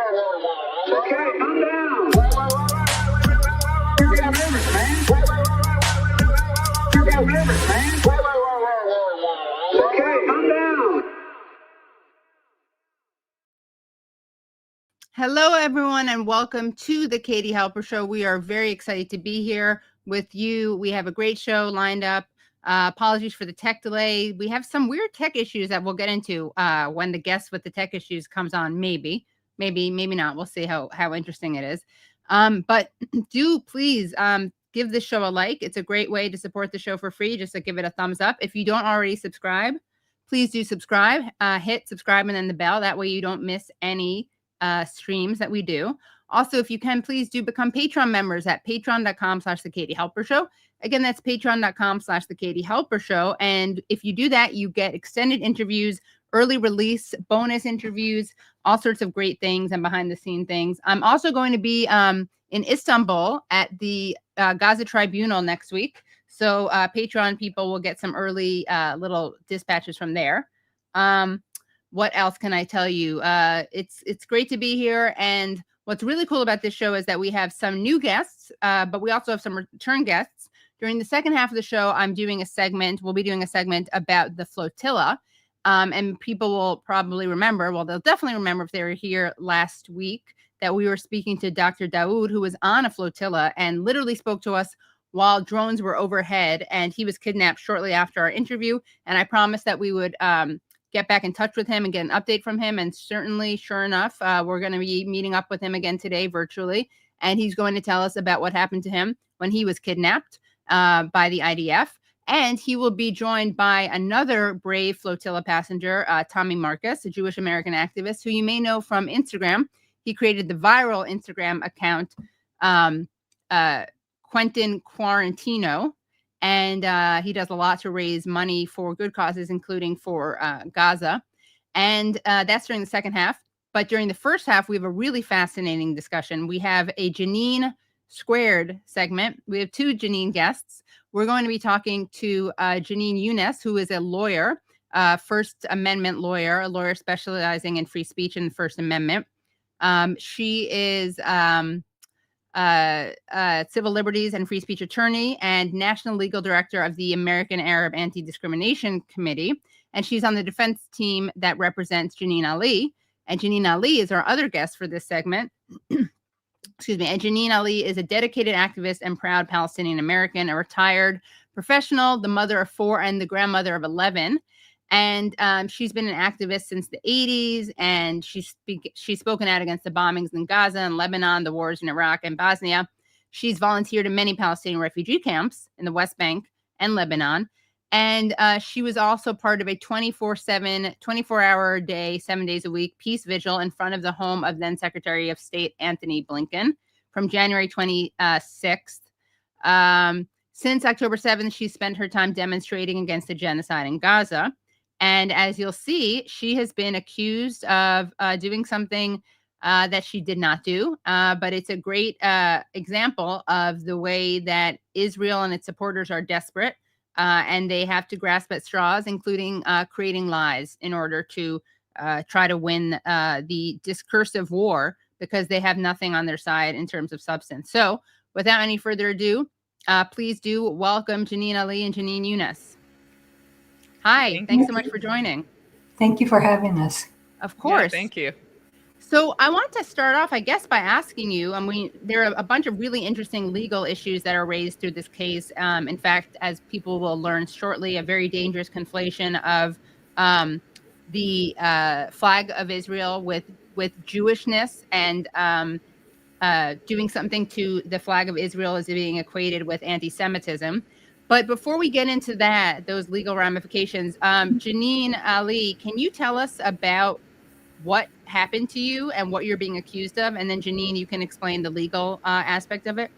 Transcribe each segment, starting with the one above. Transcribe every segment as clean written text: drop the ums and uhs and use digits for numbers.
Okay, calm down. You got nervous, man. You got nervous, man. Okay, calm down. Hello, everyone, and welcome to the Katie Halper Show. We are very excited to be here with you. We have a great show lined up. Apologies for the tech delay. We have some weird tech issues that we'll get into when the guest with the tech issues comes on. Maybe not. We'll see how interesting it is. But do please give this show a like. It's a great way to support the show for free, just to give it a thumbs up. If you don't already subscribe, please do subscribe. Hit subscribe and then the bell. That way you don't miss any streams that we do. Also, if you can, please do become Patreon members at patreon.com/The Katie Halper Show. Again, that's patreon.com/The Katie Halper Show. And if you do that, you get extended interviews, early release, bonus interviews, all sorts of great things and behind the scene things. I'm also going to be in Istanbul at the Gaza Tribunal next week. So Patreon people will get some early little dispatches from there. What else can I tell you? It's great to be here. And what's really cool about this show is that we have some new guests, but we also have some return guests. During the second half of the show, we'll be doing a segment about the flotilla. And people will probably remember, well, they'll definitely remember if they were here last week, that we were speaking to Dr. Daoud, who was on a flotilla and literally spoke to us while drones were overhead. And he was kidnapped shortly after our interview. And I promised that we would get back in touch with him and get an update from him. And certainly, sure enough, we're going to be meeting up with him again today virtually. And he's going to tell us about what happened to him when he was kidnapped by the IDF. And he will be joined by another brave flotilla passenger, Tommy Marcus, a Jewish American activist who you may know from Instagram. He created the viral Instagram account, Quentin Quarantino. And he does a lot to raise money for good causes, including for Gaza. And that's during the second half. But during the first half, we have a really fascinating discussion. We have a Janine Squared segment. We have two Janine guests. We're going to be talking to Janine Younes, who is a lawyer, First Amendment lawyer, a lawyer specializing in free speech and the First Amendment. She is civil liberties and free speech attorney and national legal director of the American Arab Anti-Discrimination Committee. And she's on the defense team that represents Janine Ali. And Janine Ali is our other guest for this segment. Excuse me. And Janine Ali is a dedicated activist and proud Palestinian American, a retired professional, the mother of 4 and the grandmother of 11. And she's been an activist since the 80s, and she's spoken out against the bombings in Gaza and Lebanon, the wars in Iraq and Bosnia. She's volunteered in many Palestinian refugee camps in the West Bank and Lebanon. And she was also part of a 24-hour day, 7 days a week peace vigil in front of the home of then Secretary of State Antony Blinken from January 26th. Since October 7th, she spent her time demonstrating against the genocide in Gaza. And as you'll see, she has been accused of doing something that she did not do. But it's a great example of the way that Israel and its supporters are desperate. And they have to grasp at straws, including creating lies in order to try to win the discursive war, because they have nothing on their side in terms of substance. So without any further ado, please do welcome Janine Ali and Janine Younes. Hi, thanks so much for joining. Thank you for having us. Of course. Yeah, thank you. So I want to start off, I guess, by asking you, there are a bunch of really interesting legal issues that are raised through this case. In fact, as people will learn shortly, a very dangerous conflation of the flag of Israel with Jewishness, and doing something to the flag of Israel as being equated with anti-Semitism. But before we get into those legal ramifications, Janine Ali, can you tell us about what happened to you and what you're being accused of? And then Janine, you can explain the legal aspect of it.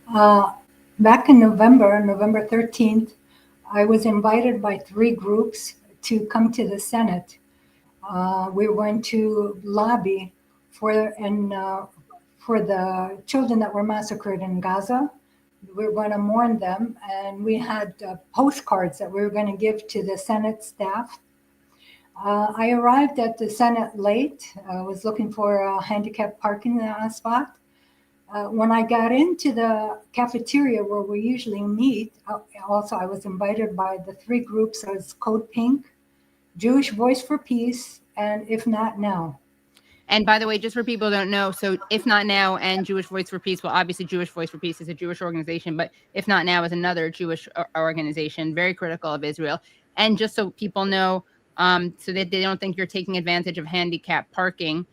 Back in November 13th, I was invited by 3 groups to come to the Senate. We went to lobby for the children that were massacred in Gaza. We were going to mourn them, and we had postcards that we were going to give to the Senate staff. I arrived at the Senate late. I was looking for a handicap parking spot. When I got into the cafeteria where we usually meet, also I was invited by the three groups as Code Pink, Jewish Voice for Peace, and If Not Now. And by the way, just for people who don't know, so If Not Now and Jewish Voice for Peace, well, obviously Jewish Voice for Peace is a Jewish organization, but If Not Now is another Jewish organization, very critical of Israel. And just so people know, so that they don't think you're taking advantage of handicap parking,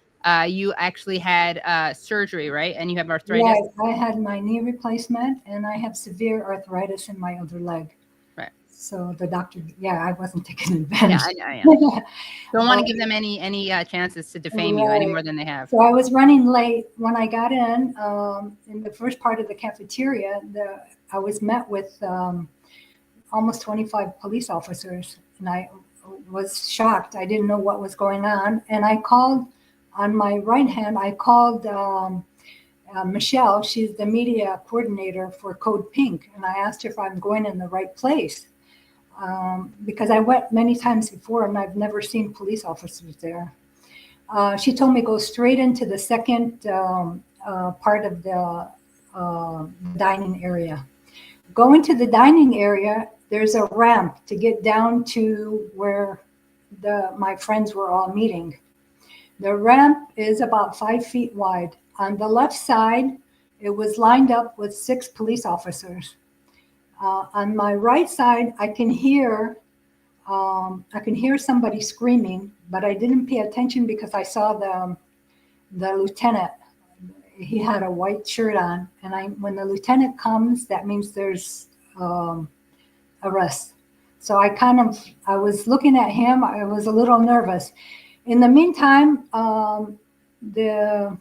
you actually had surgery, right? And you have arthritis? Right. I had my knee replacement, and I have severe arthritis in my other leg. Right. So the doctor, I wasn't taking advantage. Yeah, I know. Don't want to give them any chances to defame you any more than they have. So I was running late. When I got in the first part of the cafeteria, I was met with almost 25 police officers, and I was shocked. I didn't know what was going on, and I called on my right hand. I called Michelle. She's the media coordinator for Code Pink, and I asked her if I'm going in the right place. Because I went many times before and I've never seen police officers there. She told me go straight into the second part of the dining area. Go into the dining area, there's a ramp to get down to where my friends were all meeting. The ramp is about 5 feet wide. On the left side, it was lined up with 6 police officers. On my right side, I can hear somebody screaming, but I didn't pay attention because I saw the lieutenant. He had a white shirt on, and when the lieutenant comes, that means there's arrest. So I was looking at him. I was a little nervous. In the meantime, the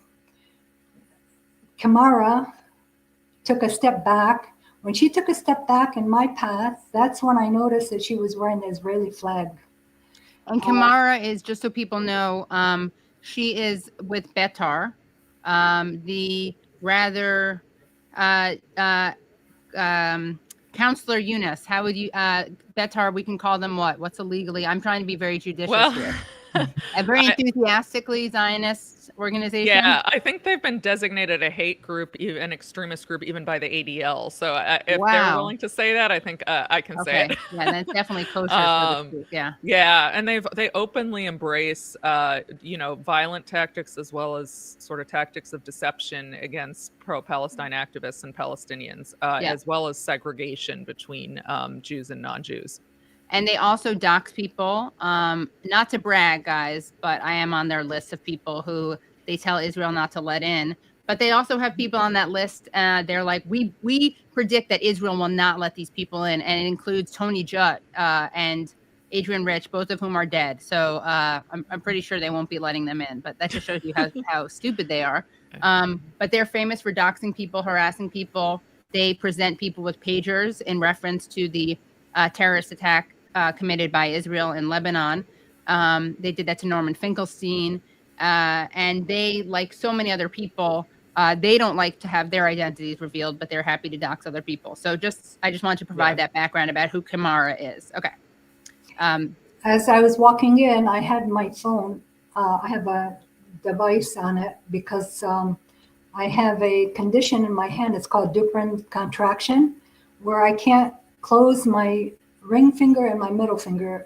Kamara took a step back. When she took a step back in my path, that's when I noticed that she was wearing the Israeli flag. And Kamara is, just so people know, she is with Betar, the rather Counselor Younes. How would you, Betar, we can call them what? What's illegally? I'm trying to be very judicious here. A very enthusiastically Zionist organization. Yeah, I think they've been designated a hate group, an extremist group, even by the ADL. So if they're willing to say that, I think I can say it. Yeah, that's definitely kosher. So to speak. Yeah. Yeah, and they openly embrace violent tactics as well as sort of tactics of deception against pro-Palestine activists and Palestinians, as well as segregation between Jews and non-Jews. And they also dox people, not to brag, guys, but I am on their list of people who they tell Israel not to let in. But they also have people on that list. They're like, we predict that Israel will not let these people in. And it includes Tony Judd and Adrian Rich, both of whom are dead. So I'm pretty sure they won't be letting them in. But that just shows you how stupid they are. But they're famous for doxing people, harassing people. They present people with pagers in reference to the terrorist attack committed by Israel in Lebanon. They did that to Norman Finkelstein. And they, like so many other people, they don't like to have their identities revealed, but they're happy to dox other people. So I just wanted to provide that background about who Kamara is. Okay. As I was walking in, I had my phone. I have a device on it because I have a condition in my hand. It's called Duprin contraction, where I can't close my ring finger and my middle finger.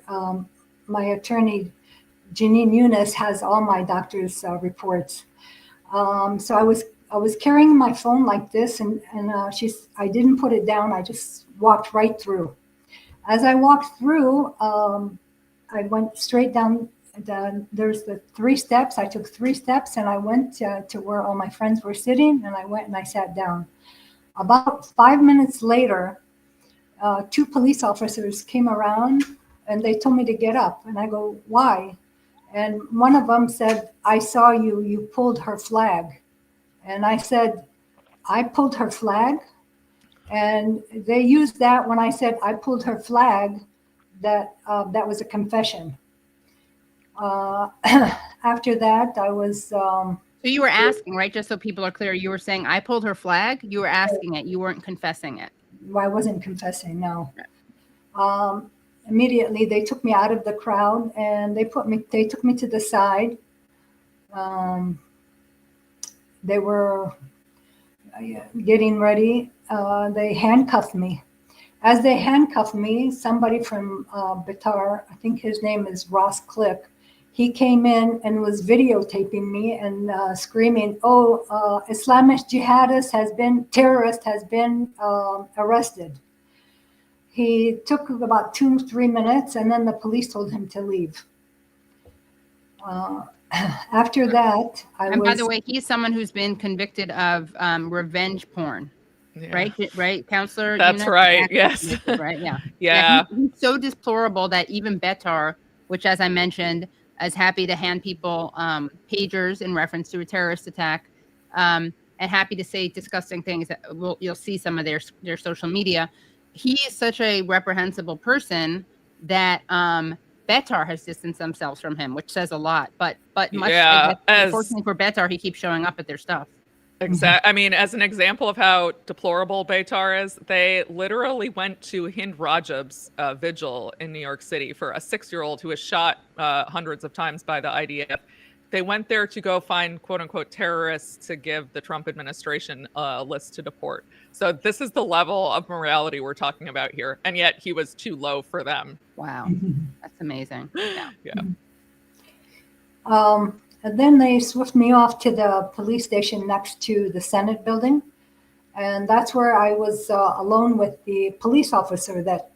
My attorney, Janine Younes, has all my doctor's reports. So I was carrying my phone like this, and I didn't put it down. I just walked right through. As I walked through, I went straight down. There's the 3 steps. I took 3 steps, and I went to where all my friends were sitting, and I went and I sat down. About 5 minutes later, 2 police officers came around and they told me to get up. And I go, why? And one of them said, I saw you pulled her flag. And I said, I pulled her flag? And they used that when I said I pulled her flag, that was a confession. After that, I was... So you were asking, right? Just so people are clear, you were saying, I pulled her flag? You were asking it. You weren't confessing it. I wasn't confessing, no. immediately they took me out of the crowd and they took me to the side. They were getting ready. They handcuffed me. As they handcuffed me, somebody from Betar, I think his name is Glick, he came in and was videotaping me and screaming, "Oh, Islamist terrorist has been arrested." He took about 2-3 minutes, and then the police told him to leave. After that, by the way, he's someone who's been convicted of revenge porn. Yeah. Right, Counselor? That's right. Yes. Right. Yeah. Yeah. He's so deplorable that even Betar, which, as I mentioned, is happy to hand people pagers in reference to a terrorist attack, and happy to say disgusting things that you'll see some of their social media. He is such a reprehensible person that Betar has distanced themselves from him, which says a lot. But unfortunately for Betar, he keeps showing up at their stuff. Exactly. I mean, as an example of how deplorable Betar is, they literally went to Hind Rajab's vigil in New York City for a 6-year-old who was shot hundreds of times by the IDF. They went there to go find quote unquote terrorists to give the Trump administration a list to deport. So this is the level of morality we're talking about here. And yet he was too low for them. Wow. That's amazing. Yeah. And then they swift me off to the police station next to the Senate building. And that's where I was alone with the police officer that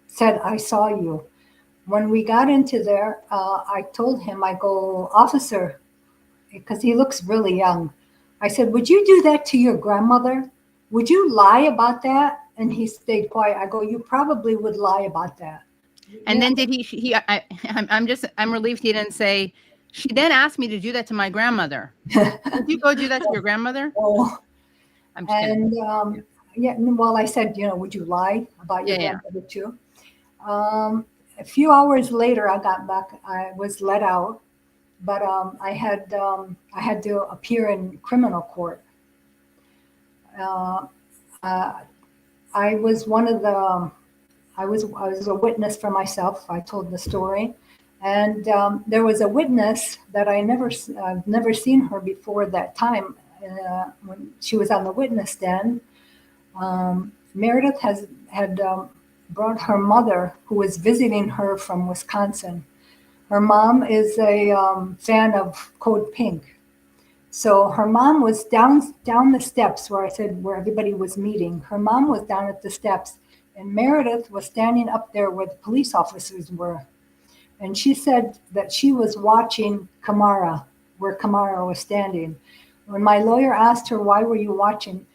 said, "I saw you." When we got into there, I told him, I go, "Officer," because he looks really young. I said, "Would you do that to your grandmother? Would you lie about that?" And he stayed quiet. I go, "You probably would lie about that." And then did I'm relieved he didn't say, "She then asked me to do that to my grandmother." Did you go do that to your grandmother? Oh. I'm just kidding. Well, I said, "Would you lie about your grandmother too?" A few hours later, I got back. I was let out, but I had to appear in criminal court. I was one of the. I was a witness for myself. I told the story, and there was a witness that I've never seen her before that time when she was on the witness stand. Meredith had brought her mother, who was visiting her from Wisconsin. Her mom is a fan of Code Pink. So her mom was down the steps where everybody was meeting. Her mom was down at the steps, and Meredith was standing up there where the police officers were. And she said that she was watching Kamara, where Kamara was standing. When my lawyer asked her, "Why were you watching?"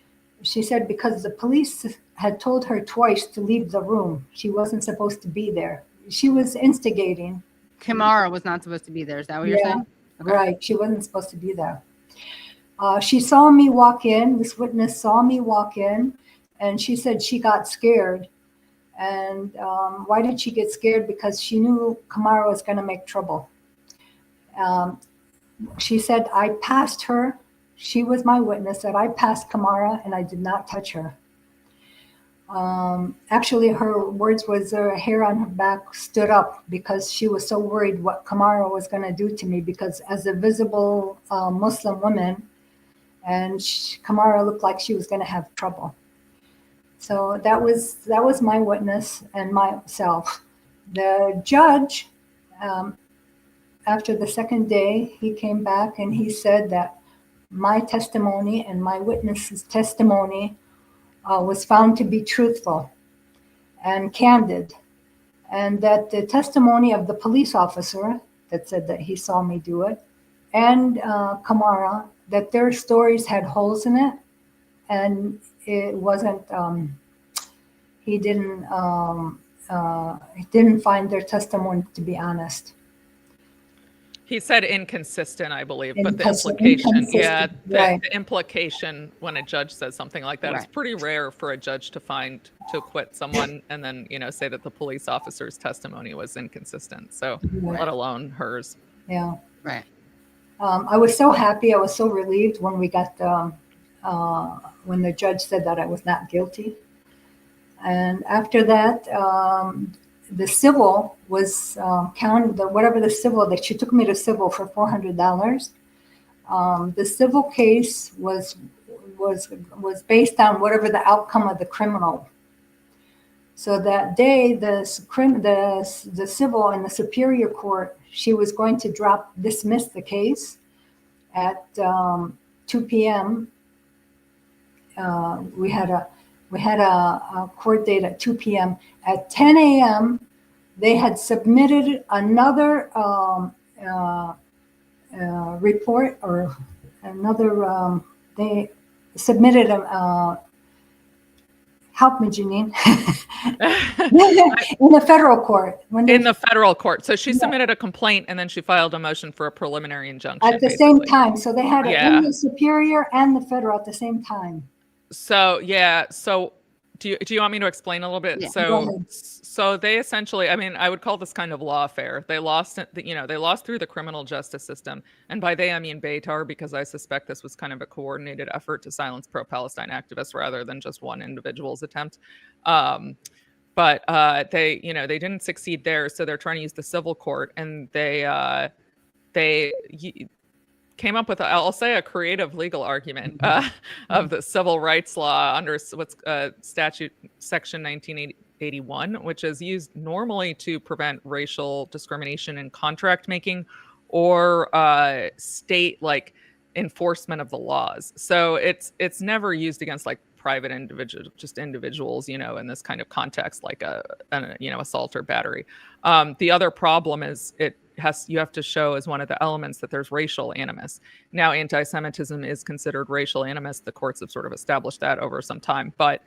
she said, "Because the police had told her twice to leave the room. She wasn't supposed to be there." She was instigating. Kamara was not supposed to be there. Is that what you're saying? Okay. Right. She wasn't supposed to be there. She saw me walk in. This witness saw me walk in, and she said she got scared. And why did she get scared? Because she knew Kamara was going to make trouble. She said, "I passed her." She was my witness, that I passed Kamara and I did not touch her. Actually, her words was her hair on her back stood up because she was so worried what Kamara was going to do to me, because as a visible Muslim woman, and Kamara looked like she was going to have trouble. So that was my witness and myself. The judge, after the second day, he came back and he said that my testimony and my witness's testimony was found to be truthful and candid, and that the testimony of the police officer that said that he saw me do it, and Kamara, that their stories had holes in it, and it wasn't. He didn't find their testimony to be honest. He said inconsistent, I believe, but the implication, the implication when a judge says something like that, it's pretty rare for a judge to acquit someone and then, say that the police officer's testimony was inconsistent. So let alone hers. Yeah. Right. I was so happy. I was so relieved when we got when the judge said that I was not guilty. And after that, the civil was counted. Whatever the civil that she took me to civil for $400. The civil case was based on whatever the outcome of the criminal. So that day, the civil in the Superior Court, she was going to dismiss the case at 2 p.m. We had a court date at 2 p.m. At 10 a.m., they had submitted another report or another. They submitted a. Help me, Janine. In the federal court. In the federal court. So she submitted a complaint and then she filed a motion for a preliminary injunction. At the same time. So they had it in the Superior and the federal at the same time. So, yeah. So do you want me to explain a little bit? Yeah, So they essentially, I mean, I would call this kind of lawfare. They lost, they lost through the criminal justice system. And by they, I mean Betar, because I suspect this was kind of a coordinated effort to silence pro-Palestine activists rather than just one individual's attempt. But they didn't succeed there. So they're trying to use the civil court, and they came up with, I'll say, a creative legal argument of the civil rights law under what's statute section 1981, which is used normally to prevent racial discrimination in contract making or state like enforcement of the laws. So it's never used against like private individuals, in this kind of context, like assault or battery. The other problem is you have to show as one of the elements that there's racial animus. Now, anti-Semitism is considered racial animus. The courts have sort of established that over some time, but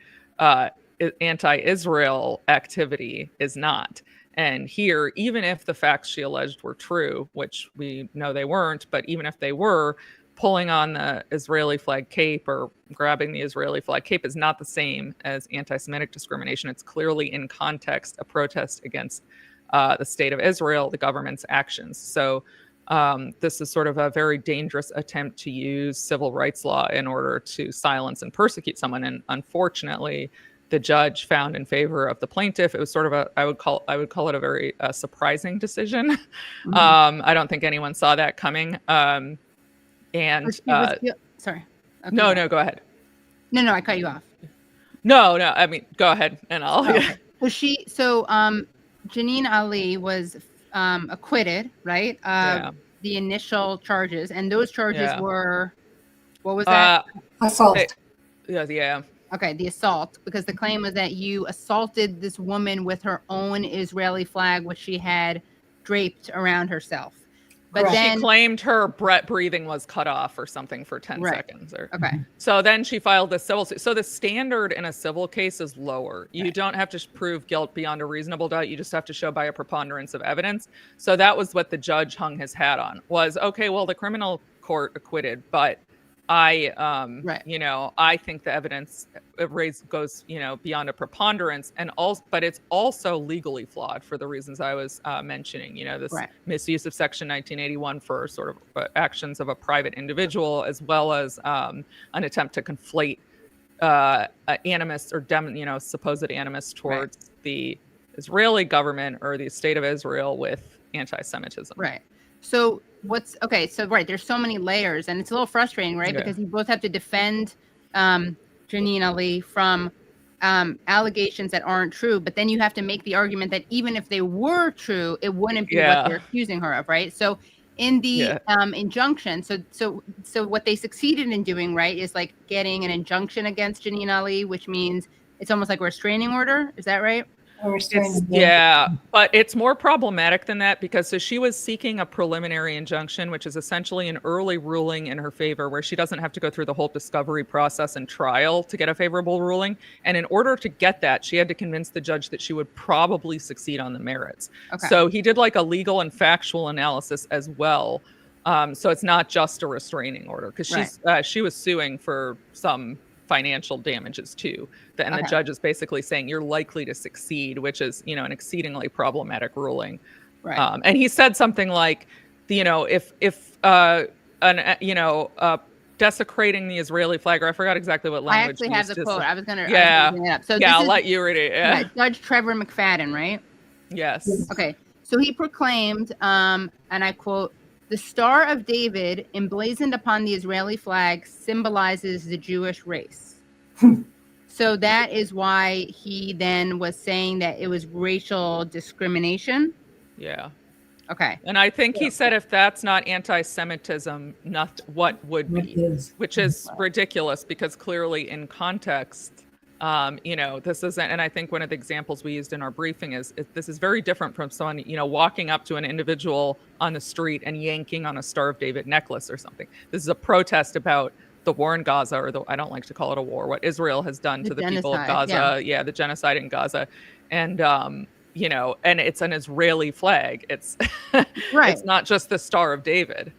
anti-Israel activity is not. And here, even if the facts she alleged were true, which we know they weren't, but even if they were, pulling on the Israeli flag cape or grabbing the Israeli flag cape is not the same as anti-Semitic discrimination. It's clearly in context a protest against the state of Israel, the government's actions. So this is sort of a very dangerous attempt to use civil rights law in order to silence and persecute someone. And unfortunately, the judge found in favor of the plaintiff. It was sort of I would call it a very surprising decision. Mm-hmm. I don't think anyone saw that coming. Sorry. Okay. No, go ahead. No, I cut you off. No, I mean, go ahead and I'll. Okay. So Janine Ali was acquitted, right? The initial charges, and those charges were, what was that? Assault. Yeah. Okay, the assault, because the claim was that you assaulted this woman with her own Israeli flag, which she had draped around herself. But then she claimed her breathing was cut off or something for 10 seconds. Okay. So then she filed the civil suit. So the standard in a civil case is lower. You don't have to prove guilt beyond a reasonable doubt. You just have to show by a preponderance of evidence. So that was what the judge hung his hat on, was, okay, well, the criminal court acquitted, but I think the evidence goes, beyond a preponderance, but it's also legally flawed for the reasons I was mentioning. This misuse of Section 1981 for sort of actions of a private individual, as well as an attempt to conflate animus or supposed animus towards the Israeli government or the state of Israel with anti-Semitism. Right. So there's so many layers, and it's a little frustrating, right? Because you both have to defend Janine Ali from allegations that aren't true, but then you have to make the argument that even if they were true, it wouldn't be what they're accusing her of, right? So in the injunction, so what they succeeded in doing, right, is like getting an injunction against Janine Ali, which means it's almost like a restraining order. Is that right? But it's more problematic than that, because so she was seeking a preliminary injunction, which is essentially an early ruling in her favor, where she doesn't have to go through the whole discovery process and trial to get a favorable ruling. And in order to get that, she had to convince the judge that she would probably succeed on the merits. Okay. So he did like a legal and factual analysis as well. So it's not just a restraining order, because she was suing for some financial damages too, and the judge is basically saying you're likely to succeed, which is an exceedingly problematic ruling. Right. And he said something like, if desecrating the Israeli flag, or I forgot exactly what language. I actually have the quote. I was gonna. So I'll let you read it. Judge Trevor McFadden, right? Yes. Okay. So he proclaimed, and I quote, "The Star of David emblazoned upon the Israeli flag symbolizes the Jewish race." So that is why he then was saying that it was racial discrimination. Yeah. Okay. And I think he said if that's not anti-Semitism, not what would be, which is ridiculous because clearly in context, this isn't. And I think one of the examples we used in our briefing is this is very different from someone, walking up to an individual on the street and yanking on a Star of David necklace or something. This is a protest about the war in Gaza, or I don't like to call it a war, what Israel has done to the people of Gaza. Yeah, the genocide in Gaza. And, and it's an Israeli flag. It's right. It's not just the Star of David.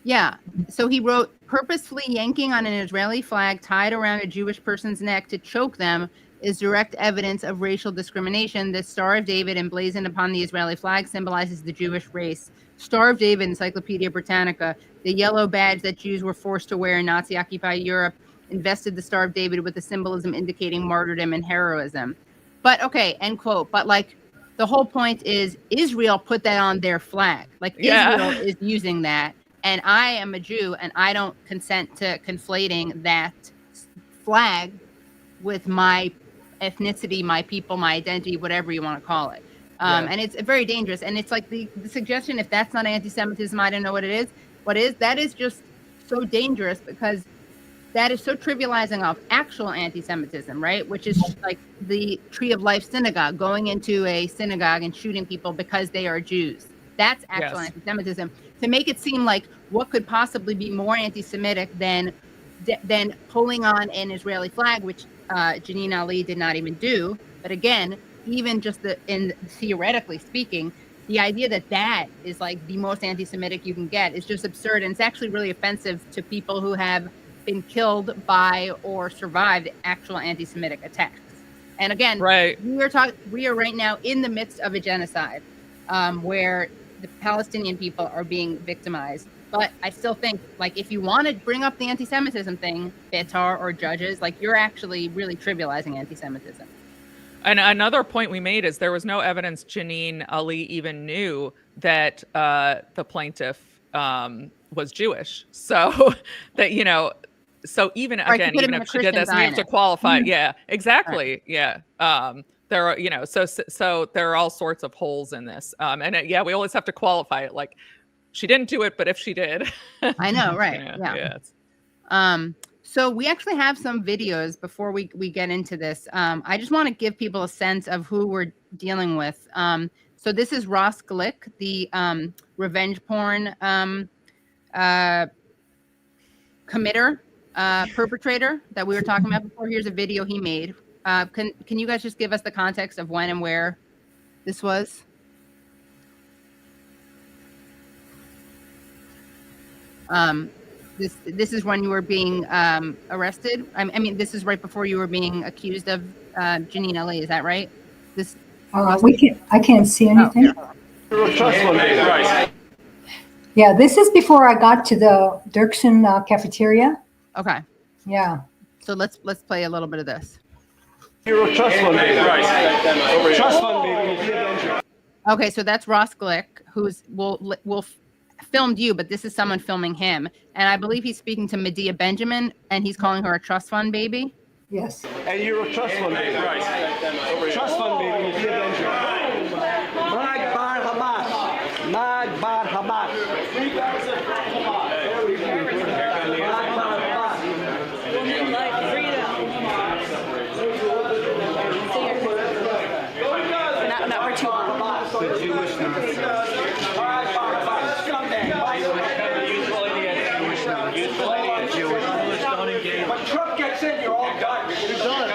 Yeah. So he wrote, "Purposefully yanking on an Israeli flag tied around a Jewish person's neck to choke them is direct evidence of racial discrimination. The Star of David emblazoned upon the Israeli flag symbolizes the Jewish race. Star of David, Encyclopedia Britannica, the yellow badge that Jews were forced to wear in Nazi-occupied Europe, invested the Star of David with a symbolism indicating martyrdom and heroism." But okay, end quote. But like the whole point is Israel put that on their flag. Like Israel is using that. And I am a Jew and I don't consent to conflating that flag with my ethnicity, my people, my identity, whatever you want to call it. And it's very dangerous. And it's like the suggestion, if that's not anti-Semitism, I don't know what it is. What is? That is just so dangerous because that is so trivializing of actual anti-Semitism, right? Which is like the Tree of Life synagogue, going into a synagogue and shooting people because they are Jews. That's actual anti-Semitism. To make it seem like what could possibly be more anti-Semitic than pulling on an Israeli flag, which Janine Ali did not even do. But again, even just theoretically speaking, the idea that is like the most anti-Semitic you can get is just absurd. And it's actually really offensive to people who have been killed by or survived actual anti-Semitic attacks. And again, we are right now in the midst of a genocide where the Palestinian people are being victimized. But I still think, like, if you want to bring up the anti-Semitism thing, Betar or judges, like, you're actually really trivializing anti-Semitism. And another point we made is there was no evidence Janine Ali even knew that the plaintiff was Jewish. So that, so even again, even if she did this, we have to qualify. Mm-hmm. Yeah, exactly. Right. Yeah. There are, so there are all sorts of holes in this. And we always have to qualify it. Like, she didn't do it, but if she did. I know, right. Yeah. So we actually have some videos before we get into this. I just want to give people a sense of who we're dealing with. So this is Ross Glick, the revenge porn committer, perpetrator that we were talking about before. Here's a video he made. Can you guys just give us the context of when and where this was? This is when you were being arrested. I mean, this is right before you were being accused of Janine Ali. Is that right? This. I can't see anything. Oh, yeah, this is before I got to the Dirksen cafeteria. Okay. Yeah. So let's play a little bit of this. You're a trust fund baby. Right. Trust fund baby. Okay, so that's Ross Glick, who's will filmed you, but this is someone filming him, and I believe he's speaking to Medea Benjamin, and he's calling her a trust fund baby. Yes. And you're a trust fund baby. Right. Trust fund baby, Medea Benjamin. Mag bar Hamas. Mag bar Hamas. 3,000 Hamas. There we go. Mag bar Hamas. Women like freedom. Not for too long. The Jewish Nazis. When Trump gets in, you're all done. You're done.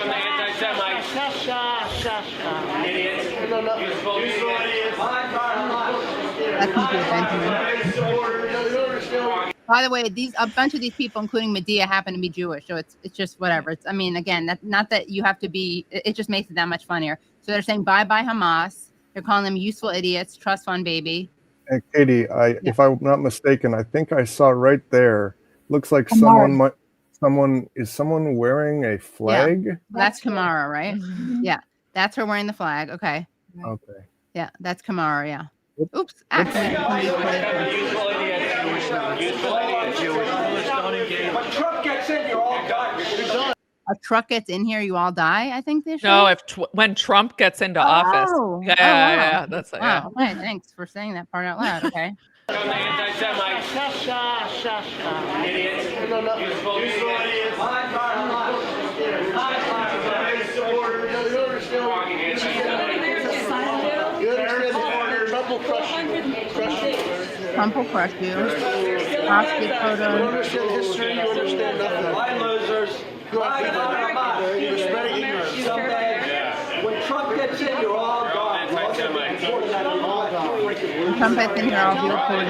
By the way, a bunch of these people, including Medea, happen to be Jewish, so it's just whatever. I mean, again, not that you have to be. It just makes it that much funnier. So they're saying bye Hamas. They're calling them useful idiots, trust fund baby. Hey, Katie, if I'm not mistaken, I think I saw right there. Looks like someone wearing a flag? Yeah. That's Kamara, right? Mm-hmm. Yeah, that's her wearing the flag. Okay. Okay. Yeah, that's Kamara. Yeah. Whoop. Oops. When Trump gets in, you're all done. You're done. A truck gets in here, you all die. I think this. No, when Trump gets into office. Oh, Yeah, wow. yeah, that's it. Yeah. Wow. Okay, thanks for saying that part out loud. Okay. Trump will crush you. Oscar photo. You understand history, you understand nothing. Line losers. You're spreading ignorance. When Trump gets in, you're all gone. Trump gets in here, I'll be reported.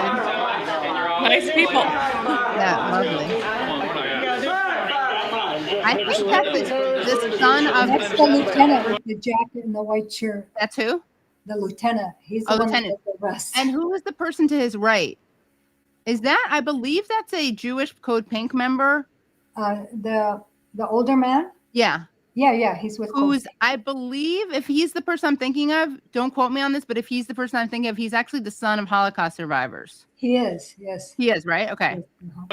Nice people. Yeah, lovely. I think that's the son of. That's the lieutenant with the jacket and the white shirt. That's who? The lieutenant. He's the one Lieutenant. that did the rest. And who is the person to his right? Is that, I believe that's a Jewish Code Pink member. The older man? Yeah. Yeah, he's with Who's, I believe, if he's the person I'm thinking of, don't quote me on this, but if he's the person I'm thinking of, he's actually the son of Holocaust survivors. He is, yes. He is, right? Okay. Not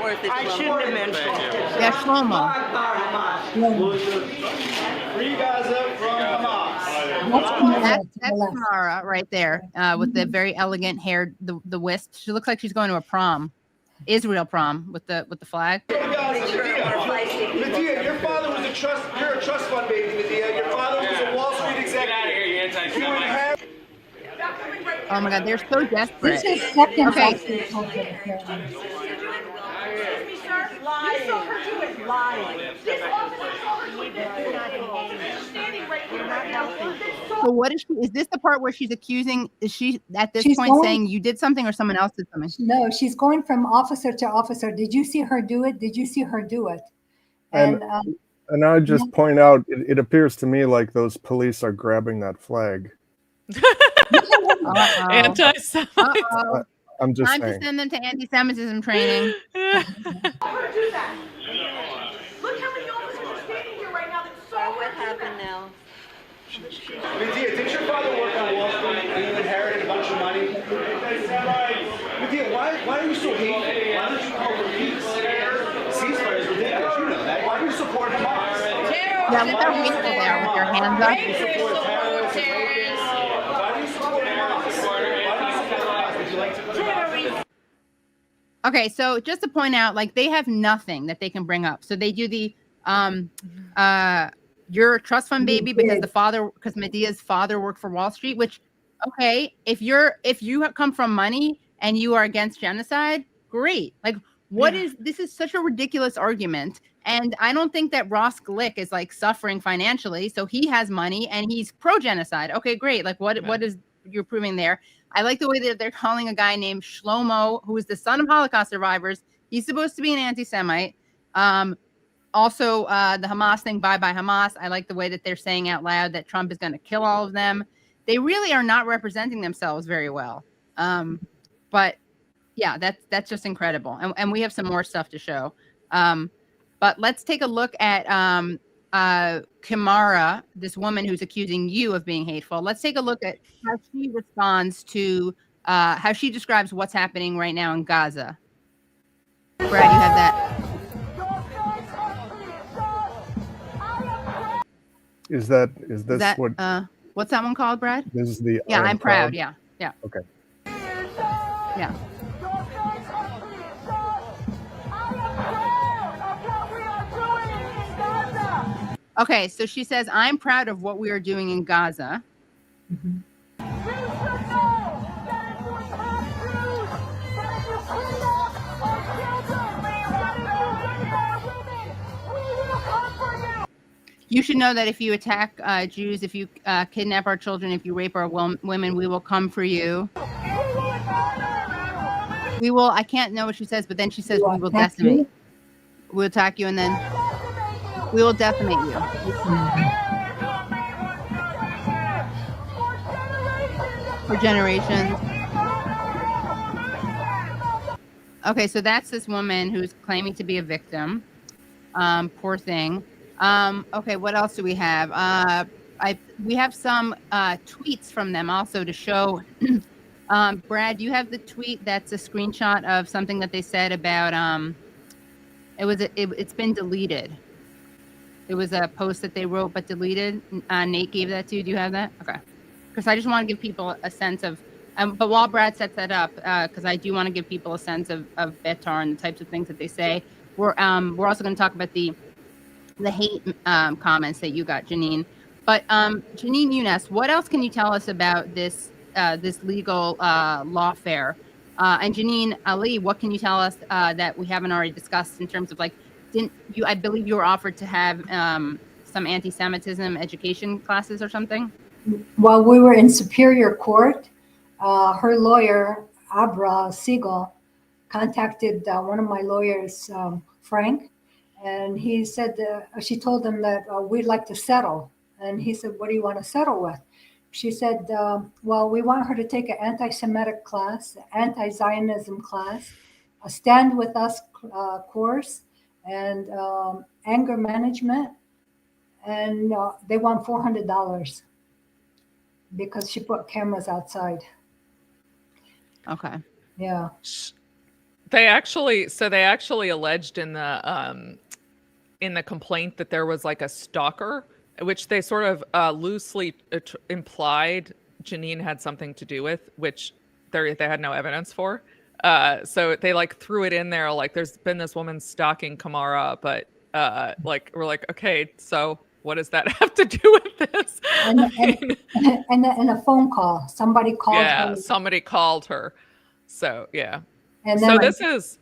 worth it. I shouldn't have mentioned it. Yeah, Shlomo. Free Gaza from Hamas. That's Kamala That's to the left. Kamara right there with the very elegant hair, the wisp. She looks like she's going to a prom, Israel prom with the flag. Medea, your father was you're a trust fund baby, Medea. Your father was a Wall Street executive. You inherit. Oh my God, they're so desperate. This is second Okay. after COVID, apparently. Excuse me, sir. You saw her do it. Lying. This officer saw her do it. She's standing right here right now. So what is she? Is this the part where she's accusing? Is she at this She's point going- saying you did something or someone else did something? No, she's going from officer to officer. Did you see her do it? Did you see her do it? And- And I just point out, it appears to me like those police are grabbing that flag. Uh-oh. Anti-Semite. Uh-oh. I'm just Time to saying. send them to anti-Semitism training. Look how many officers are standing here right now that saw what happened now. Medea, did your father work on Wall Street and you inherited a bunch of money? Medea, why are you so hateful? Why don't you call for peace? Ceasefire is ridiculous. You know that. Why do you support Hamas? Yeah, look how hateful they are with their hands up. Why do you support Hamas? Why do you support Hamas? Would you like to? Okay, so just to point out, like they have nothing that they can bring up. So they do the you're a trust fund baby because Medea's father worked for Wall Street, which okay, if you come from money and you are against genocide, great. Like this is such a ridiculous argument. And I don't think that Ross Glick is like suffering financially. So he has money and he's pro-genocide. Okay, great. Like what is you're proving there? I like the way that they're calling a guy named Shlomo, who is the son of Holocaust survivors. He's supposed to be an anti-Semite. Also, the Hamas thing, bye Hamas. I like the way that they're saying out loud that Trump is going to kill all of them. They really are not representing themselves very well. But yeah, that's just incredible. And we have some more stuff to show. But let's take a look at Kamara, this woman who's accusing you of being hateful. Let's take a look at how she responds to how she describes what's happening right now in Gaza. Brad, you have that. Is this what? What's that one called, Brad? This is the. Yeah, I'm proud. Yeah. Okay. Yeah. Okay, so she says, I'm proud of what we are doing in Gaza. You should know that if you attack Jews, if you kidnap our children, if you rape our women, we will come for you. We will, I can't know what she says, but then she says, we will decimate. We'll attack you and then we will decimate you. For generations. Okay, so that's this woman who's claiming to be a victim. Poor thing. Okay, what else do we have? we have some tweets from them also to show. Brad, you have the tweet that's a screenshot of something that they said about it's been deleted. It was a post that they wrote but deleted. Nate gave that to you. Do you have that? Okay. Because I just want to give people a sense of, but while Brad sets that up, because I do want to give people a sense of Betar and the types of things that they say. We're also going to talk about the hate comments that you got, Janine. But Janine Younes, what else can you tell us about this legal lawfare? And Janine Ali, what can you tell us that we haven't already discussed in terms of I believe you were offered to have some anti-Semitism education classes or something? While we were in Superior Court, her lawyer, Abra Siegel, contacted one of my lawyers, Frank, and he said, she told him that we'd like to settle. And he said, what do you want to settle with? She said, well, we want her to take an anti-Semitic class, anti-Zionism class, a Stand With Us course, and anger management. And they want $400 because she put cameras outside. Okay. Yeah. They actually alleged in the complaint that there was like a stalker, which they sort of loosely implied Janine had something to do with, which they had no evidence for. So they threw it in there, there's been this woman stalking Kamara, but we're like, okay, so what does that have to do with this? And a phone call. Somebody called her. Yeah, somebody called her. So, yeah. And so then this is,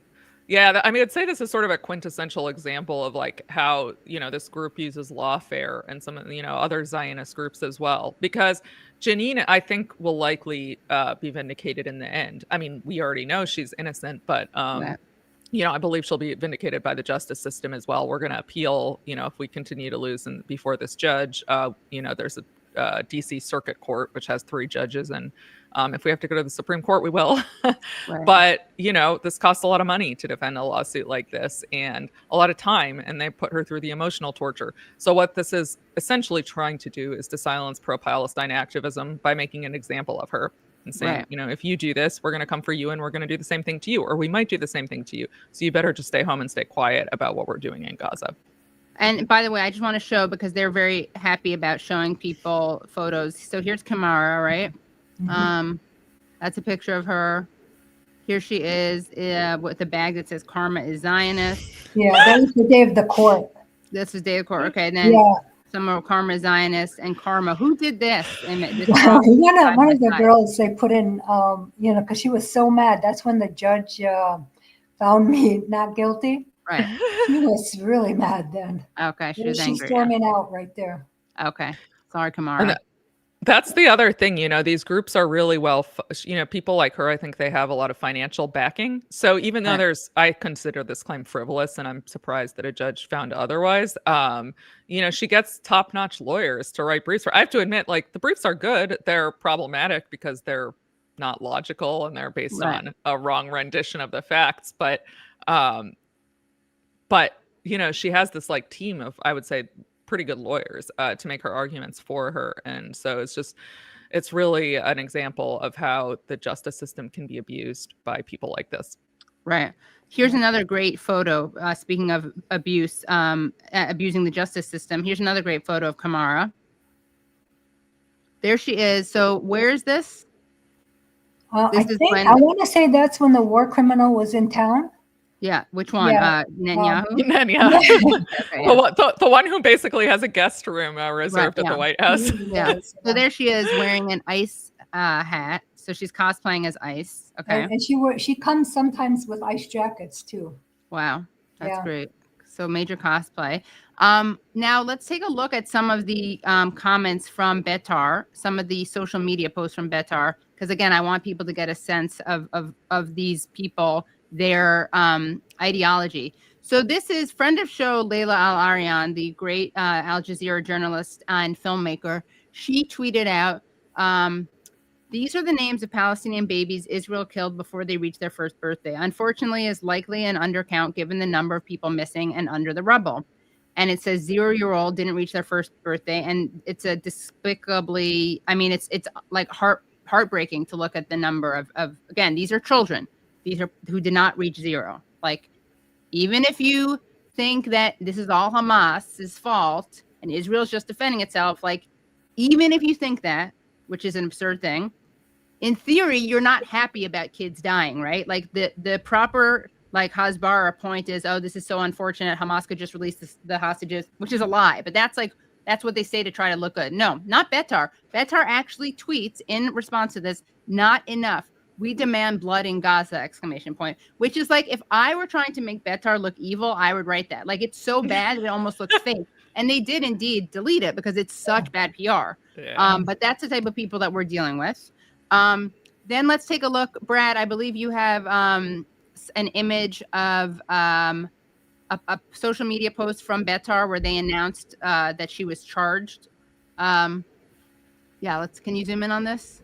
yeah, I mean, I'd say this is sort of a quintessential example of how, this group uses lawfare and some, other Zionist groups as well. Because Janine, I think, will likely be vindicated in the end. I mean, we already know she's innocent, but, I believe she'll be vindicated by the justice system as well. We're going to appeal, if we continue to lose before this judge. There's a DC Circuit Court, which has 3 judges. And if we have to go to the Supreme Court, we will. Right. But, this costs a lot of money to defend a lawsuit like this and a lot of time. And they put her through the emotional torture. So what this is essentially trying to do is to silence pro-Palestine activism by making an example of her and saying, right, if you do this, we're going to come for you and we're going to do the same thing to you, or we might do the same thing to you. So you better just stay home and stay quiet about what we're doing in Gaza. And by the way, I just want to show, because they're very happy about showing people photos. So here's Kamara, right? Mm-hmm. That's a picture of her. Here she is with the bag that says "Karma is Zionist." Yeah, that was the day of the court. This is day of court. Okay, and then some more Karma is Zionist and Karma. Who did this? And this one of the girls they put in, because she was so mad. That's when the judge found me not guilty. Right. She was really mad then. Okay, she was She's angry. storming out right there. Okay, sorry, Kamara. That's the other thing, these groups are really people like her, I think they have a lot of financial backing. So even though I consider this claim frivolous, and I'm surprised that a judge found otherwise, she gets top-notch lawyers to write briefs for. I have to admit, the briefs are good. They're problematic because they're not logical and they're based on a wrong rendition of the facts. But she has this team of, I would say, pretty good lawyers to make her arguments for her. And so it's really an example of how the justice system can be abused by people like this. Right. Here's another great photo. Speaking of abuse, abusing the justice system. Here's another great photo of Kamara. There she is. So where is this? I want to say that's when the war criminal was in town. Yeah, which one? Yeah. Netanyahu? Netanyahu. Okay, yeah. The one who basically has a guest room reserved at the White House. Yeah. So there she is wearing an ICE hat. So she's cosplaying as ICE. Okay. And she comes sometimes with ice jackets too. Wow, that's great. So major cosplay. Now let's take a look at some of the comments from Betar, some of the social media posts from Betar, because again, I want people to get a sense of these people, their ideology. So this is friend of show Layla Al-Aryan, the great Al Jazeera journalist and filmmaker. She tweeted out, these are the names of Palestinian babies Israel killed before they reached their first birthday. Unfortunately, is likely an undercount given the number of people missing and under the rubble. and it says 0-year-old didn't reach their first birthday, and it's a despicably. I mean, it's like heartbreaking to look at the number of again, these are children, these are who did not reach 0. Like, even if you think that this is all Hamas's fault and Israel's just defending itself, like, even if you think that, which is an absurd thing, in theory, you're not happy about kids dying, right? Like the proper like Hasbara point is, oh, this is so unfortunate. Hamas could just release the hostages, which is a lie. But that's what they say to try to look good. No, not Betar. Betar actually tweets in response to this, not enough. We demand blood in Gaza, ! Which is like, if I were trying to make Betar look evil, I would write that. Like, it's so bad, it almost looks fake. And they did indeed delete it because it's such bad PR. Yeah. But that's the type of people that we're dealing with. Then let's take a look. Brad, I believe you have an image of a social media post from Betar where they announced that she was charged. Can you zoom in on this?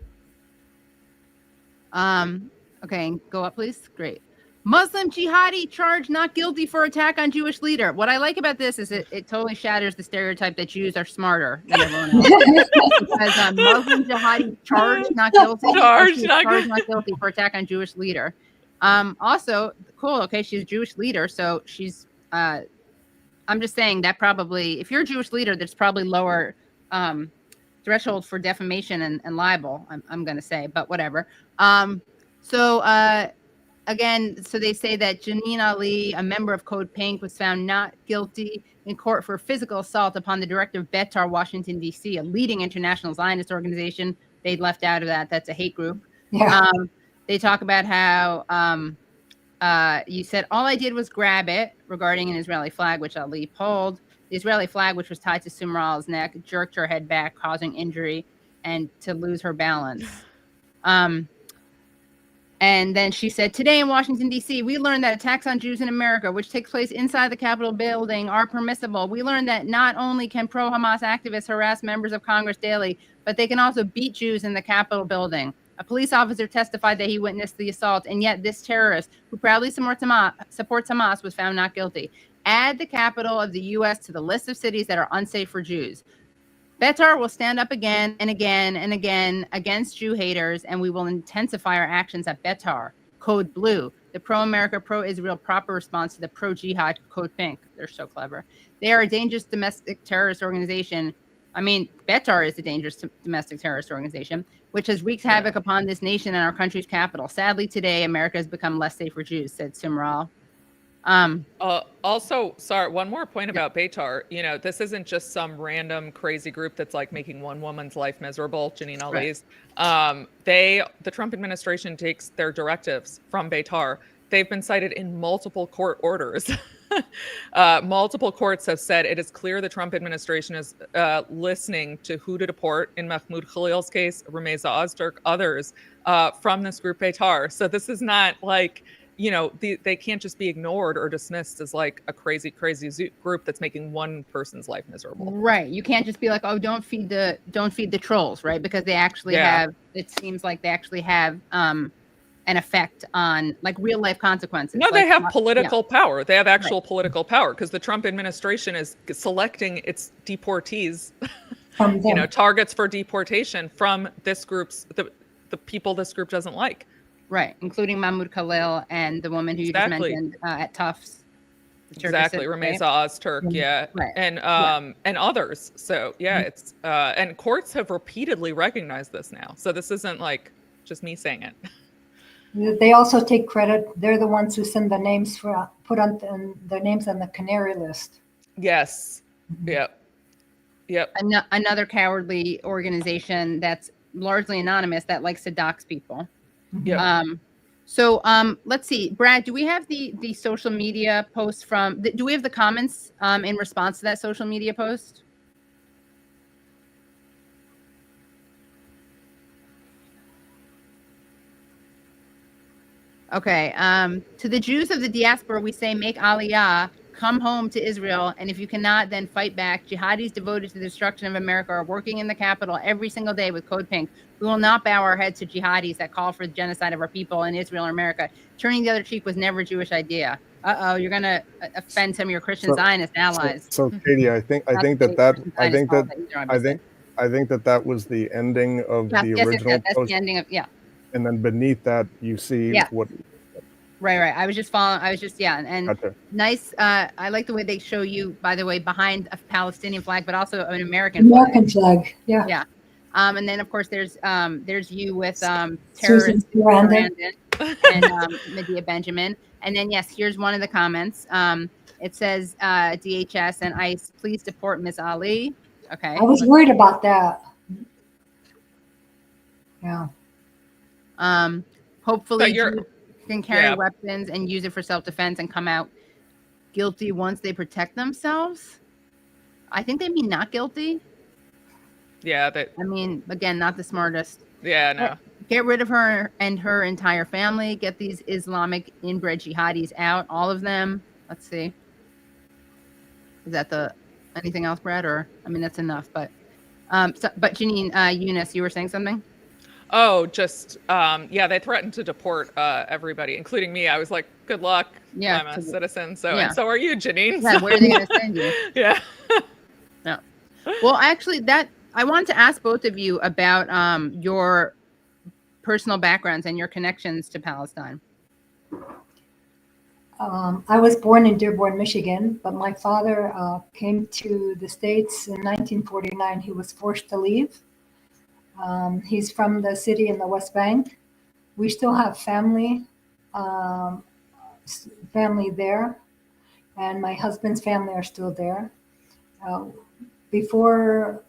Okay, go up, please. Great. Muslim jihadi charged not guilty for attack on Jewish leader. What I like about this is it totally shatters the stereotype that Jews are smarter than everyone else. Because Muslim jihadi charged not guilty. Charged not guilty for attack on Jewish leader. Also, cool. Okay, she's a Jewish leader, so she's. I'm just saying that probably, if you're a Jewish leader, there's probably lower threshold for defamation and libel. I'm going to say, but whatever. Again, so they say that Janine Ali, a member of Code Pink, was found not guilty in court for physical assault upon the director of Betar, Washington, D.C., a leading international Zionist organization. They left out of that. That's a hate group. Yeah. They talk about how you said, all I did was grab it, regarding an Israeli flag, which Ali pulled. The Israeli flag, which was tied to Sumral's neck, jerked her head back, causing injury and to lose her balance. And then she said, today in Washington, D.C., we learned that attacks on Jews in America, which take place inside the Capitol building, are permissible. We learned that not only can pro-Hamas activists harass members of Congress daily, but they can also beat Jews in the Capitol building. A police officer testified that he witnessed the assault, and yet this terrorist, who proudly supports Hamas, was found not guilty. Add the capital of the U.S. to the list of cities that are unsafe for Jews. Betar will stand up again and again and again against Jew haters, and we will intensify our actions at Betar. Code Blue, the pro-America, pro-Israel proper response to the pro-Jihad Code Pink. They're so clever. They are a dangerous domestic terrorist organization. I mean, Betar is a dangerous domestic terrorist organization, which has wreaked havoc upon this nation and our country's capital. Sadly, today, America has become less safe for Jews, said Sumral. Also, sorry, one more point about Betar. You know, this isn't just some random crazy group that's like making one woman's life miserable, Janine Ali's. The Trump administration takes their directives from Betar. They've been cited in multiple court orders. Multiple courts have said it is clear the Trump administration is listening to who to deport, in Mahmoud Khalil's case, Rumeysa Ozturk, others from this group Betar. So this is not like, you know, they can't just be ignored or dismissed as like a crazy group that's making one person's life miserable. Right. You can't just be like, oh, don't feed the trolls, right? Because they actually have, it seems like they actually have an effect on like real life consequences. No, like, they have political power. They have actual political power because the Trump administration is selecting its deportees, you know, targets for deportation from this group's, the people this group doesn't like. Right, including Mahmoud Khalil and the woman who you just mentioned at Tufts. Exactly, Rumeysa Ozturk, right. And others. So it's and courts have repeatedly recognized this now. So this isn't like just me saying it. They also take credit. They're the ones who send the names put on their names on the canary list. Yes. Yep. Another cowardly organization that's largely anonymous that likes to dox people. Yeah. Let's see, Brad, do we have the social media post do we have the comments in response to that social media post? Okay. To the Jews of the diaspora, we say, make Aliyah, come home to Israel. And if you cannot, then fight back. Jihadis devoted to the destruction of America are working in the capital every single day with Code Pink. We will not bow our heads to jihadis that call for the genocide of our people in Israel or America. Turning the other cheek was never a Jewish idea. You're gonna offend some of your Christian Zionist allies. So Katie, I think that was the ending of the original that's post, the ending of and then beneath that you see what. Right. I was just following. And Gotcha. Nice. I like the way they show you, by the way, behind a Palestinian flag, but also an American flag. Yeah. Yeah. And then of course there's you with terrorist Brandon and Medea Benjamin. And then yes, here's one of the comments. It says DHS and ICE, please deport Miss Ali. Okay. I was worried about that. Yeah. Hopefully you can carry weapons and use it for self-defense and come out guilty once they protect themselves. I think they mean not guilty. Yeah, I mean, again, not the smartest. Yeah, no. Get rid of her and her entire family. Get these Islamic inbred jihadis out, all of them. Let's see. Is that anything else, Brad? Or I mean, that's enough. But but Janine Younes, you were saying something? Oh, just they threatened to deport everybody, including me. I was like, good luck. Yeah, I'm a citizen. So and so are you, Janine. Yeah, where are they going to send you? Yeah. No. Well, actually, I wanted to ask both of you about your personal backgrounds and your connections to Palestine. I was born in Dearborn, Michigan, but my father came to the States in 1949. He was forced to leave. He's from the city in the West Bank. We still have family there, and my husband's family are still there. Before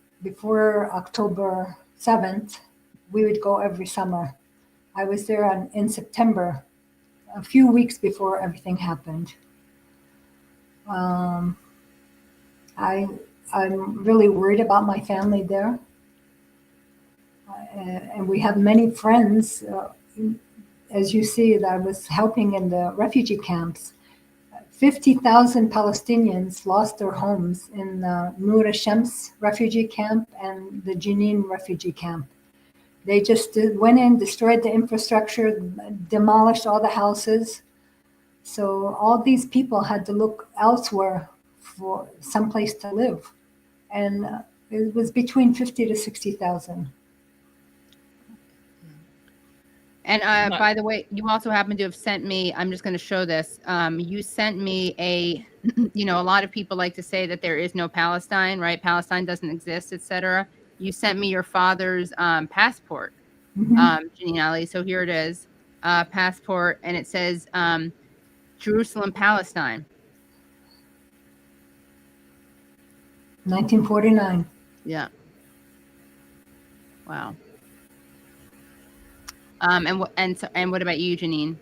October 7th, we would go every summer. I was there in September, a few weeks before everything happened. I'm really worried about my family there. And we have many friends, as you see, that I was helping in the refugee camps. 50,000 Palestinians lost their homes in Nur Shams refugee camp and the Jenin refugee camp. They just went in, destroyed the infrastructure, demolished all the houses. So all these people had to look elsewhere for someplace to live. And it was between 50 to 60,000. And by the way, you also happen to have sent me, I'm just going to show this. You sent me a lot of people like to say that there is no Palestine, right? Palestine doesn't exist, etc. You sent me your father's passport, Janine Ali. So here it is, passport, and it says Jerusalem, Palestine. 1949. Yeah. Wow. And what about you, Janine?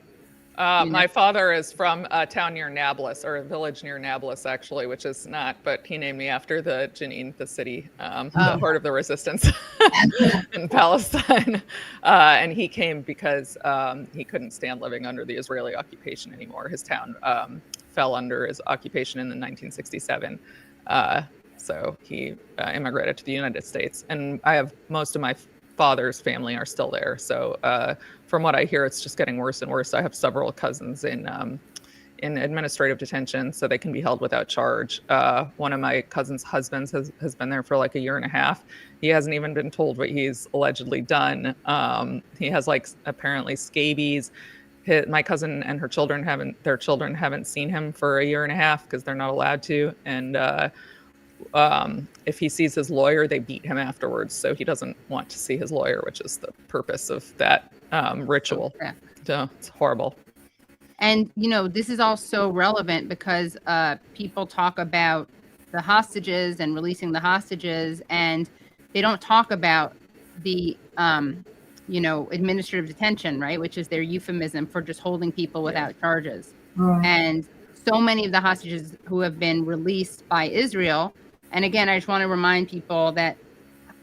My father is from a town near Nablus, or a village near Nablus, actually, which is not, but he named me after the Jenin, the city, the heart of the resistance in Palestine. And he came because he couldn't stand living under the Israeli occupation anymore. His town fell under his occupation in 1967. So he immigrated to the United States. And I have most of my father's family are still there. So from what I hear, it's just getting worse and worse. I have several cousins in administrative detention, so they can be held without charge. One of my cousin's husbands has been there for like a year and a half. He hasn't even been told what he's allegedly done. He has apparently scabies. My cousin and their children haven't seen him for a year and a half because they're not allowed to. And if he sees his lawyer, they beat him afterwards. So he doesn't want to see his lawyer, which is the purpose of that ritual. Yeah. So it's horrible. And, this is all so relevant because people talk about the hostages and releasing the hostages, and they don't talk about the, administrative detention, right? Which is their euphemism for just holding people without charges. Right. And so many of the hostages who have been released by Israel. And again, I just want to remind people that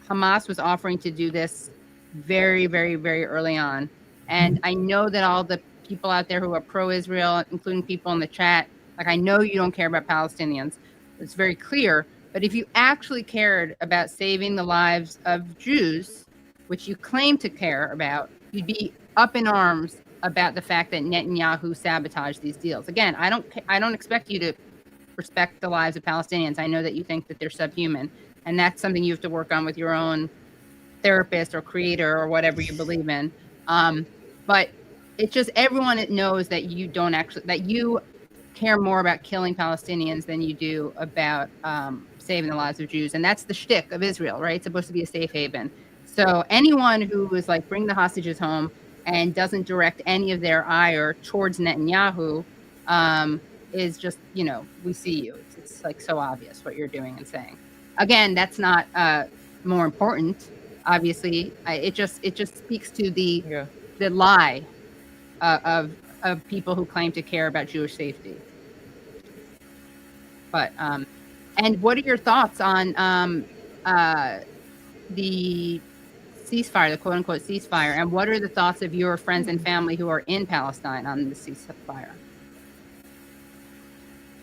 Hamas was offering to do this very, very, very early on. And I know that all the people out there who are pro-Israel, including people in the chat, I know you don't care about Palestinians. It's very clear. But if you actually cared about saving the lives of Jews, which you claim to care about, you'd be up in arms about the fact that Netanyahu sabotaged these deals. Again, I don't expect you to respect the lives of Palestinians. I know that you think that they're subhuman, and that's something you have to work on with your own therapist or creator or whatever you believe in. But it's just everyone knows that you don't actually, that you care more about killing Palestinians than you do about saving the lives of Jews. And that's the shtick of Israel, right? It's supposed to be a safe haven. So anyone who is like, bring the hostages home and doesn't direct any of their ire towards Netanyahu is just, we see you. It's like so obvious what you're doing and saying. Again, that's not more important. Obviously, it just speaks to the lie of people who claim to care about Jewish safety. But and what are your thoughts on the ceasefire, the quote unquote ceasefire, and what are the thoughts of your friends and family who are in Palestine on the ceasefire?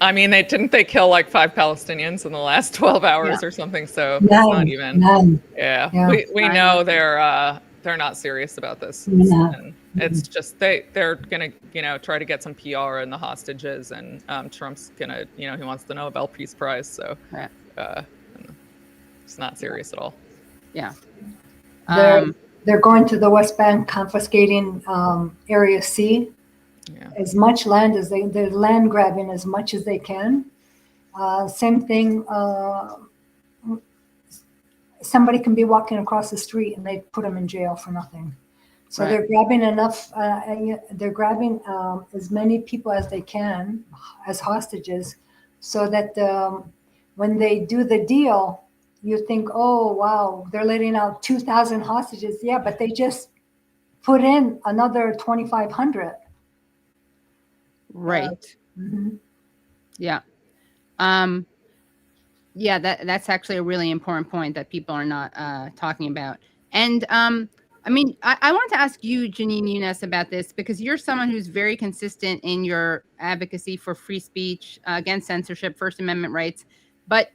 I mean, didn't they kill like 5 Palestinians in the last 12 hours or something? So it's not even. None. Yeah. We know they're not serious about this. And it's just they're gonna try to get some PR in the hostages, and Trump's gonna he wants the Nobel Peace Prize, so it's not serious at all. Yeah. They're going to the West Bank, confiscating Area C. Yeah. As much land as they're land grabbing as much as they can. Same thing. Somebody can be walking across the street and they put them in jail for nothing. So they're grabbing enough. They're grabbing as many people as they can as hostages, so that when they do the deal, you think, oh wow, they're letting out 2,000 hostages. Yeah, but they just put in another 2,500. Right. Yeah. Yeah, that's actually a really important point that people are not talking about. And I mean, I want to ask you, Janine Younes, about this, because you're someone who's very consistent in your advocacy for free speech, against censorship, First Amendment rights. But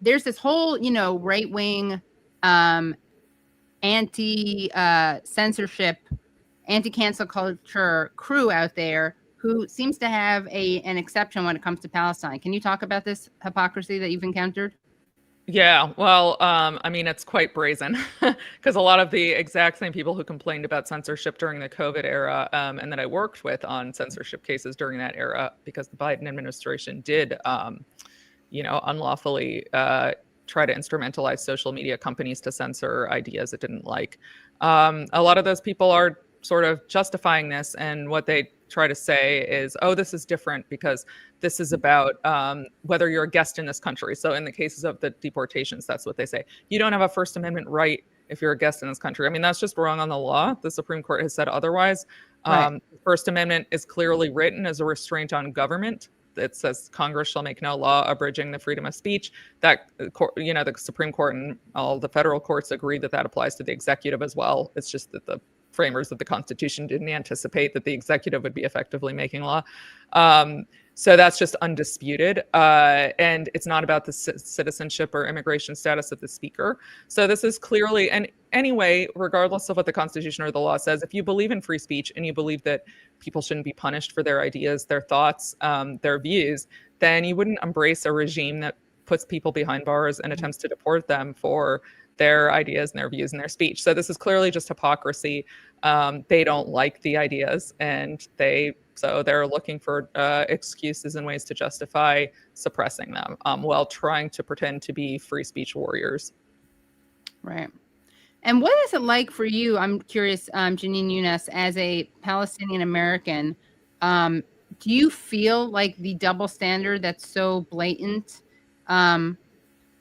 there's this whole, right-wing anti-censorship, anti-cancel culture crew out there who seems to have an exception when it comes to Palestine. Can you talk about this hypocrisy that you've encountered? Yeah, well, I mean, it's quite brazen because a lot of the exact same people who complained about censorship during the COVID era and that I worked with on censorship cases during that era, because the Biden administration did, unlawfully try to instrumentalize social media companies to censor ideas it didn't like. A lot of those people are sort of justifying this, and what they try to say is, oh, this is different because this is about whether you're a guest in this country. So in the cases of the deportations, that's what they say. You don't have a First Amendment right if you're a guest in this country. I mean, that's just wrong on the law. The Supreme Court has said otherwise. The First Amendment is clearly written as a restraint on government. It says Congress shall make no law abridging the freedom of speech. That, the Supreme Court and all the federal courts agree that applies to the executive as well. It's just that the framers of the Constitution didn't anticipate that the executive would be effectively making law. So that's just undisputed. And it's not about the citizenship or immigration status of the speaker. So this is clearly, and anyway, regardless of what the Constitution or the law says, if you believe in free speech and you believe that people shouldn't be punished for their ideas, their thoughts, their views, then you wouldn't embrace a regime that puts people behind bars and attempts to deport them for their ideas and their views and their speech. So this is clearly just hypocrisy. They don't like the ideas, and they're looking for excuses and ways to justify suppressing them while trying to pretend to be free speech warriors. Right. And what is it like for you? I'm curious, Janine Younes, as a Palestinian American, do you feel like the double standard that's so blatant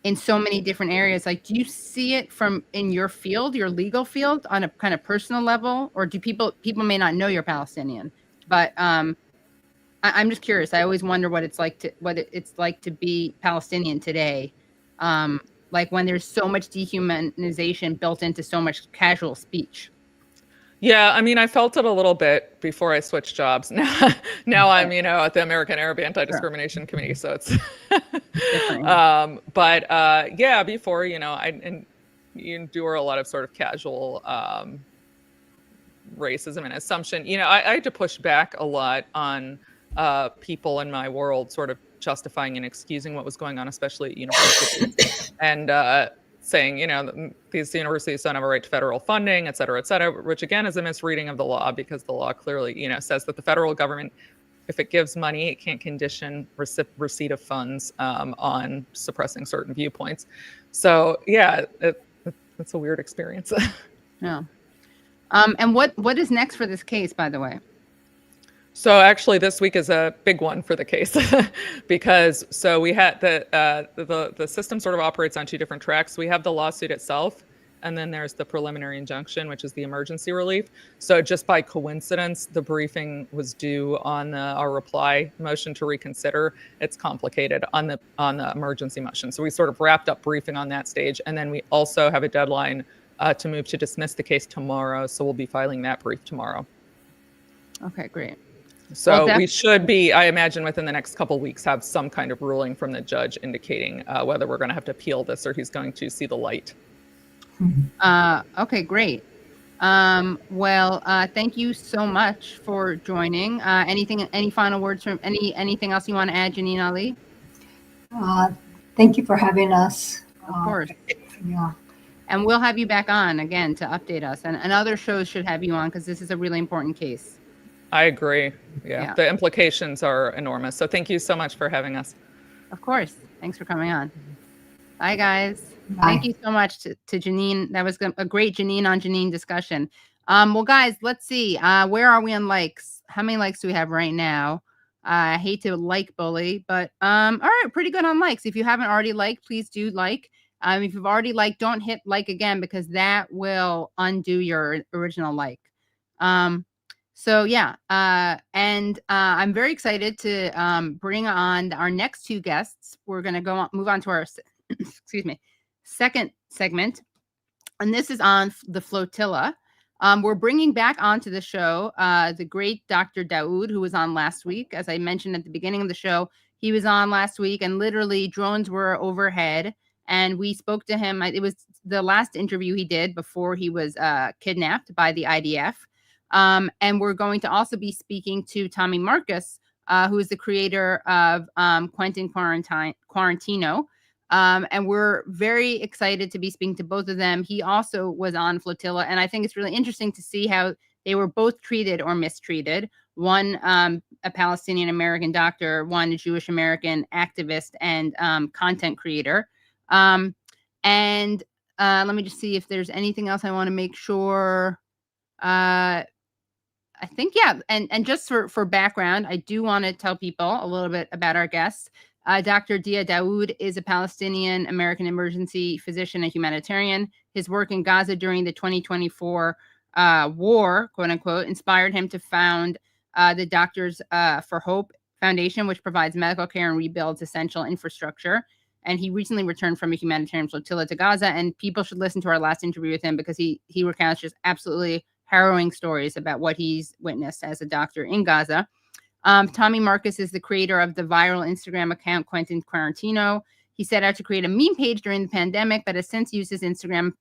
in so many different areas, like, do you see it in your field, your legal field, on a kind of personal level, or do people may not know you're Palestinian, but I'm just curious. I always wonder what it's like to be Palestinian today, like when there's so much dehumanization built into so much casual speech. Yeah, I mean, I felt it a little bit before I switched jobs. Now I'm, at the American Arab Anti-Discrimination Committee, so it's. Before, I endure a lot of sort of casual, racism and assumption. I had to push back a lot on people in my world sort of justifying and excusing what was going on, especially at universities, and saying, these universities don't have a right to federal funding, et cetera, which again is a misreading of the law, because the law clearly, says that the federal government, if it gives money, it can't condition receipt of funds on suppressing certain viewpoints. So yeah, it's a weird experience. Yeah. And what is next for this case, by the way? So actually, this week is a big one for the case because we had the system sort of operates on two different tracks. We have the lawsuit itself, and then there's the preliminary injunction, which is the emergency relief. So just by coincidence, the briefing was due on our reply motion to reconsider. It's complicated on the emergency motion. So we sort of wrapped up briefing on that stage, and then we also have a deadline to move to dismiss the case tomorrow. So we'll be filing that brief tomorrow. Okay, great. So we should be, I imagine, within the next couple of weeks, have some kind of ruling from the judge indicating whether we're going to have to appeal this or he's going to see the light. Okay, great. Thank you so much for joining. Any final words from anything else you want to add, Janine Ali? Thank you for having us. Of course. Yeah. And we'll have you back on again to update us. And other shows should have you on because this is a really important case. I agree. Yeah, the implications are enormous. So thank you so much for having us. Of course. Thanks for coming on. Bye, guys. Bye. Thank you so much to Janine. That was a great Janine on Janine discussion. Well, guys, let's see. Where are we on likes? How many likes do we have right now? I hate to like bully, but all right, pretty good on likes. If you haven't already liked, please do like. If you've already liked, don't hit like again because that will undo your original like. So yeah, and I'm very excited to bring on our next two guests. We're going to move on to our second segment, and this is on the flotilla. We're bringing back onto the show the great Dr. Daoud, who was on last week. As I mentioned at the beginning of the show, he was on last week, and literally drones were overhead, and we spoke to him. It was the last interview he did before he was kidnapped by the IDF. And we're going to also be speaking to Tommy Marcus, who is the creator of Quentin Quarantino. And we're very excited to be speaking to both of them. He also was on Flotilla, and I think it's really interesting to see how they were both treated or mistreated. One, a Palestinian American doctor, one, a Jewish American activist and content creator. And let me just see if there's anything else I want to make sure. I think, yeah. And just for background, I do want to tell people a little bit about our guests. Dr. Dhiaa Daoud is a Palestinian American emergency physician and humanitarian. His work in Gaza during the 2024 war, quote unquote, inspired him to found the Doctors for Hope Foundation, which provides medical care and rebuilds essential infrastructure. And he recently returned from a humanitarian flotilla to Gaza. And people should listen to our last interview with him because he recounts just absolutely harrowing stories about what he's witnessed as a doctor in Gaza. Tommy Marcus is the creator of the viral Instagram account Quentin Quarantino. He set out to create a meme page during the pandemic, but has since used his Instagram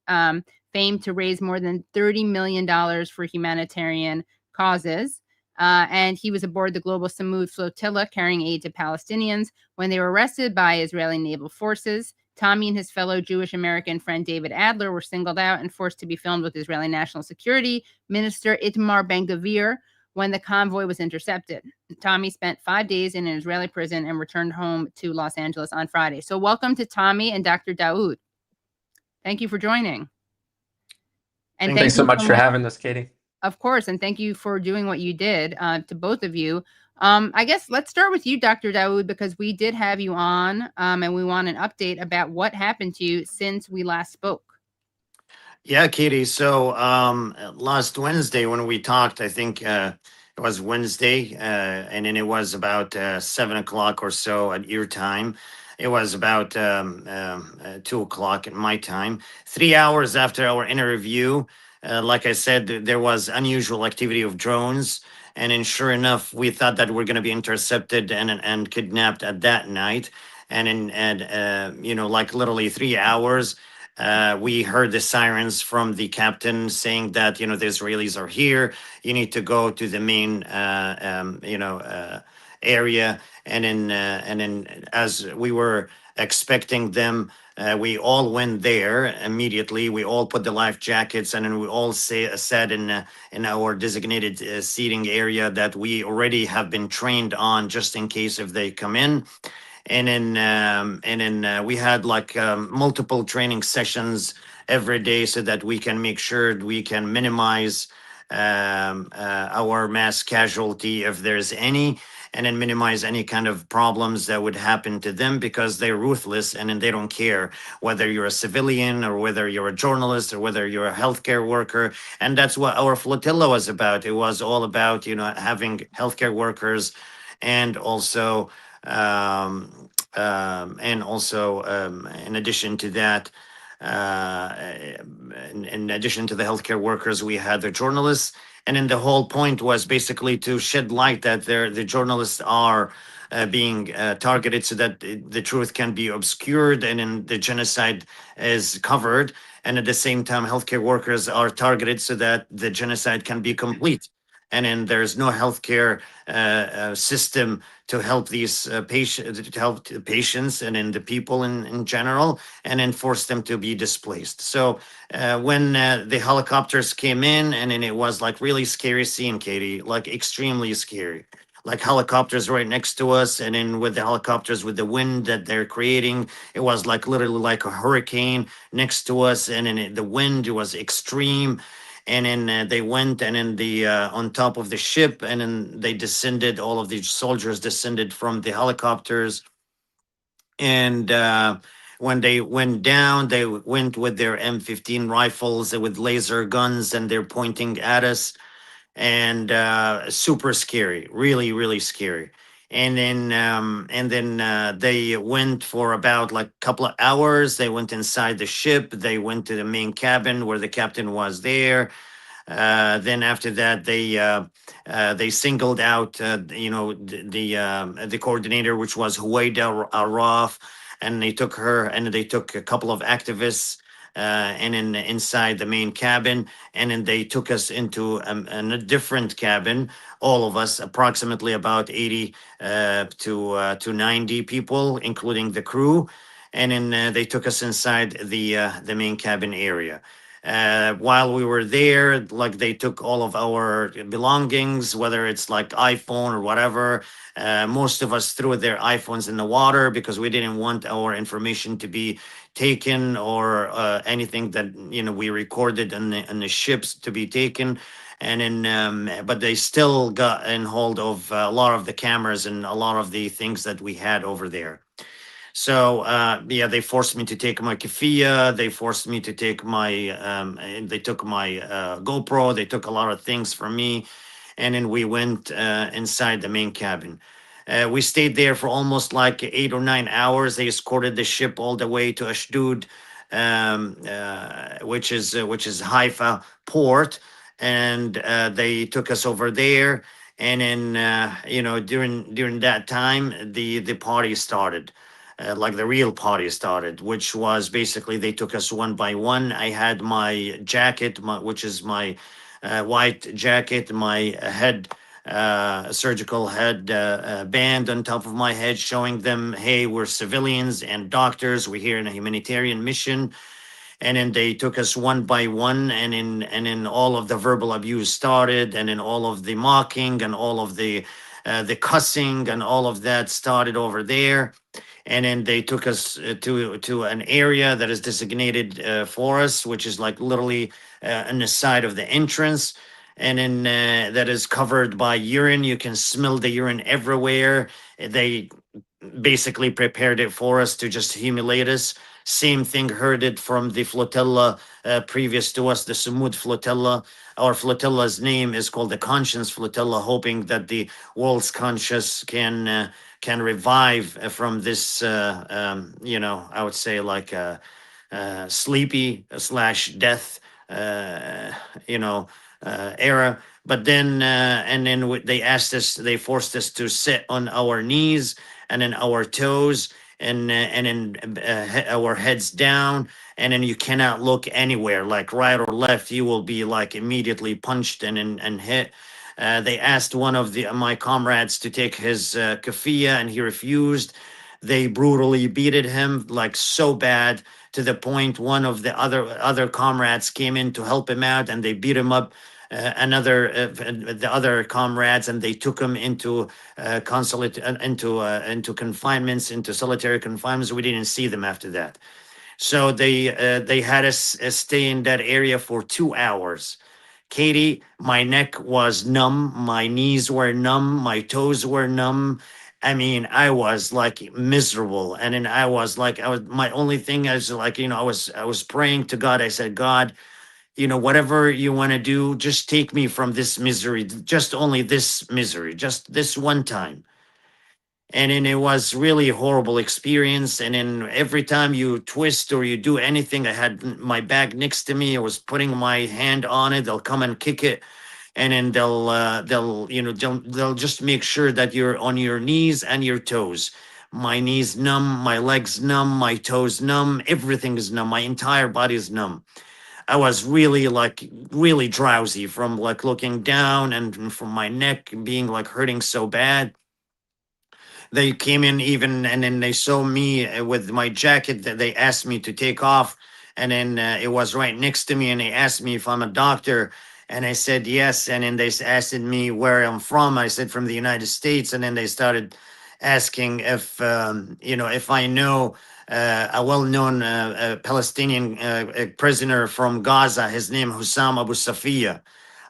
fame to raise more than $30 million for humanitarian causes. And he was aboard the global Samud flotilla carrying aid to Palestinians when they were arrested by Israeli naval forces. Tommy and his fellow Jewish American friend David Adler were singled out and forced to be filmed with Israeli National Security Minister Itamar Ben-Gvir when the convoy was intercepted. Tommy spent 5 days in an Israeli prison and returned home to Los Angeles on Friday. So welcome to Tommy and Dr. Daoud. Thank you for joining. And thanks so much for having us, Katie. Of course, and thank you for doing what you did to both of you. I guess let's start with you, Dr. Daoud, because we did have you on and we want an update about what happened to you since we last spoke. Yeah, Katie. So last Wednesday when we talked, I think it was Wednesday, and then it was about 7 o'clock or so at your time. It was about 2 o'clock at my time. 3 hours after our interview, like I said, there was unusual activity of drones. And then sure enough, we thought that we're going to be intercepted and kidnapped at that night. And like literally 3 hours, We heard the sirens from the captain saying that, you know, the Israelis are here. You need to go to the main, area. And then as we were expecting them, we all went there immediately. We all put the life jackets, and then we all sat in our designated seating area that we already have been trained on, just in case if they come in. And then we had like multiple training sessions every day so that we can make sure we can minimize our mass casualty if there's any, and then minimize any kind of problems that would happen to them, because they're ruthless and then they don't care whether you're a civilian or whether you're a journalist or whether you're a healthcare worker. And that's what our flotilla was about. It was all about, you know, having healthcare workers, and also in addition to that, in addition to the healthcare workers, we had the journalists. And then the whole point was basically to shed light that the journalists are being targeted so that the truth can be obscured and then the genocide is covered. And at the same time, healthcare workers are targeted so that the genocide can be complete. And then there's no healthcare system to help these patients, to help the patients and then the people in general, and then force them to be displaced. So when the helicopters came in, and then it was like really scary scene, Katie, like extremely scary. Like helicopters right next to us, and then with the helicopters, with the wind that they're creating, it was like literally like a hurricane next to us, and then the wind was extreme. And then they went, and then the on top of the ship, and then they descended. All of the soldiers descended from the helicopters, and when they went down, they went with their M15 rifles with laser guns, and they're pointing at us, and super scary, really, really scary. And then they went for about like a couple of hours. They went inside the ship. They went to the main cabin where the captain was there. Then after that, they singled out, the coordinator, which was Huwaida Araf, and they took her, and they took a couple of activists, and inside the main cabin, and then they took us into a different cabin, all of us, approximately about 80 to 90 people, including the crew, and then they took us inside the main cabin area. While we were there, like they took all of our belongings, whether it's like iPhone or whatever. Most of us threw their iPhones in the water because we didn't want our information to be taken, or anything that we recorded in the ships to be taken. And then, but they still got in hold of a lot of the cameras and a lot of the things that we had over there. So yeah, they forced me to take my keffiyeh. They forced me to take my. They took my GoPro. They took a lot of things from me, and then we went inside the main cabin. We stayed there for almost like 8 or 9 hours. They escorted the ship all the way to Ashdod, which is Haifa port, and they took us over there. And then during that time, the party started. Like the real party started, which was basically they took us one by one. I had my jacket, which is my white jacket, my head, surgical head band on top of my head, showing them, hey, we're civilians and doctors. We're here in a humanitarian mission. And then they took us one by one, and then all of the verbal abuse started, and then all of the mocking and all of the cussing and all of that started over there. And then they took us to an area that is designated for us, which is like literally on the side of the entrance. And then that is covered by urine. You can smell the urine everywhere. They basically prepared it for us to just humiliate us. Same thing, heard it from the flotilla previous to us, the Sumud flotilla. Our flotilla's name is called the Conscience Flotilla, hoping that the world's conscious can revive from this, I would say like sleepy / death, era. But then, and then they forced us to sit on our knees and then our toes, and then our heads down, and then you cannot look anywhere, like right or left. You will be like immediately punched and hit. They asked one of my comrades to take his kafia, and he refused. They brutally beated him like so bad, to the point one of the other comrades came in to help him out, and they beat him up. The other comrades, and they took him into consulate into confinements, into solitary confinements. We didn't see them after that. So they had us stay in that area for 2 hours. Katie, my neck was numb, my knees were numb, my toes were numb. I mean, I was like miserable. And then my only thing is like, I was praying to God. I said, God, whatever you want to do, just take me from this misery, just only this misery, just this one time. And then it was really a horrible experience. And then every time you twist or you do anything, I had my bag next to me. I was putting my hand on it. They'll come and kick it, and then they'll just make sure that you're on your knees and your toes. My knees numb, my legs numb, my toes numb. Everything is numb. My entire body is numb. I was really drowsy from like looking down, and from my neck being like hurting so bad. They came in even, and then they saw me with my jacket that they asked me to take off. And then it was right next to me, and they asked me if I'm a doctor. And I said yes. And then they asked me where I'm from. I said from the United States. And then they started asking if I know a well-known Palestinian prisoner from Gaza. His name Hussam Abu Safiya.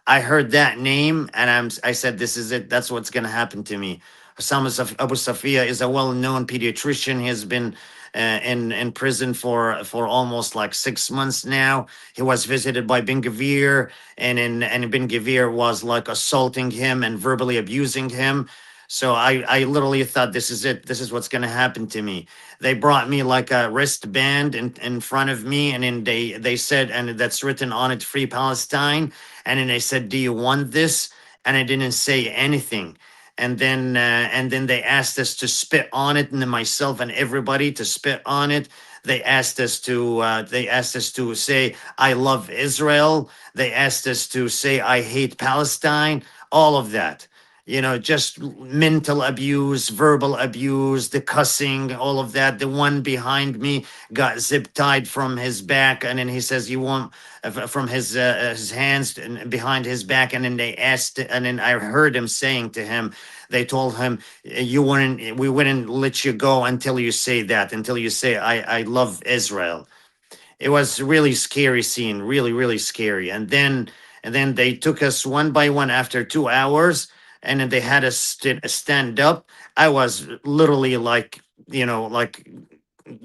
I heard that name, and I said, this is it. That's what's going to happen to me. Hussam Abu Safiya is a well-known pediatrician. He has been in prison for almost like 6 months now. He was visited by Ben-Gvir, and Ben-Gvir was like assaulting him and verbally abusing him. So I literally thought, this is it. This is what's going to happen to me. They brought me like a wristband in front of me, and then they said, and that's written on it, Free Palestine. And then they said, do you want this? And I didn't say anything. And then they asked us to spit on it, and then myself and everybody to spit on it. They asked us to say, I love Israel. They asked us to say, I hate Palestine. All of that. Just mental abuse, verbal abuse, the cussing, all of that. The one behind me got zip tied from his back, and then he says, "You want from his hands and behind his back." And then they asked, and then I heard him saying to him, they told him, we wouldn't let you go until you say that, until you say, I love Israel. It was a really scary scene, really, really scary. And then they took us one by one after 2 hours. And then they had us stand up. I was literally like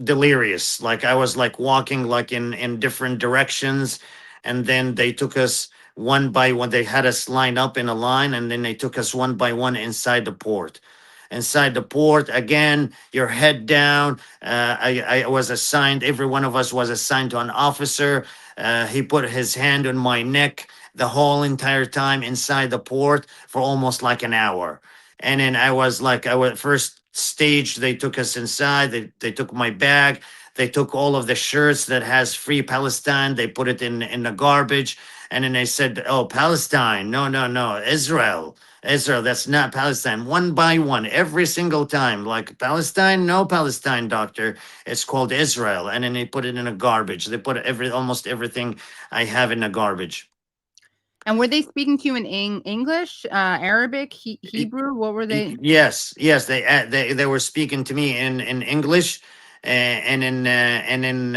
delirious. Like I was like walking like in different directions. And then they took us one by one. They had us lined up in a line, and then they took us one by one inside the port. Inside the port, again, your head down. I was assigned, every one of us was assigned to an officer. He put his hand on my neck the whole entire time inside the port for almost like an hour. And then I was first stage, they took us inside, they took my bag, they took all of the shirts that has Free Palestine, they put it in the garbage. And then they said, oh, Palestine, no, Israel, that's not Palestine. One by one, every single time, like Palestine, no Palestine, doctor, it's called Israel. And then they put it in a garbage. They put almost everything I have in a garbage. And were they speaking to you in English, Arabic, Hebrew? What were they? Yes. They were speaking to me in English, and then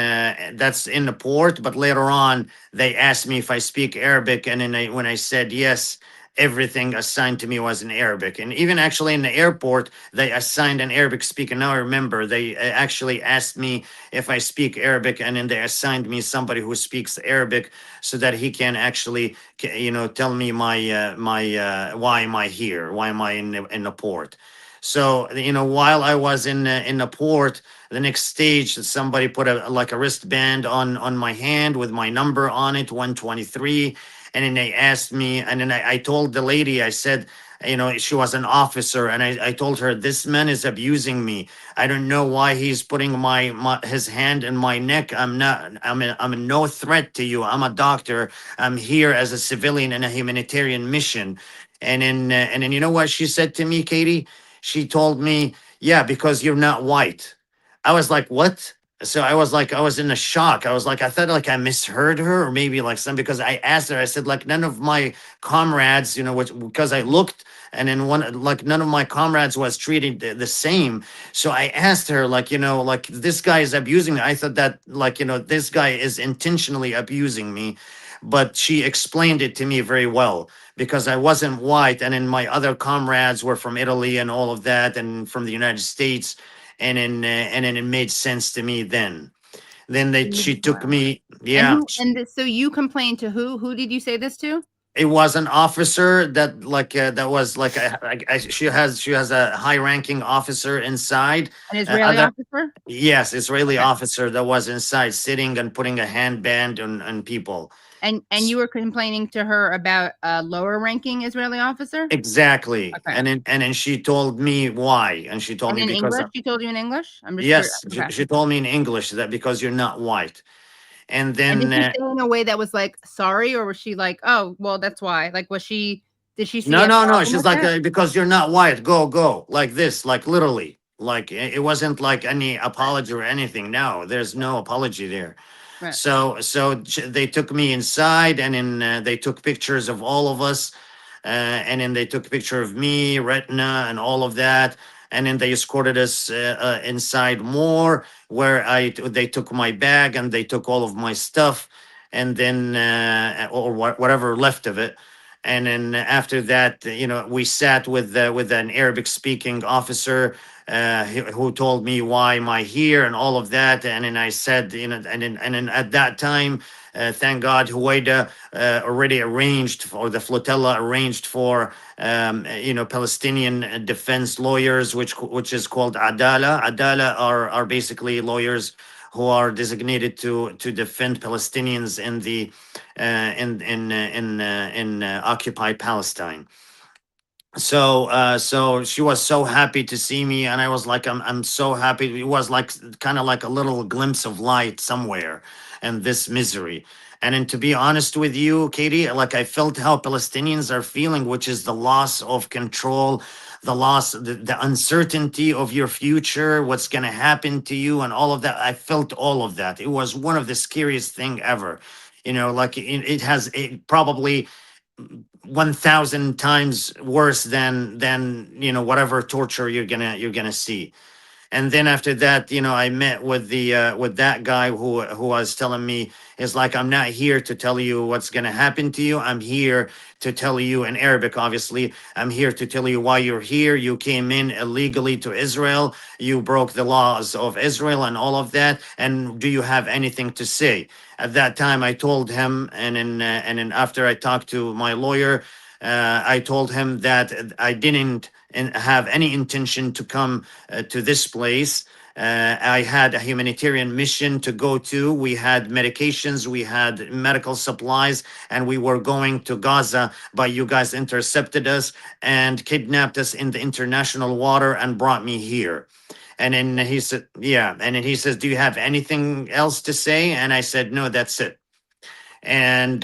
that's in the port. But later on, they asked me if I speak Arabic, and then when I said yes, everything assigned to me was in Arabic. And even actually in the airport, they assigned an Arabic speaker. Now I remember, they actually asked me if I speak Arabic, and then they assigned me somebody who speaks Arabic so that he can actually, tell me my why am I here? Why am I in the port? So, while I was in the port, the next stage, somebody put a wristband on my hand with my number on it, 123. And then they asked me, and then I told the lady, I said, she was an officer, and I told her, this man is abusing me. I don't know why he's putting his hand in my neck. I'm no threat to you. I'm a doctor. I'm here as a civilian in a humanitarian mission. And then you know what she said to me, Katie? She told me, yeah, because you're not white. I was like, what? So I was in a shock. I was like, I thought like I misheard her, or maybe like some, because I asked her, I said, like, none of my comrades, because I looked, and then none of my comrades was treated the same. So I asked her, like, like, this guy is abusing me. I thought that, like, this guy is intentionally abusing me. But she explained it to me very well, because I wasn't white, and then my other comrades were from Italy and all of that, and from the United States. And then it made sense to me then. She took me, yeah. And so you complained to who? Who did you say this to? It was an officer that was like she has a high ranking officer inside. An Israeli officer? Yes, Israeli officer that was inside, sitting and putting a handband on people. And you were complaining to her about a lower ranking Israeli officer? Exactly. Okay. And then she told me why. And she told me because English? She told you in English? I'm just yes, curious. Okay. she told me in English that because you're not white. And then did she say in a way that was like sorry, or was she like, oh, well, that's why? Like, did she see? No. She's like, because you're not white, go like this, like literally. Like it wasn't like any apology or anything. No, there's no apology there. Right. So they took me inside, and then they took pictures of all of us, and then they took a picture of me, retina, and all of that. And then they escorted us inside more, where they took my bag and they took all of my stuff, and then or whatever left of it. And then after that, we sat with an Arabic speaking officer who told me why am I here and all of that. And then I said, and then at that time, thank God, Huwaida already arranged for the flotilla, arranged for Palestinian defense lawyers, which is called Adala. Adala are basically lawyers who are designated to defend Palestinians in the in occupied Palestine. So she was so happy to see me, and I was like, I'm so happy. It was like kind of like a little glimpse of light somewhere in this misery. And then, to be honest with you, Katie, like I felt how Palestinians are feeling, which is the loss of control, the uncertainty of your future, what's going to happen to you, and all of that. I felt all of that. It was one of the scariest thing ever. Like it has probably 1,000 times worse than whatever torture you're gonna see. And then after that, I met with that guy who was telling me, is like, I'm not here to tell you what's gonna happen to you. I'm here to tell you, in Arabic, obviously, I'm here to tell you why you're here. You came in illegally to Israel. You broke the laws of Israel and all of that. And do you have anything to say? At that time, I told him, and then after I talked to my lawyer, I told him that I didn't have any intention to come to this place. I had a humanitarian mission to go to. We had medications, we had medical supplies, and we were going to Gaza, but you guys intercepted us and kidnapped us in the international water and brought me here. And then he said, yeah. And then he says, do you have anything else to say? And I said, no, that's it. And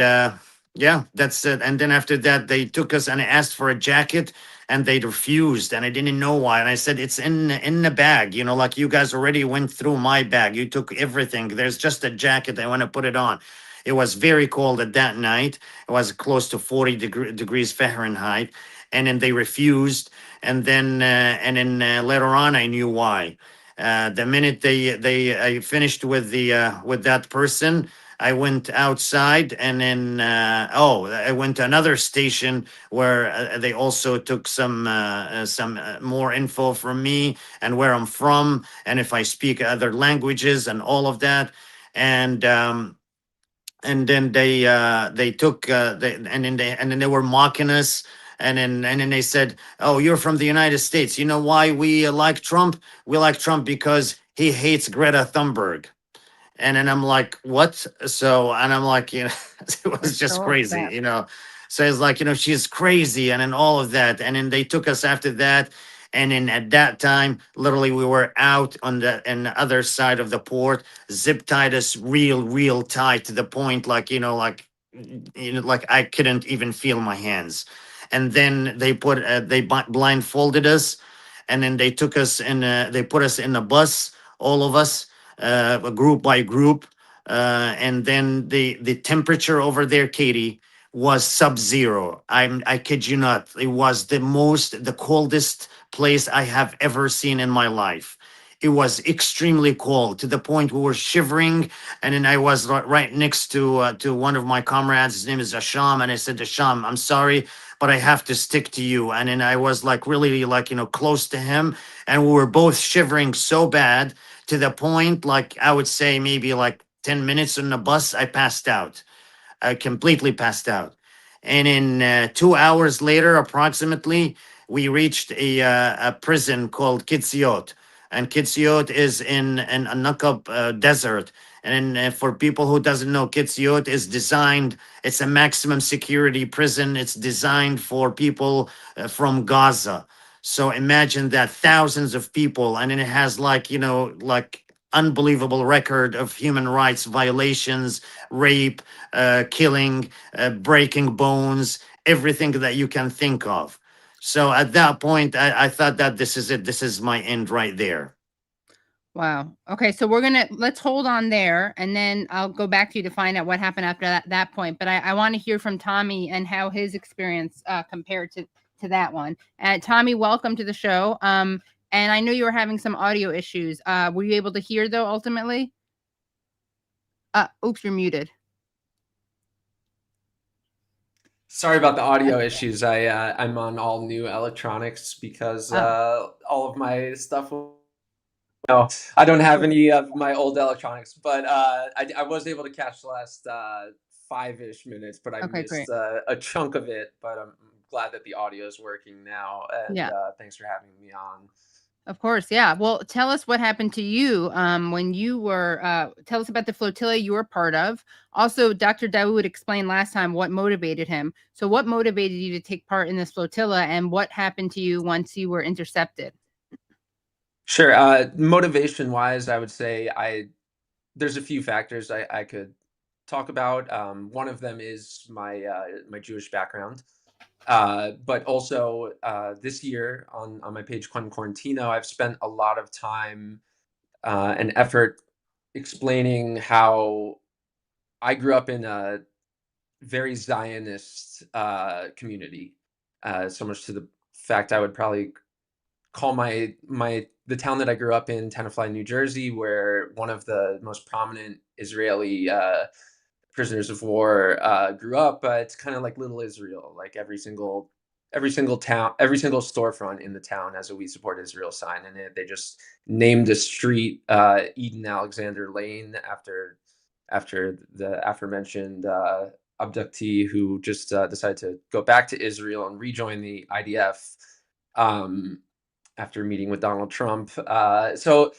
yeah, that's it. And then after that, they took us and I asked for a jacket, and they refused, and I didn't know why. And I said, it's in the bag, like you guys already went through my bag. You took everything. There's just a jacket. I want to put it on. It was very cold at that night. It was close to 40 degrees Fahrenheit. And then they refused. And then later on, I knew why. The minute I finished with that person, I went outside, and then I went to another station where they also took some more info from me and where I'm from, and if I speak other languages and all of that. And then they took and then they were mocking us. And then they said, oh, you're from the United States. You know why we like Trump? We like Trump because he hates Greta Thunberg. And then I'm like, what? So, and I'm like, it was just crazy, So it's like, she's crazy, and then all of that. And then they took us after that. And then at that time, literally, we were out on the other side of the port, zip tied us real tight to the point, like, like I couldn't even feel my hands. And then they blindfolded us, and then they took us in. They put us in a bus, all of us, group by group. And then the temperature over there, Katie, was sub-zero. I kid you not. It was the coldest place I have ever seen in my life. It was extremely cold to the point we were shivering. And then I was right next to one of my comrades. His name is Asham, and I said, Asham, I'm sorry, but I have to stick to you. And then I was like really like close to him, and we were both shivering so bad to the point, like I would say maybe like 10 minutes on the bus, I passed out. I completely passed out. And in 2 hours later, approximately, we reached a prison called Kitziot. And Kitziot is in a Nakab desert. And for people who doesn't know, Kitziot is designed, it's a maximum security prison. It's designed for people from Gaza. So imagine that, thousands of people, and then it has like unbelievable record of human rights violations, rape, killing, breaking bones, everything that you can think of. So at that point, I thought that this is it. This is my end right there. Wow. Okay, so let's hold on there, and then I'll go back to you to find out what happened after that point. But I want to hear from Tommy and how his experience compared to that one. Tommy, welcome to the show. And I know you were having some audio issues. Were you able to hear though ultimately? Oops, you're muted. Sorry about the audio issues. I'm on all new electronics because all of my stuff. No, I don't have any of my old electronics, but I was able to catch the last 5-ish minutes, but I missed a chunk of it. But I'm glad that the audio is working now, and thanks for having me on. Of course, yeah. Well, tell us what happened to you when you were. Tell us about the flotilla you were part of. Also, Dr. Daoud explained last time what motivated him. So, what motivated you to take part in this flotilla, and what happened to you once you were intercepted? Sure. Motivation wise, I would say there's a few factors I could talk about. One of them is my Jewish background. But also this year on my page, Quentin Quarantino, I've spent a lot of time and effort explaining how I grew up in a very Zionist community, so much to the fact I would probably call the town that I grew up in, Tenafly, New Jersey, where one of the most prominent Israeli prisoners of war grew up. It's kind of like little Israel. Like every single town, every single storefront in the town has a "We Support Israel" sign in it. They just named a street Eden Alexander Lane after the aforementioned abductee who just decided to go back to Israel and rejoin the IDF after meeting with Donald Trump. So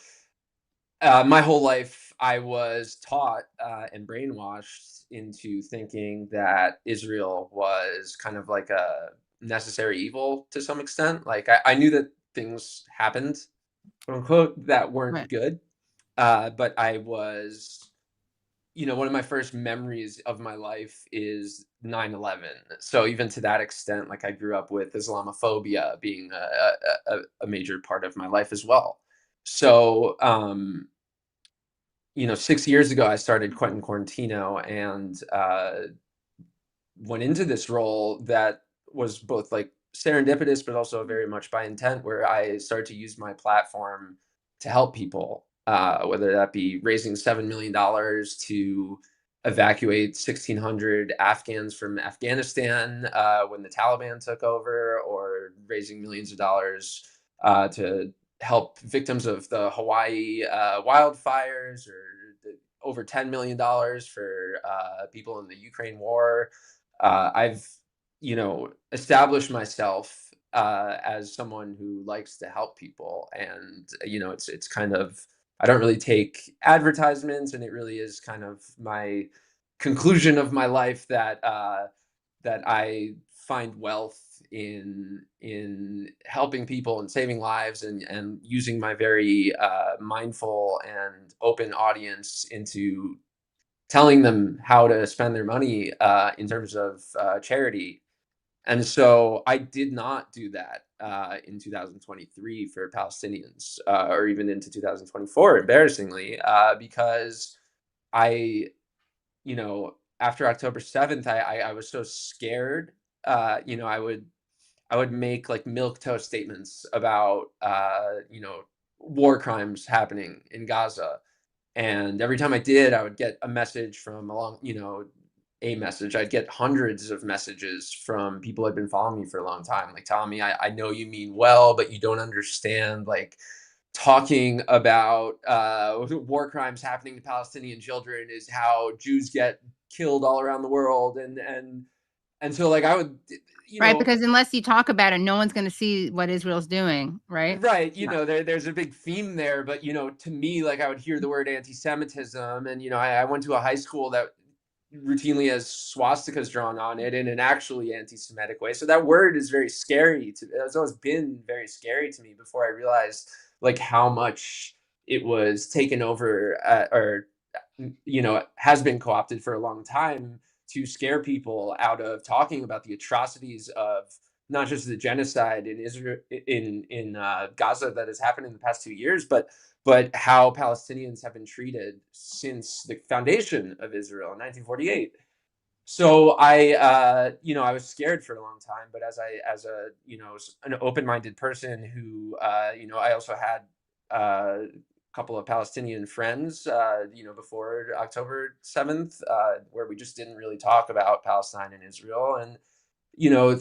my whole life, I was taught and brainwashed into thinking that Israel was kind of like a necessary evil to some extent. Like I knew that things happened, quote unquote, that weren't good. But I was, one of my first memories of my life is 9/11. So even to that extent, like I grew up with Islamophobia being a major part of my life as well. So, 6 years ago, I started Quentin Quarantino and went into this role that was both like serendipitous, but also very much by intent, where I started to use my platform to help people, whether that be raising $7 million to evacuate 1,600 Afghans from Afghanistan when the Taliban took over, or raising millions of dollars to help victims of the Hawaii wildfires, or over $10 million for people in the Ukraine war. I've, established myself as someone who likes to help people, and it's kind of, I don't really take advertisements, and it really is kind of my conclusion of my life that that I find wealth in helping people and saving lives, and using my very mindful and open audience into telling them how to spend their money in terms of charity. And so I did not do that in 2023 for Palestinians, or even into 2024, embarrassingly, because I, after October 7th, I was so scared. I would make like milquetoast statements about, war crimes happening in Gaza. And every time I did, I would get a message from a message. I'd get hundreds of messages from people who had been following me for a long time, like telling me, I know you mean well, but you don't understand, like talking about war crimes happening to Palestinian children is how Jews get killed all around the world. And so like I would, Right, because unless you talk about it, no one's going to see what Israel's doing, right? Right. There's a big theme there, but, to me, like I would hear the word anti-Semitism, and, I went to a high school that routinely has swastikas drawn on it in an actually anti-Semitic way. So that word is very scary it's always been very scary to me before I realized like how much it was taken over, or, has been co-opted for a long time to scare people out of talking about the atrocities of not just the genocide in Israel, in Gaza that has happened in the past 2 years, but how Palestinians have been treated since the foundation of Israel in 1948. So I was scared for a long time, but as an open-minded person who, I also had a couple of Palestinian friends, before October 7th, where we just didn't really talk about Palestine and Israel. And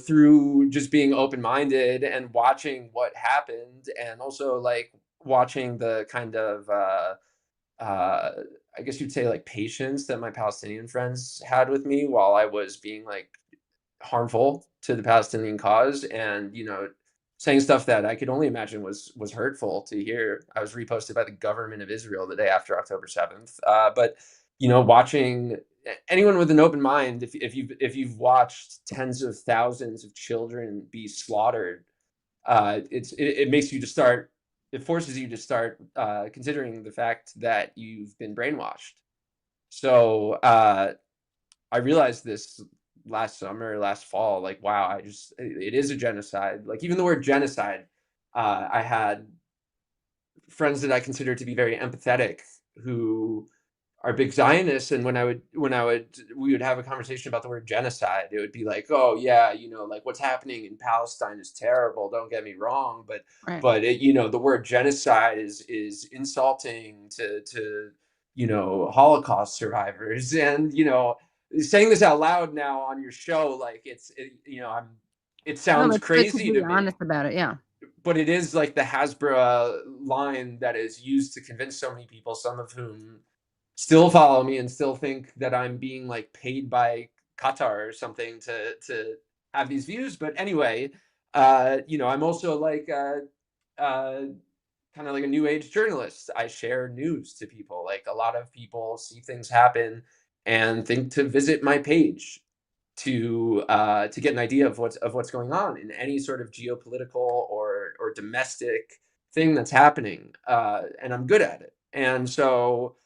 through just being open-minded and watching what happened, and also like watching the kind of I guess you'd say like patience that my Palestinian friends had with me while I was being like harmful to the Palestinian cause, and saying stuff that I could only imagine was hurtful to hear. I was reposted by the government of Israel the day after October 7th. But watching anyone with an open mind, if you've watched tens of thousands of children be slaughtered, it makes you to start. It forces you to start considering the fact that you've been brainwashed. So I realized this last fall, like, wow, it is a genocide. Like even the word genocide, I had friends that I consider to be very empathetic who are big Zionists, and we would have a conversation about the word genocide. It would be like, oh yeah, like what's happening in Palestine is terrible. Don't get me wrong, but Right. the word genocide is insulting to Holocaust survivors, and saying this out loud now on your show, like it No, sounds it's good to crazy be to me, honest about it. Yeah. but it is like the Hasbro line that is used to convince so many people, some of whom still follow me and still think that I'm being like paid by Qatar or something to have these views. But anyway, I'm also like kind of like a new age journalist. I share news to people. Like a lot of people see things happen and think to visit my page to get an idea of what's going on in any sort of geopolitical or domestic thing that's happening, and I'm good at it. And so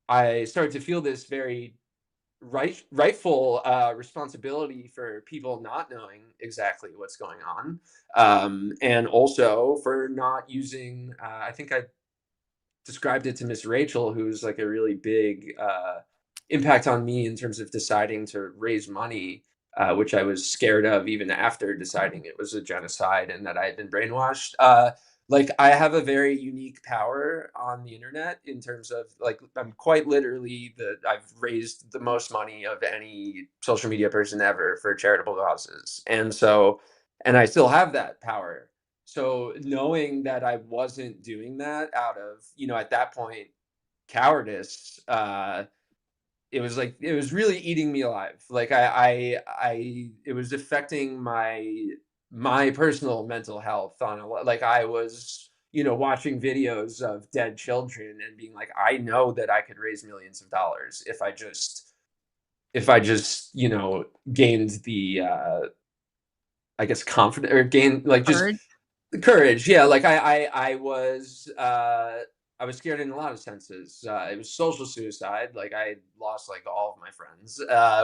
I started to feel this very rightful responsibility for people not knowing exactly what's going on, and also for not using. I think I described it to Miss Rachel, who's like a really big impact on me in terms of deciding to raise money, which I was scared of even after deciding it was a genocide and that I had been brainwashed. Like I have a very unique power on the internet in terms of like I'm quite literally I've raised the most money of any social media person ever for charitable causes, and I still have that power. So knowing that I wasn't doing that out of, at that point, cowardice, it was really eating me alive. Like it was affecting my personal mental health on a like I was, watching videos of dead children and being like, I know that I could raise millions of dollars if I just if I just, gained the, I guess, confidence, or gained, like, just Courage. the courage. Yeah, like I was scared in a lot of senses. It was social suicide. Like, I lost like all of my friends,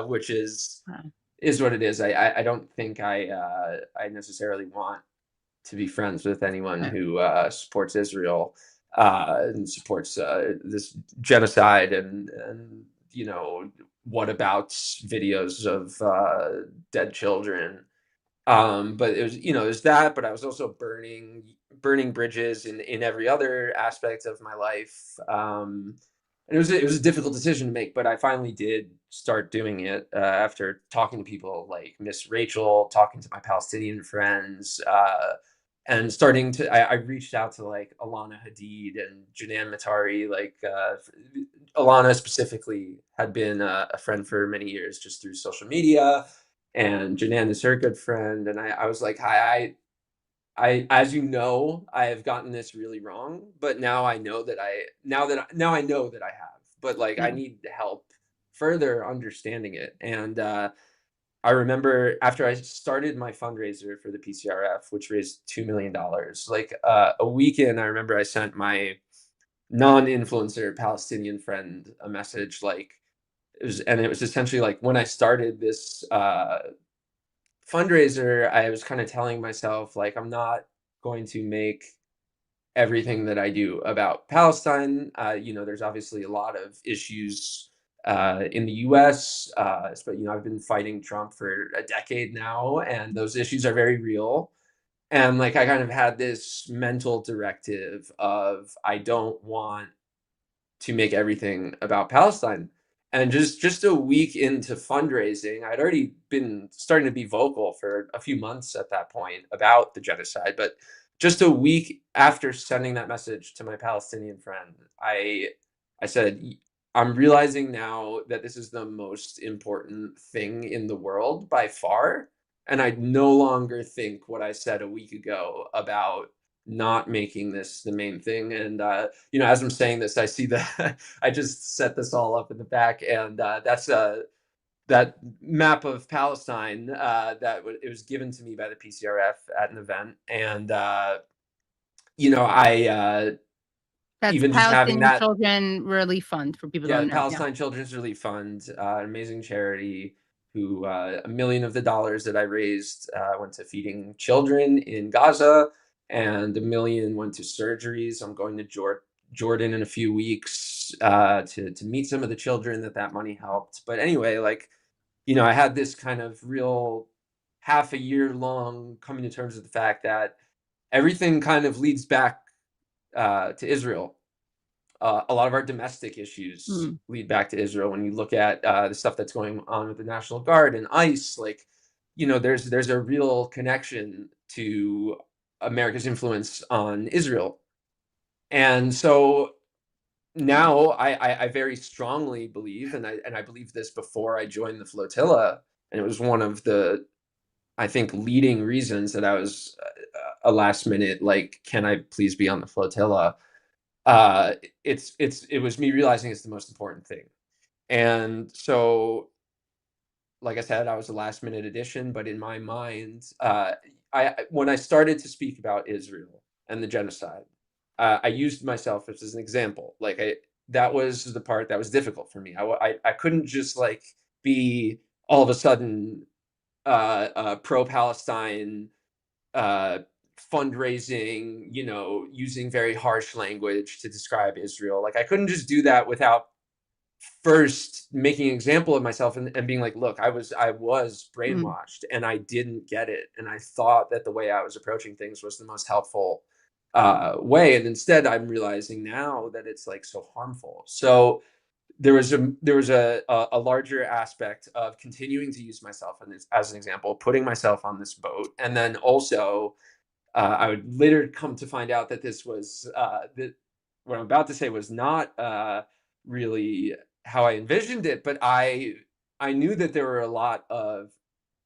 which Huh. is what it is. I don't think I necessarily want to be friends with anyone who supports Israel, and supports this genocide, and what about videos of dead children. But it was, it was that, but I was also burning bridges in every other aspect of my life. And it was a difficult decision to make, but I finally did start doing it after talking to people like Miss Rachel, talking to my Palestinian friends, and starting to. I reached out to like Alana Hadid and Janan Matari. Like, Alana specifically had been a friend for many years just through social media, and Jenin is her good friend. And I was like, hi, as you know, I have gotten this really wrong, but now I know that now I know that I have, but like, I Yeah. need help further understanding it. And I remember after I started my fundraiser for the PCRF, which raised $2 million, like a weekend, I remember I sent my non-influencer Palestinian friend a message, like, it was essentially like, when I started this fundraiser, I was kind of telling myself, like, I'm not going to make everything that I do about Palestine. There's obviously a lot of issues in the U.S., but I've been fighting Trump for a decade now, and those issues are very real. And like, I kind of had this mental directive of, I don't want to make everything about Palestine. And just a week into fundraising, I'd already been starting to be vocal for a few months at that point about the genocide. But just a week after sending that message to my Palestinian friend, I said, I'm realizing now that this is the most important thing in the world by far. And I no longer think what I said a week ago about not making this the main thing. And as I'm saying this, I see that I just set this all up in the back, and that's that map of Palestine it was given to me by the PCRF at an event. And I That's even just having Palestinian that. Children Relief Fund, for people who Yeah, the don't know. Yeah. Palestine Children's Relief Fund, an amazing charity, who $1 million of the dollars that I raised went to feeding children in Gaza, and $1 million went to surgeries. I'm going to Jordan in a few weeks to meet some of the children that money helped. But anyway, like, I had this kind of real half a year long coming to terms with the fact that everything kind of leads back to Israel. A lot of our domestic issues Mm. lead back to Israel. When you look at the stuff that's going on with the National Guard and ICE, like, there's a real connection to America's influence on Israel. And so now I very strongly believe, and I believed this before I joined the flotilla, and it was one of the, I think, leading reasons that I was a last minute, like, can I please be on the flotilla? It was me realizing it's the most important thing. And so, like I said, I was a last minute addition, but in my mind, when I started to speak about Israel and the genocide, I used myself as an example. Like, that was the part that was difficult for me. I couldn't just like be all of a sudden pro-Palestine, uh, fundraising, using very harsh language to describe Israel. Like, I couldn't just do that without first making an example of myself, and being like, look, I was brainwashed, and I didn't get it. And I thought that the way I was approaching things was the most helpful way. And instead, I'm realizing now that it's like so harmful. So there was a larger aspect of continuing to use myself as an example, putting myself on this boat. And then also, I would later come to find out that this was that what I'm about to say was not really how I envisioned it, but I knew that there were a lot of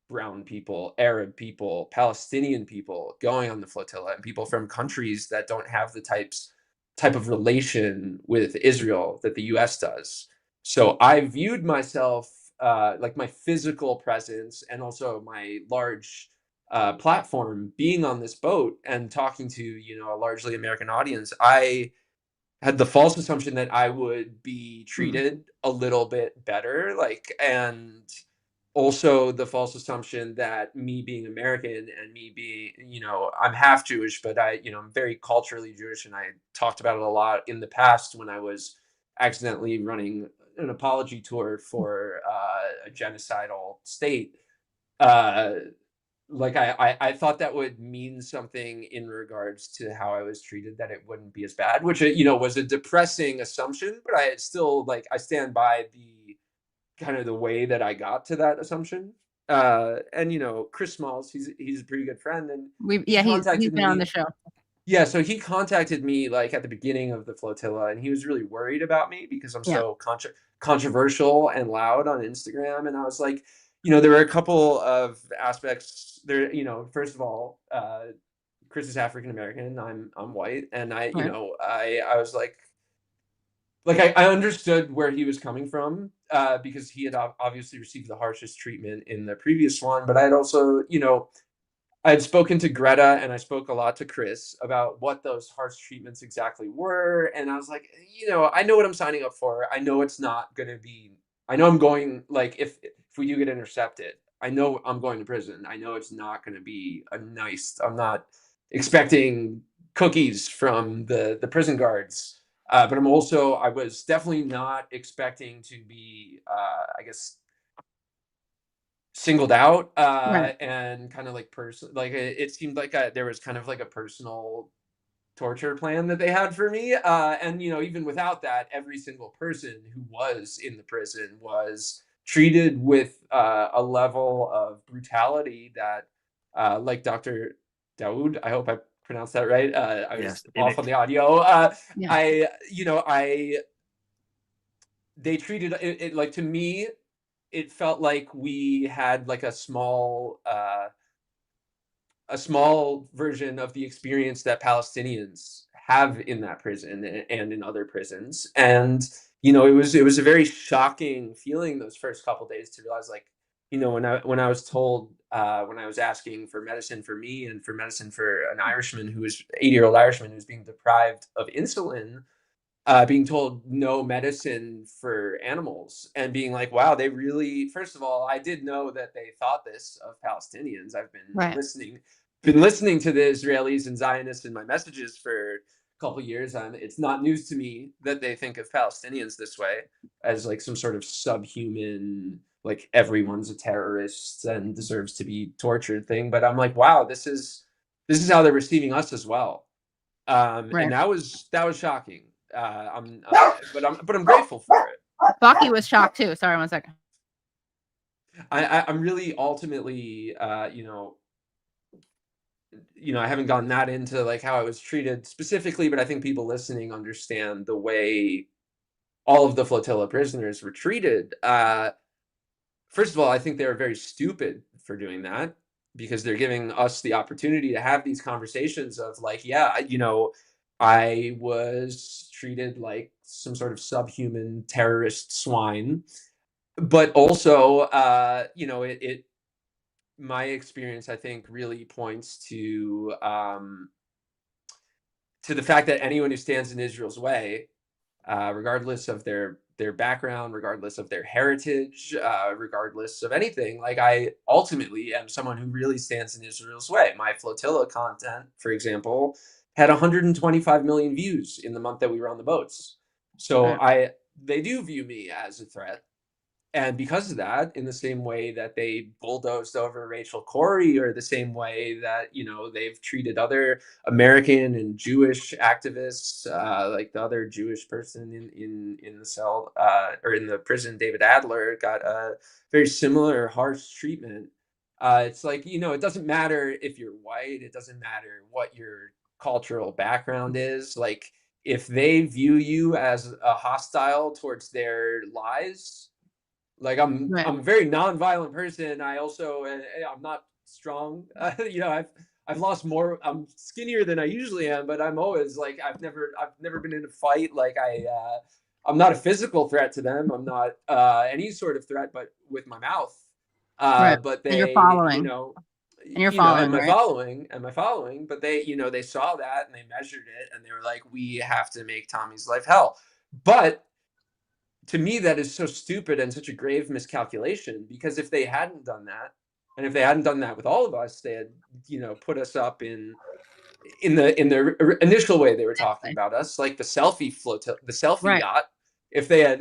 brown people, Arab people, Palestinian people going on the flotilla, and people from countries that don't have the type of relation with Israel that the U.S. does. So I viewed myself like my physical presence and also my large platform being on this boat and talking to, you know, a largely American audience, I had the false assumption that I would be treated a little bit better, like, and also the false assumption that me being American and me being, you know, I'm half Jewish, but you know, I'm very culturally Jewish, and I talked about it a lot in the past when I was accidentally running an apology tour for a genocidal state. Uh, like I thought that would mean something in regards to how I was treated, that it wouldn't be as bad, which, you know, was a depressing assumption, but I still, like, I stand by the kind of the way that I got to that assumption. And, you know, Chris Smalls, he's a pretty good friend, and he he's contacted been on me. the show. Yeah, so he contacted me like at the beginning of the flotilla, and he was really worried about me because I'm so controversial and loud on Instagram. And I was like, you know, there were a couple of aspects there. You know, first of all, Chris is African American, I'm white, and you know, I was like I understood where he was coming from, because he had obviously received the harshest treatment in the previous one, but I had also, you know, I had spoken to Greta, and I spoke a lot to Chris about what those harsh treatments exactly were. And I was like, you know, I know what I'm signing up for. I know it's not going to be, I know I'm going, like, if we do get intercepted, I know I'm going to prison. I know it's not going to be I'm not expecting cookies from the prison guards. But I was definitely not expecting to be, I guess, singled out, and kind of like it seemed like there was kind of like a personal torture plan that they had for me, and, you know, even without that, every single person who was in the prison was treated with a level of brutality that, like Dr. Daoud, I hope I pronounced that right, I was off on the audio, they treated it like, to me, it felt like we had like a small version of the experience that Palestinians have in that prison and in other prisons. And, you know, it was a very shocking feeling those first couple days to realize, like, you know, when I was told, when I was asking for medicine for me and for medicine for an Irishman 80-year-old Irishman who was being deprived of insulin, being told no medicine for animals, and being like, wow, they really, first of all, I did know that they thought this of Palestinians. I've been listening to the Israelis and Zionists in my messages for a couple of years. It's not news to me that they think of Palestinians this way, as like some sort of subhuman, like everyone's a terrorist and deserves to be tortured thing. But I'm like, wow, this is how they're receiving us as well. And that was shocking. But I'm grateful for it. Bucky was shocked too. Sorry, 1 second. I'm really ultimately, you know, I haven't gotten that into like how I was treated specifically, but I think people listening understand the way all of the flotilla prisoners were treated. First of all, I think they were very stupid for doing that, because they're giving us the opportunity to have these conversations of like, yeah, you know, I was treated like some sort of subhuman terrorist swine, but also, you know, my experience, I think, really points to the fact that anyone who stands in Israel's way, regardless of their background, regardless of their heritage, regardless of anything, like, I ultimately am someone who really stands in Israel's way. My flotilla content, for example, had 125 million views in the month that we were on the boats. So they do view me as a threat. And because of that, in the same way that they bulldozed over Rachel Corrie, or the same way that, you know, they've treated other American and Jewish activists, like the other Jewish person in the cell, or in the prison, David Adler, got a very similar harsh treatment. It's like, you know, it doesn't matter if you're white, it doesn't matter what your cultural background is. Like, if they view you as a hostile towards their lies, like, I'm a very nonviolent person. I also, I'm not strong. You know, I've lost more. I'm skinnier than I usually am, but I'm always like, I've never been in a fight. Like, I'm not a physical threat to them. I'm not any sort of threat, but with my mouth. Right. But And you're they, following. And you're following, right? Am I following? But they, they saw that and they measured it and they were like, we have to make Tommy's life hell. But to me, that is so stupid and such a grave miscalculation, because if they hadn't done that, and if they hadn't done that with all of us, they had, put us up in the initial way they were talking about us, like the selfie flotilla, the selfie yacht. If they had,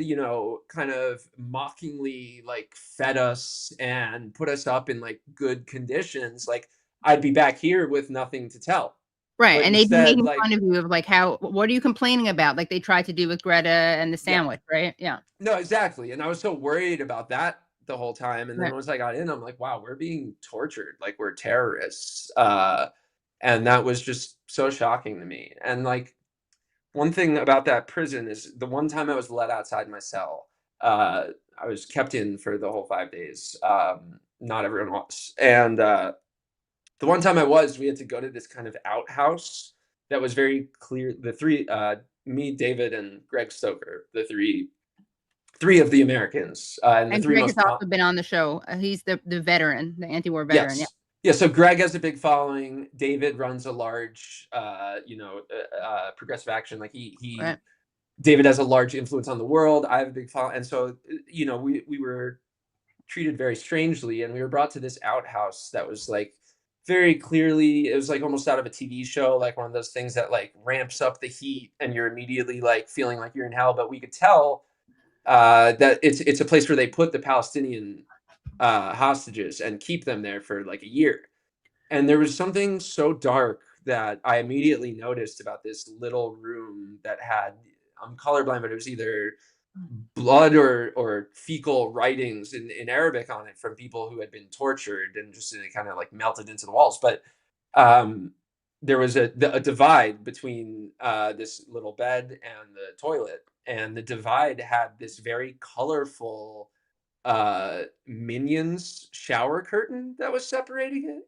kind of mockingly like fed us and put us up in like good conditions, like I'd be back here with nothing to tell. Right. But And they'd be instead, making fun of you of like, what are you complaining about? Like they tried to do with Greta and the sandwich, right? Yeah. No, exactly. And I was so worried about that the whole time. And then once I got in, I'm like, wow, we're being tortured. Like we're terrorists. And that was just so shocking to me. And like, one thing about that prison is the one time I was let outside my cell, I was kept in for the whole 5 days. Not everyone was. And the one time I was, we had to go to this kind of outhouse that was very clear. The three, me, David, and Greg Stoker, the three of the Americans, and the three Greg most. has also been on the show. He's the veteran, the anti-war veteran. Yes. Yeah. So Greg has a big following. David runs a large, progressive action. Like David has a large influence on the world. I have a big following, and so we were treated very strangely, and we were brought to this outhouse that was like very clearly, it was like almost out of a TV show, like one of those things that like ramps up the heat and you're immediately like feeling like you're in hell. But we could tell that it's a place where they put the Palestinian hostages and keep them there for like a year. And there was something so dark that I immediately noticed about this little room that had, I'm colorblind, but it was either blood or fecal writings in Arabic on it from people who had been tortured, and just kind of like melted into the walls. But there was a divide between this little bed and the toilet, and the divide had this very colorful Minions shower curtain that was separating it.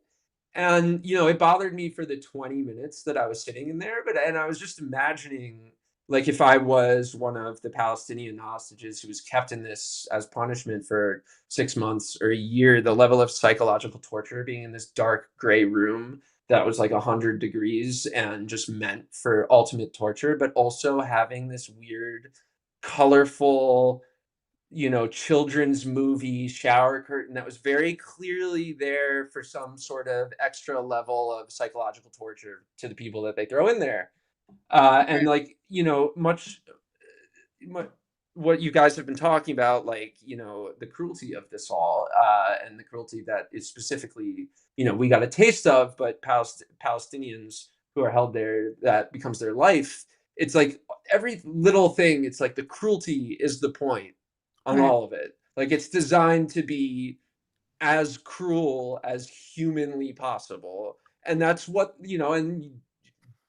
And it bothered me for the 20 minutes that I was sitting in there, and I was just imagining, like, if I was one of the Palestinian hostages who was kept in this as punishment for 6 months or a year, the level of psychological torture being in this dark gray room that was like 100 degrees and just meant for ultimate torture, but also having this weird, colorful, children's movie shower curtain that was very clearly there for some sort of extra level of psychological torture to the people that they throw in there. And like, much what you guys have been talking about, like, the cruelty of this all, and the cruelty that is specifically, we got a taste of, but Palestinians who are held there, that becomes their life. It's like every little thing, it's like the cruelty is the point on all of it. Like it's designed to be as cruel as humanly possible. And that's what, and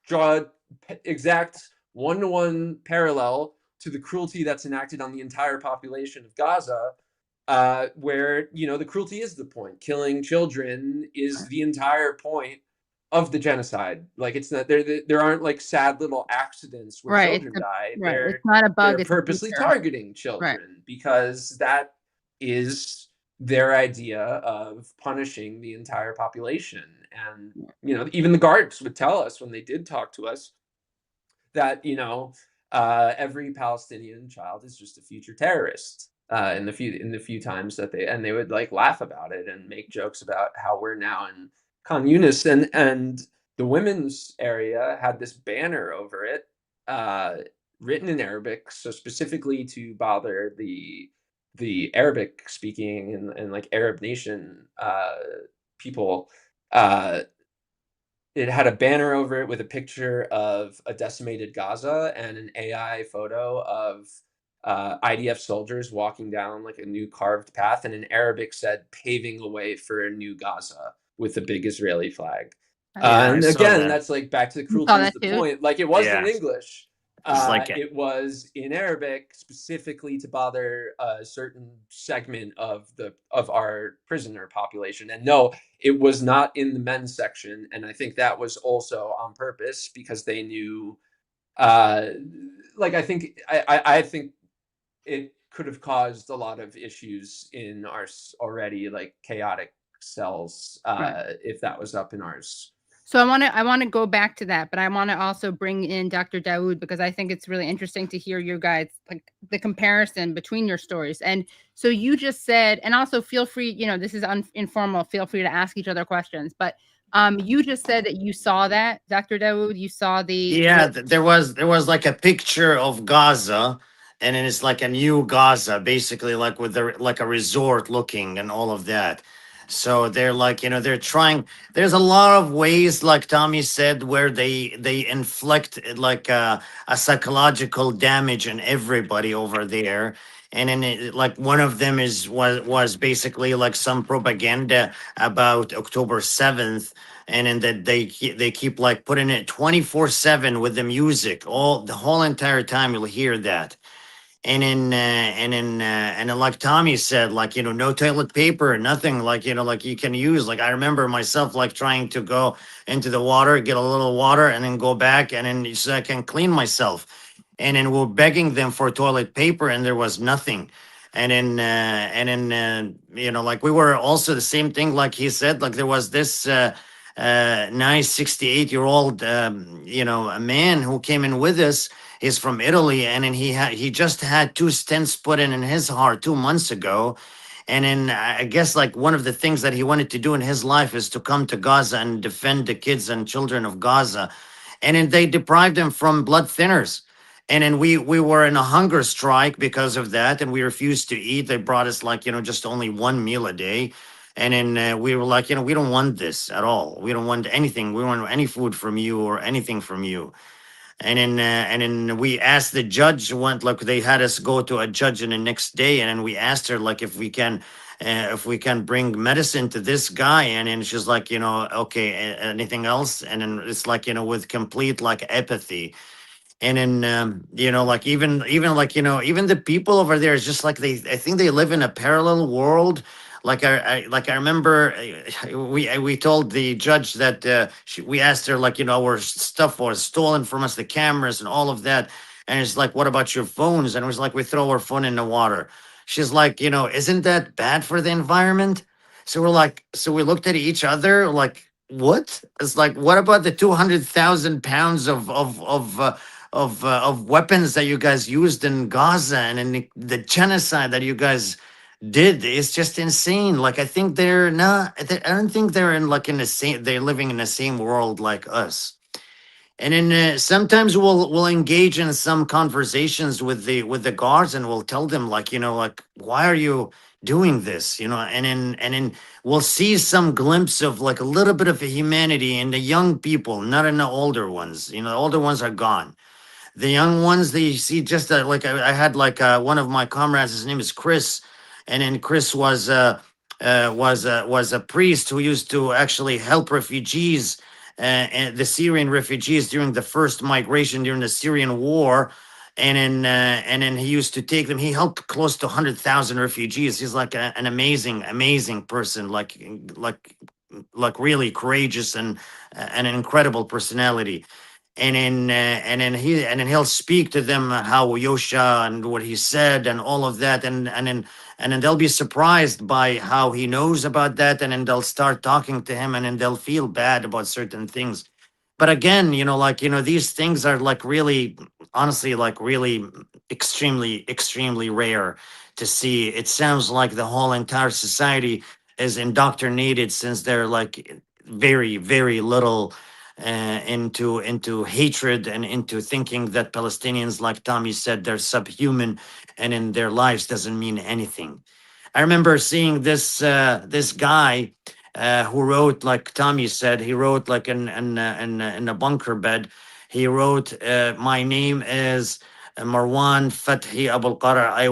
draw exact one-to-one parallel to the cruelty that's enacted on the entire population of Gaza, where, the cruelty is the point. Killing children is the entire point of the genocide. Like it's not there aren't like sad little accidents where children die. It's not a bug. They're purposely targeting children because that is their idea of punishing the entire population. And even the guards would tell us when they did talk to us that every Palestinian child is just a future terrorist. In the few times that they would like laugh about it and make jokes about how we're now in Khan Younes, and the women's area had this banner over it, written in Arabic, so specifically to bother the Arabic speaking and like Arab nation people. It had a banner over it with a picture of a decimated Gaza and an AI photo of IDF soldiers walking down like a new carved path, and in Arabic said "paving a way for a new Gaza" with a big Israeli flag. And again, that's like back to the cruelty is the point. Like it wasn't in English. It was in Arabic specifically to bother a certain segment of our prisoner population. And no, it was not in the men's section. And I think that was also on purpose because they knew, like I think it could have caused a lot of issues in our already like chaotic cells if that was up in ours. So I want to go back to that, but I want to also bring in Dr. Daoud, because I think it's really interesting to hear your guys, like the comparison between your stories. And so you just said, and also feel free, this is informal, feel free to ask each other questions, but you just said that you saw that, Dr. Daoud, you saw there was like a picture of Gaza, and then it's like a new Gaza, basically, like with like a resort looking and all of that. So they're like, they're trying. There's a lot of ways, like Tommy said, where they inflict like a psychological damage on everybody over there. And then like one of them was basically like some propaganda about October 7th, and then that they keep like putting it 24/7 with the music, all the whole entire time you'll hear that. And then like Tommy said, like, no toilet paper, nothing, like, like you can use, like, I remember myself like trying to go into the water, get a little water, and then go back, and then so I can clean myself. And then we're begging them for toilet paper, and there was nothing. And then like we were also the same thing, like he said, like there was this nice 68-year-old a man who came in with us. He's from Italy, and then he just had 2 stents put in his heart 2 months ago. And then I guess like one of the things that he wanted to do in his life is to come to Gaza and defend the kids and children of Gaza. And then they deprived him from blood thinners. And then we were in a hunger strike because of that, and we refused to eat. They brought us like, just only 1 meal a day. And then we were like, we don't want this at all. We don't want anything. We don't want any food from you or anything from you. And then we asked the judge, they had us go to a judge in the next day, and then we asked her like if we can bring medicine to this guy, and then she's like, okay, anything else? And then it's like, with complete like apathy. And then like even like even the people over there is just like I think they live in a parallel world. Like I remember we told the judge that we asked her like our stuff was stolen from us, the cameras and all of that, and it's like, what about your phones? And it was like, we throw our phone in the water. She's like, isn't that bad for the environment? So we looked at each other like, what? It's like, what about the 200,000 pounds of weapons that you guys used in Gaza, and in the genocide that you guys did? Is just insane. Like, I think they're not, I don't think they're in like in the same, they're living in the same world like us. And then sometimes we'll engage in some conversations with the guards, and we'll tell them like, like, why are you doing this? And then we'll see some glimpse of like a little bit of a humanity in the young people, not in the older ones. The older ones are gone. The young ones, they see just like I had like one of my comrades, his name is Chris. And then Chris was a priest who used to actually help refugees, and the Syrian refugees during the first migration during the Syrian war. And then he used to take them. He helped close to 100,000 refugees. He's like an amazing person, like really courageous and an incredible personality. And then he'll speak to them how Yosha and what he said and all of that, and then they'll be surprised by how he knows about that, and then they'll start talking to him, and then they'll feel bad about certain things. But again, these things are like really, honestly, like really extremely rare to see. It sounds like the whole entire society is indoctrinated since they're like very little into hatred and into thinking that Palestinians, like Tommy said, they're subhuman, and in their lives doesn't mean anything. I remember seeing this guy who wrote, like Tommy said, he wrote like in a bunker bed. He wrote, "My name is Marwan Fathi Abul Qara. I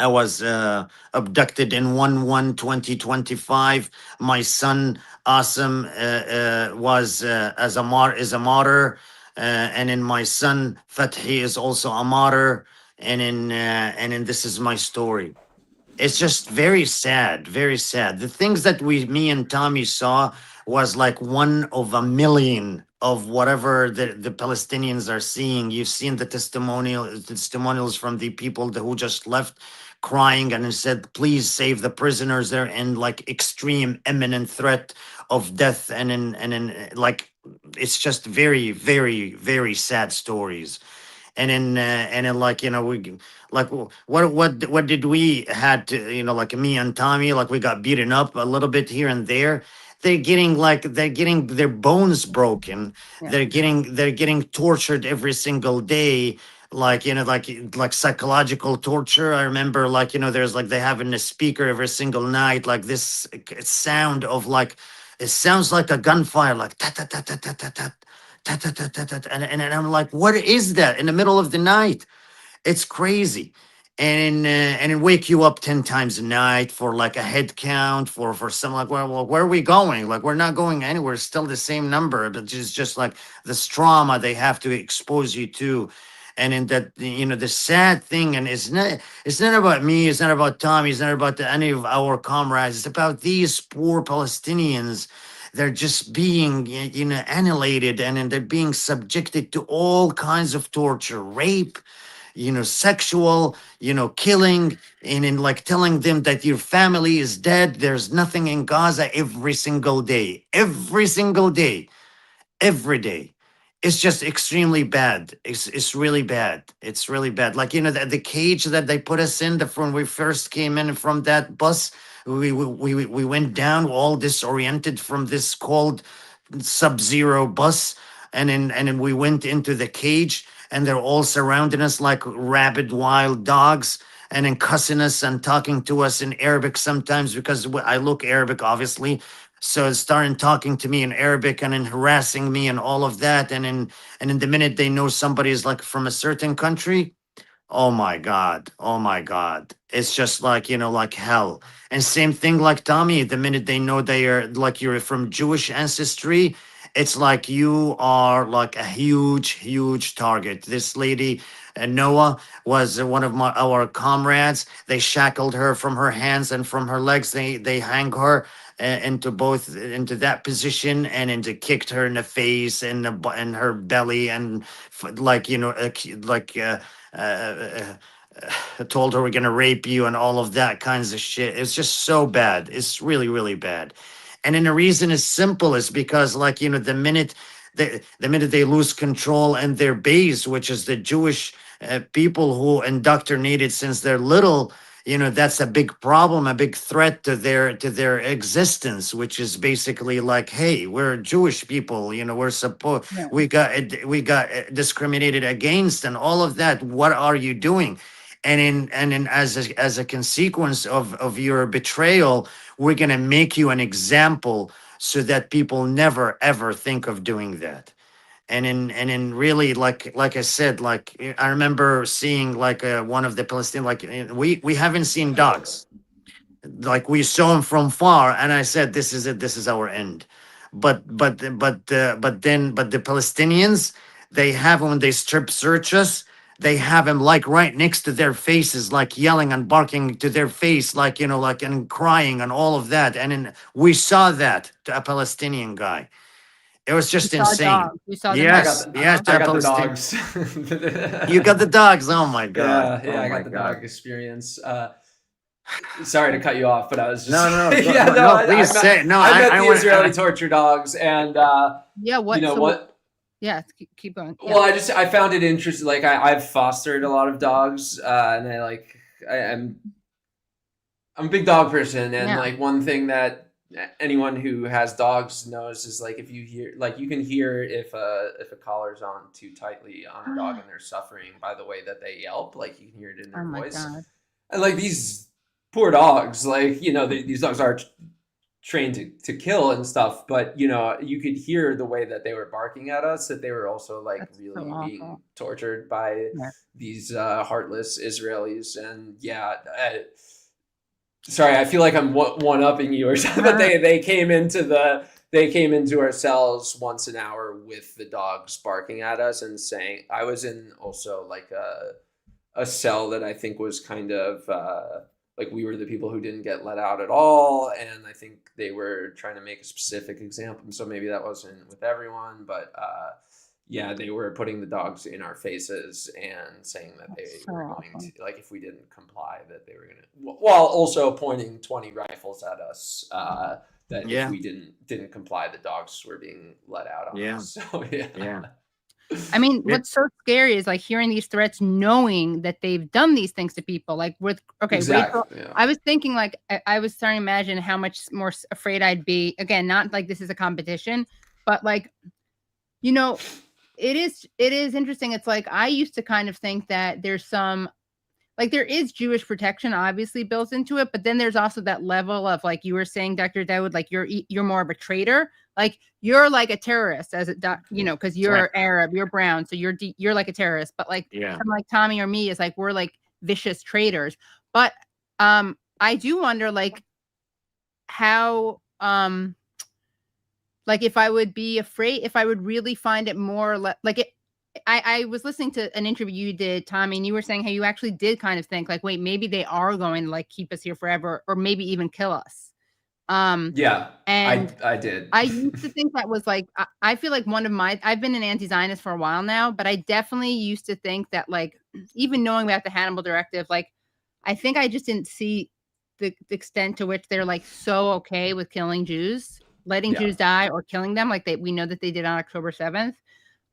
was abducted in 1/1/2025. My son Asim is a martyr, and then my son Fathi is also a martyr, and then this is my story." It's just very sad, very sad. The things that me and Tommy saw was like 1 of a million of whatever the Palestinians are seeing. You've seen the testimonials from the people who just left crying and said, please save the prisoners. They're in like extreme imminent threat of death. And like, it's just very, very, very sad stories. And then like, we like what did we had to, like me and Tommy, like we got beaten up a little bit here and there. They're getting their bones broken. Yeah. They're getting tortured every single day, like like psychological torture. I remember, like, there's like they have in a speaker every single night, like this sound of like, it sounds like a gunfire, like ta ta ta ta ta ta ta ta ta ta ta ta, and I'm like, what is that in the middle of the night? It's crazy. And it wake you up 10 times a night for like a head count for some, like, well, where are we going? Like, we're not going anywhere, still the same number, but it's just like this trauma they have to expose you to. And in that, the sad thing, and it's not about me, it's not about Tommy, it's not about any of our comrades, it's about these poor Palestinians. They're just being, annihilated, and then they're being subjected to all kinds of torture, rape, sexual, killing, and in like telling them that your family is dead. There's nothing in Gaza every single day, every single day, every day. It's just extremely bad. It's really bad. It's really bad. Like, the cage that they put us in when we first came in from that bus, we went down all disoriented from this cold sub-zero bus, and then we went into the cage, and they're all surrounding us like rabid wild dogs, and then cussing us and talking to us in Arabic sometimes, because I look Arabic, obviously. So it's starting talking to me in Arabic and then harassing me and all of that. And in the minute they know somebody is like from a certain country, oh my God. Oh my God. It's just like, like hell. And same thing like Tommy, the minute they know they are like you're from Jewish ancestry, it's like you are like a huge, huge target. This lady, Noah, was one of our comrades. They shackled her from her hands and from her legs. They hang her into that position, and into kicked her in the face and in her belly, and told her we're gonna rape you and all of that kinds of shit. It's just so bad. It's really, really bad. And then the reason is simple, is because, like, the minute they lose control in their base, which is the Jewish people who indoctrinated since they're little, that's a big problem, a big threat to their existence, which is basically like, hey, we're Jewish people, we're supposed, Yeah. we got discriminated against and all of that. What are you doing? And in as a consequence of your betrayal, we're going to make you an example so that people never ever think of doing that. And in really, like I said, like, I remember seeing like one of the Palestinian, like, we haven't seen dogs, like we saw them from far, and I said, this is it, this is our end. But the Palestinians, they have, when they strip search us, they have him like right next to their faces, like yelling and barking to their face, like, like, and crying and all of that. And then we saw that to a Palestinian guy. It was just You saw insane. dogs. You saw them Yes, dogs. yes, I got the Palestinian. dogs. You got the dogs. Oh my God. Yeah, Oh I my got the God. dog experience. Sorry to cut you off, but I was just No, yeah, no, please I say met, no. I met I the want Israeli torture dogs, and Yeah. What? you know so what? Yeah. Keep going. Yeah. Well, I found it interesting. Like, I've fostered a lot of dogs, and I'm a big dog person, and Yeah. like one thing that anyone who has dogs knows is, like, if you hear, like, you can hear if a collar's on too tightly on a dog and they're suffering by the way that they yelp. Like, you can hear it in their Oh my voice. God. And like these poor dogs, like, these dogs are trained to kill and stuff, but you could hear the way that they were barking at us, that they were also like That's really so being awful. tortured by Yeah. these heartless Israelis. And yeah, sorry, I feel like I'm one upping you or something, but they came into our cells once an hour with the dogs barking at us and saying, I was in also like a cell that I think was kind of like we were the people who didn't get let out at all, and I think they were trying to make a specific example. So maybe that wasn't with everyone, but yeah, they were putting the dogs in our faces and saying that they were going to, like, if we didn't comply, that they were going to, while also pointing 20 rifles at us. That if we didn't comply, the dogs were being let out on us. So yeah. I mean, what's so scary is like hearing these threats, knowing that they've done these things to people. Like with Rachel, I was thinking, like, I was starting to imagine how much more afraid I'd be. Again, not like this is a competition, but like, you know, it is interesting. It's like I used to kind of think that there's some, like, there is Jewish protection obviously built into it, but then there's also that level of, like you were saying, Dr. Daoud, like you're more of a traitor. Like you're like a terrorist, as you know, because you're Arab, you're brown, so you're like a terrorist. But like someone like Tommy or me is like, we're like vicious traitors. But I do wonder, like, how like if I would be afraid, if I would really find it more like it. I was listening to an interview you did, Tommy, and you were saying how you actually did kind of think like, wait, maybe they are going to like keep us here forever, or maybe even kill us. Yeah, and I did. I used to think that was like, I feel like I've been an anti-Zionist for a while now, but I definitely used to think that, like, even knowing about the Hannibal Directive, like, I think I just didn't see the extent to which they're like so okay with killing Jews, letting Jews die or killing them, like we know that they did on October 7th.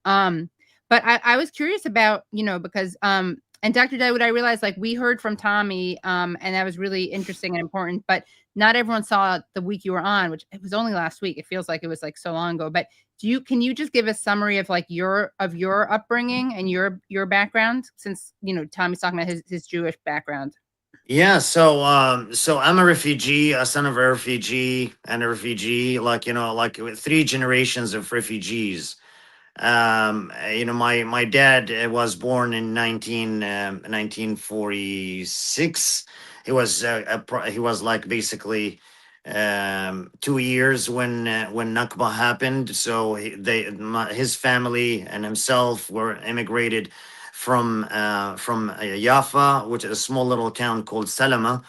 But I was curious about, you know, because, and Dr. Daoud, I realized, like, we heard from Tommy, and that was really interesting and important, but not everyone saw the week you were on, which it was only last week. It feels like it was like so long ago, but can you just give a summary of like your upbringing and your background, since, you know, Tommy's talking about his Jewish background? Yeah, so I'm a refugee, a son of a refugee, and a refugee, like, you know, like 3 generations of refugees. You know, my dad was born in 1946. He was he was like basically 2 years when Nakba happened. So his family and himself were immigrated from Jaffa, which is a small little town called Salama.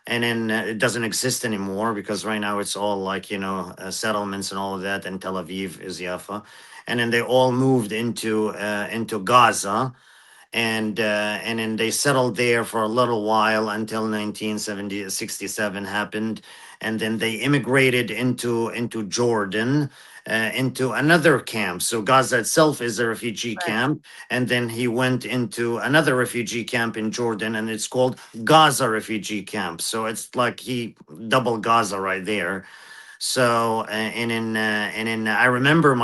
And then it doesn't exist anymore because right now it's all like, you know, settlements and all of that. And Tel Aviv is Jaffa. And then they all moved into Gaza, and then they settled there for a little while until 1967 happened, and then they immigrated into Jordan, into another camp. So Gaza itself is a refugee camp, and then he went into another refugee camp in Jordan, and it's called Gaza refugee camp. So it's like he double Gaza right there. So and then I remember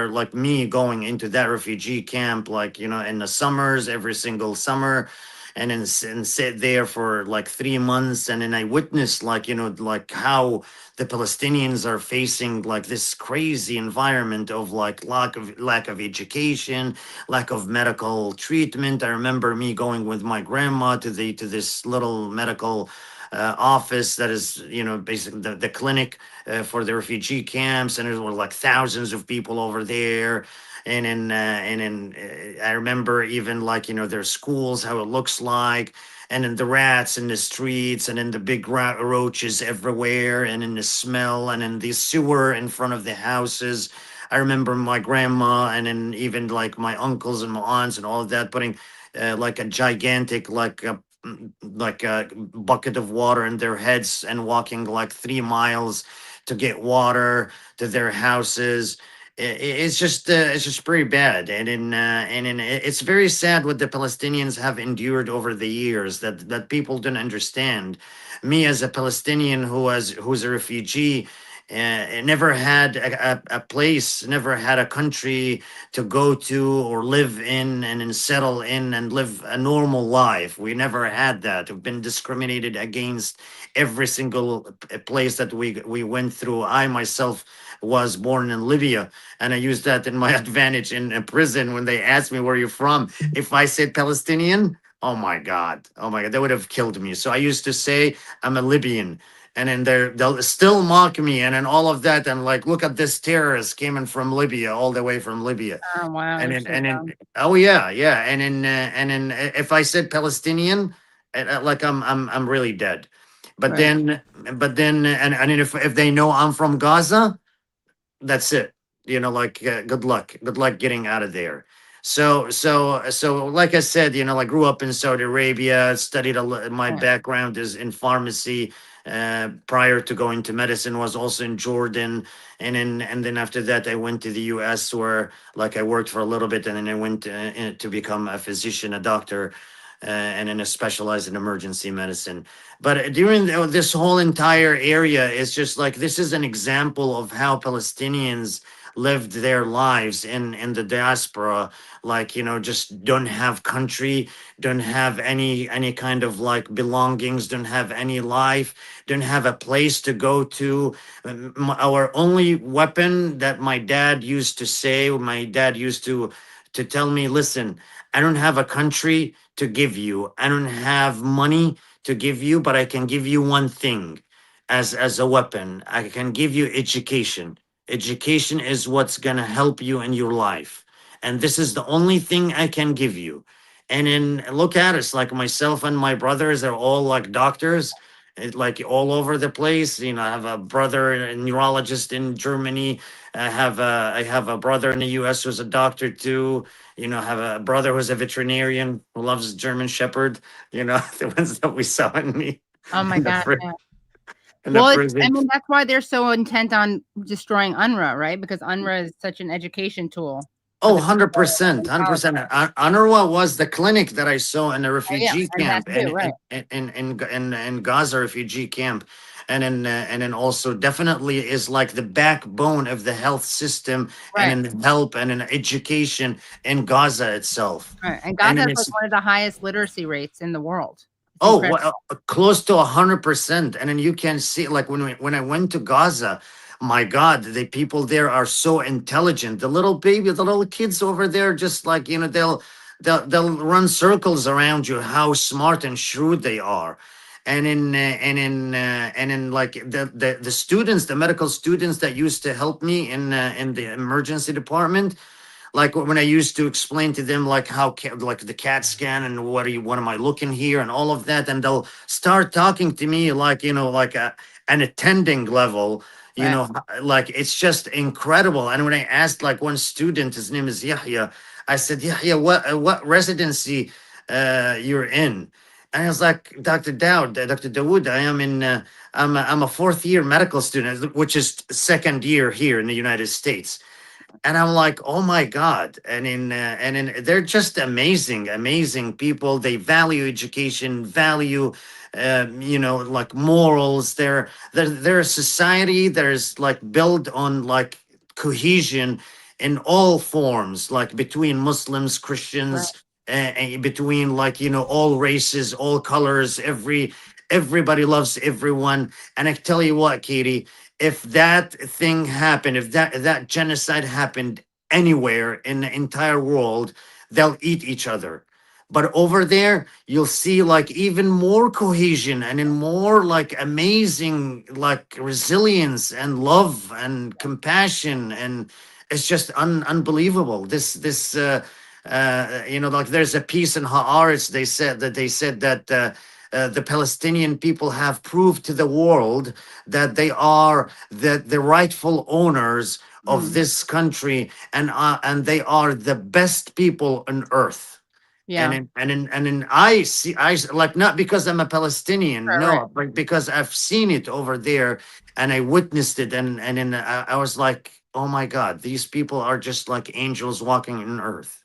like me going into that refugee camp, like, you know, in the summers, every single summer, and then sit there for like 3 months, and then I witnessed, like, you know, like how the Palestinians are facing like this crazy environment of like lack of education, lack of medical treatment. I remember me going with my grandma to this little medical office that is, you know, basically the clinic for the refugee camps, and there were like thousands of people over there. And then I remember even, like, you know, their schools, how it looks like, and then the rats in the streets, and then the big roaches everywhere, and in the smell, and in the sewer in front of the houses. I remember my grandma, and then even like my uncles and my aunts and all of that, putting like a gigantic like a bucket of water in their heads and walking like 3 miles to get water to their houses. It's just pretty bad, and it's very sad what the Palestinians have endured over the years that people don't understand. Me as a Palestinian who's a refugee, never had a place, never had a country to go to or live in and then settle in and live a normal life. We never had that. We've been discriminated against every single place that we went through. I myself was born in Libya, and I used that in my advantage in a prison when they asked me, where are you from? If I said Palestinian, oh my God, they would have killed me. So I used to say I'm a Libyan. And then they'll still mock me, and then all of that, and like, look at this terrorist came in from Libya, all the way from Libya. Oh wow! And then oh yeah, and then if I said Palestinian, like I'm really dead. But Right. then, and if they know I'm from Gaza, that's it. Like good luck getting out of there. So like I said, I grew up in Saudi Arabia, studied my Right. background is in pharmacy. Prior to going to medicine, was also in Jordan, and then after that I went to the US, where like I worked for a little bit, and then I went to become a physician, a doctor, and then I specialized in emergency medicine. But during this whole entire area, it's just like this is an example of how Palestinians lived their lives in the diaspora. Like, just don't have country, don't have any kind of like belongings, don't have any life, don't have a place to go to. Our only weapon that my dad used to say, my dad used to tell me, listen, I don't have a country to give you, I don't have money to give you, but I can give you one thing as a weapon. I can give you education. Education is what's going to help you in your life. And this is the only thing I can give you. And then look at us, like myself and my brothers are all like doctors, like all over the place. I have a brother, a neurologist in Germany. I have a brother in the US who's a doctor too. I have a brother who's a veterinarian who loves German Shepherd. The ones that we saw in the Oh my in the, God. fri- Yeah. in the Well, I prison. mean, that's why they're so intent on destroying UNRWA, right? Because UNRWA is such an education tool. Oh, for the people 100%, in 100%. Palestine. UNRWA was the clinic that I saw in the Oh, yeah, refugee and that camp, too, right? in Gaza refugee camp, and then also definitely is like the backbone of the health system, and Right, in the help and in education in Gaza itself. right. And And Gaza then has like it's one of the highest literacy rates in the world. It's Oh, incredible. well, close to 100%. And then you can see, like when I went to Gaza, my God, the people there are so intelligent. The little the little kids over there, just like they'll run circles around you. How smart and shrewd they are. And in like the students, the medical students that used to help me in the emergency department, like when I used to explain to them like like the CAT scan and what am I looking here and all of that, and they'll start talking to me like like an attending level, Right. like it's just incredible. And when I asked like one student, his name is Yahya, I said, Yahya, what residency you're in? And I was like, Dr. Daoud, I am in I'm a fourth year medical student, which is second year here in the United States. And I'm like, oh my God. And they're just amazing people. They value education, value like morals. They're a society that is like built on like cohesion in all forms, like between Muslims, Right. Christians, between like all races, all colors, everybody loves everyone. And I tell you what, Katie, if that thing happened, if that genocide happened anywhere in the entire world, they'll eat each other. But over there, you'll see like even more cohesion and in more like amazing like resilience and love and compassion, and it's just unbelievable. Like there's a piece in Haaretz, they said that the Palestinian people have proved to the world that they are the rightful owners of Mm. this country, and they are the best people on earth. Yeah. And like, not because I'm a Palestinian, Right, right. no, but because I've seen it over there and I witnessed it, and then I was like, oh my God, these people are just like angels walking on earth.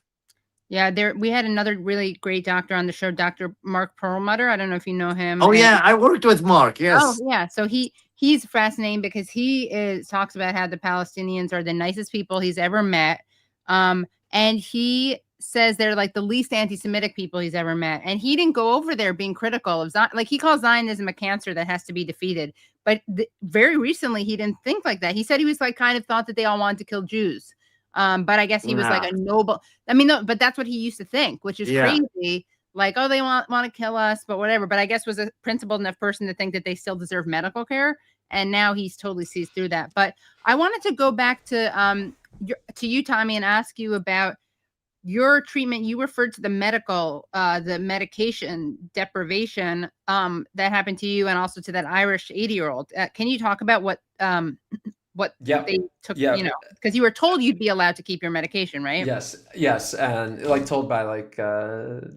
Yeah, we had another really great doctor on the show, Dr. Mark Perlmutter. I don't know if you know him. Oh yeah, I worked with Mark. Oh, Yes. yeah. So he's fascinating because he talks about how the Palestinians are the nicest people he's ever met. And he says they're like the least anti-Semitic people he's ever met. And he didn't go over there being critical of Zion. Like he calls Zionism a cancer that has to be defeated. But very recently, he didn't think like that. He said he was like kind of thought that they all wanted to kill Jews. But I guess he was like Nah. a noble. I mean, no, but that's what he used to think, which is Yeah. crazy. Like, oh, they want to kill us, but whatever. But I guess was a principled enough person to think that they still deserve medical care. And now he's totally sees through that. But I wanted to go back to you, Tommy, and ask you about your treatment, you referred to the medication deprivation that happened to you and also to that Irish 80-year-old. Can you talk about what they took, because you were told you'd be allowed to keep your medication, right? Yes. And like told by like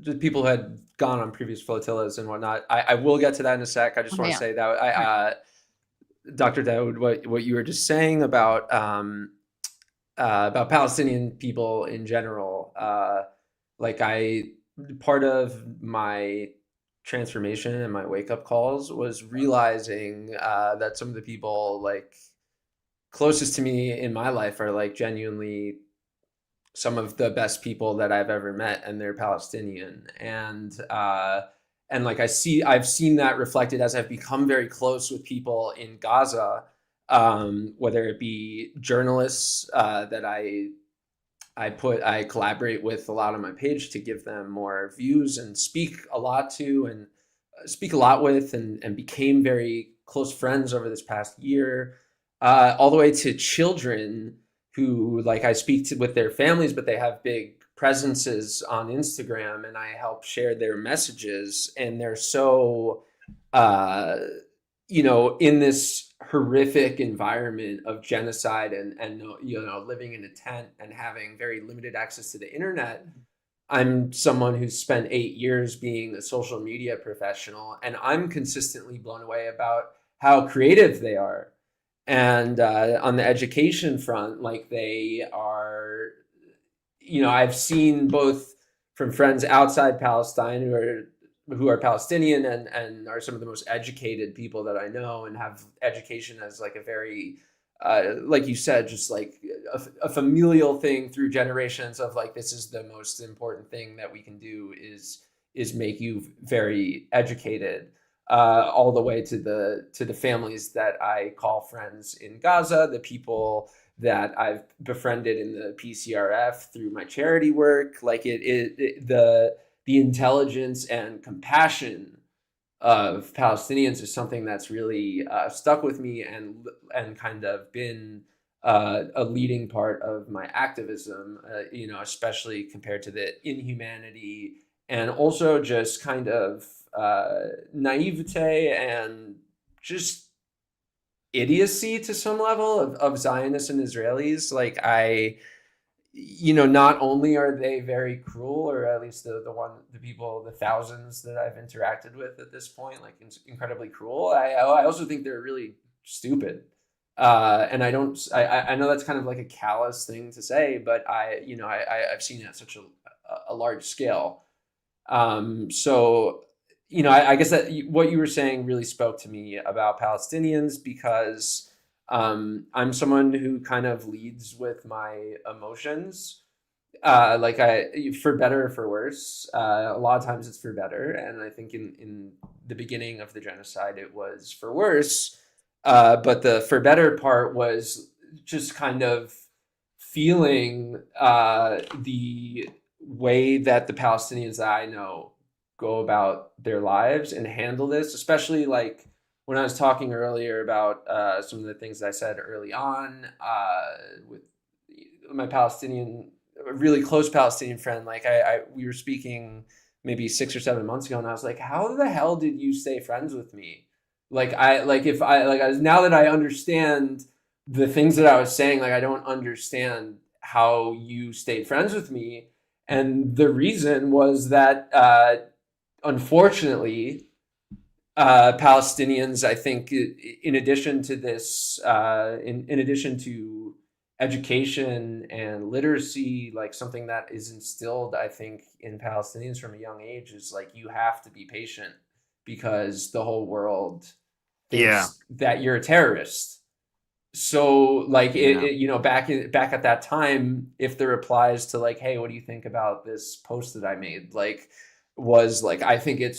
just people who had gone on previous flotillas and whatnot. I will get to that in a sec. I just want to say that Dr. Daoud, what you were just saying about Palestinian people in general, part of my transformation and my wake-up calls was realizing that some of the people like closest to me in my life are like genuinely some of the best people that I've ever met, and they're Palestinian. And like I've seen that reflected as I've become very close with people in Gaza, whether it be journalists that I collaborate with a lot on my page to give them more views and speak a lot with and became very close friends over this past year, all the way to children who like I speak to with their families, but they have big presences on Instagram and I help share their messages, and they're so in this horrific environment of genocide and living in a tent and having very limited access to the internet. I'm someone who's spent 8 years being a social media professional, and I'm consistently blown away about how creative they are. And on the education front, like they are, I've seen both from friends outside Palestine who are Palestinian and are some of the most educated people that I know and have education as like a very, like you said, just like a familial thing through generations of like, this is the most important thing that we can do is make you very educated. All the way to the families that I call friends in Gaza, the people that I've befriended in the PCRF through my charity work, like the intelligence and compassion of Palestinians is something that's really stuck with me and kind of been a leading part of my activism, especially compared to the inhumanity and also just kind of naivete and just idiocy to some level of Zionists and Israelis. Like not only are they very cruel, or at least the thousands that I've interacted with at this point, like incredibly cruel. I also think they're really stupid. And I know that's kind of like a callous thing to say, but I've seen it at such a large scale. I guess that what you were saying really spoke to me about Palestinians, because I'm someone who kind of leads with my emotions, for better or for worse. A lot of times it's for better, and I think in the beginning of the genocide it was for worse. But the for better part was just kind of feeling the way that the Palestinians that I know go about their lives and handle this, especially like when I was talking earlier about some of the things that I said early on with my really close Palestinian friend. Like we were speaking maybe 6 or 7 months ago, and I was like, how the hell did you stay friends with me? Now that I understand the things that I was saying, like I don't understand how you stayed friends with me. And the reason was that unfortunately, Palestinians, I think, in addition to this, in addition to education and literacy, like something that is instilled, I think, in Palestinians from a young age is like, you have to be patient because the whole world thinks that you're a terrorist. So like, back at that time, if the replies to like, hey, what do you think about this post that I made? Like, was like, I think you're,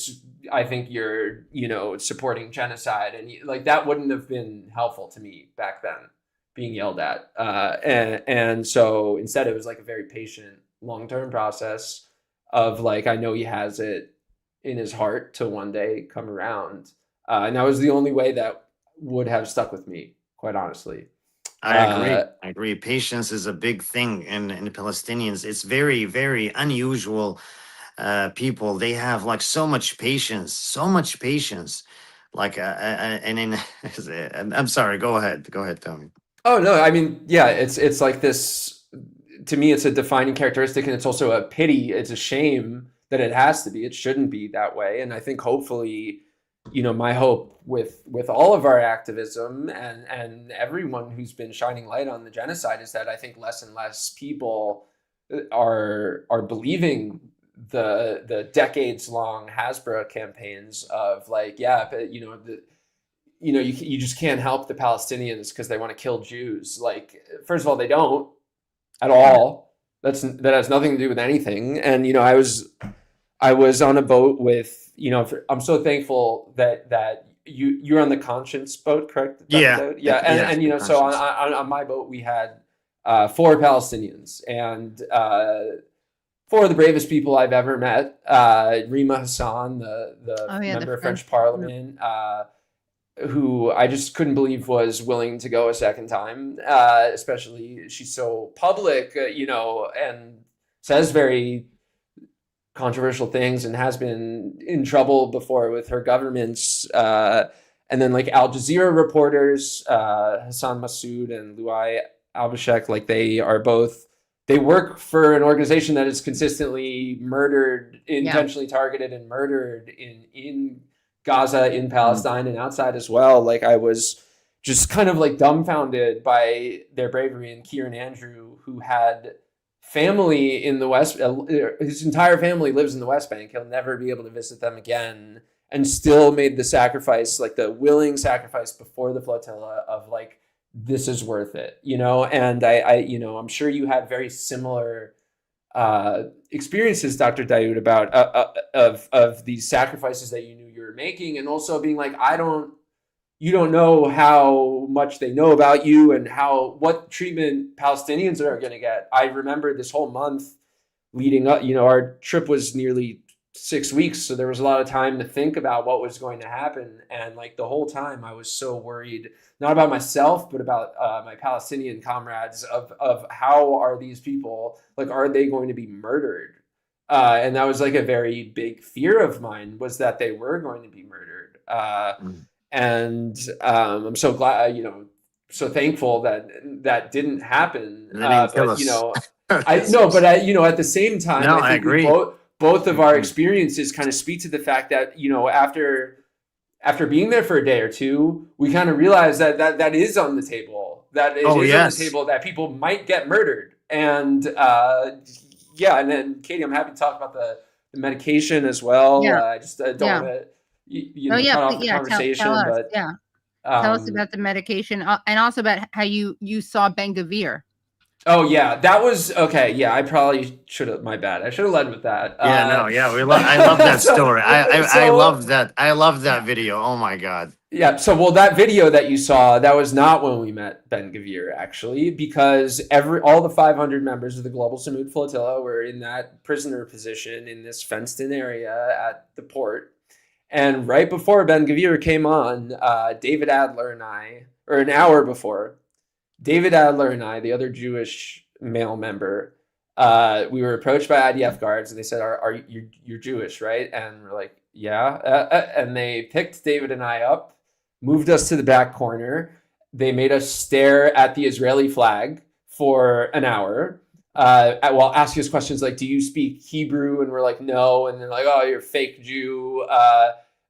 supporting genocide. And like, that wouldn't have been helpful to me back then, being yelled at. And so instead it was like a very patient, long-term process of like, I know he has it in his heart to one day come around. And that was the only way that would have stuck with me, quite honestly. I agree. I agree. Patience is a big thing in the Palestinians. It's very, very unusual people. They have like so much patience, so much patience. Like, and in, I'm sorry. Go ahead. Go ahead, Tommy. Oh no, I mean, yeah, it's like this. To me, it's a defining characteristic, and it's also a pity. It's a shame that it has to be. It shouldn't be that way. And I think hopefully, my hope with all of our activism and everyone who's been shining light on the genocide is that I think less and less people are believing the decades long Hasbro campaigns of like, yeah, but you just can't help the Palestinians because they want to kill Jews. Like, first of all, they don't at all. That has nothing to do with anything. And I was on a boat with I'm so thankful that you're on the Conscience boat, correct? Yeah. And so on my boat we had 4 Palestinians and 4 of the bravest people I've ever met. Rima Hassan, the member of French Parliament, who I just couldn't believe was willing to go a second time. Especially she's so public, and says very controversial things and has been in trouble before with her governments. And then like Al Jazeera reporters, Hassan Massoud and Louai Albashek, like they work for an organization that is consistently murdered, intentionally targeted and murdered in Gaza, in Palestine, and outside as well. Like I was just kind of like dumbfounded by their bravery. And Kieran Andrew, who had family in the West, his entire family lives in the West Bank. He'll never be able to visit them again, and still made the sacrifice, like the willing sacrifice before the flotilla of like, this is worth it, And I'm sure you had very similar experiences, Dr. Daoud, about of these sacrifices that you knew you were making, and also being like, you don't know how much they know about you and what treatment Palestinians are going to get. I remember this whole month leading up, our trip was nearly 6 weeks. So there was a lot of time to think about what was going to happen. And like the whole time I was so worried, not about myself, but about my Palestinian comrades of how are these people, like, are they going to be murdered? And that was like a very big fear of mine, was that they were going to be murdered. And I'm so glad, so thankful that didn't happen. But, I know, but at the same time, no, I think I agree. Both of our experiences kind of speak to the fact that, after being there for a day or two, we kind of realized that is on the table. That is on the table, that people might get murdered. And and then Katie, I'm happy to talk about the medication as well. Yeah. I just don't want to cut off the conversation. Tell us, but tell us about the medication, and also about how you saw Ben-Gvir. Oh yeah, that was okay. Yeah, I probably should have. My bad. I should have led with that. I love that story. I love that. I love that video. Oh my god. Yeah. So, that video that you saw, that was not when we met Ben-Gvir, actually, because all the 500 members of the Global Samud Flotilla were in that prisoner position in this fenced-in area at the port. And right before Ben-Gvir came on, David Adler and I, or an hour before, David Adler and I, the other Jewish male member, we were approached by IDF guards, and they said, "Are you're Jewish, right?" And we're like, "Yeah." And they picked David and I up, moved us to the back corner. They made us stare at the Israeli flag for an hour, while asking us questions like, "Do you speak Hebrew?" And we're like, "No." And they're like, "Oh, you're a fake Jew."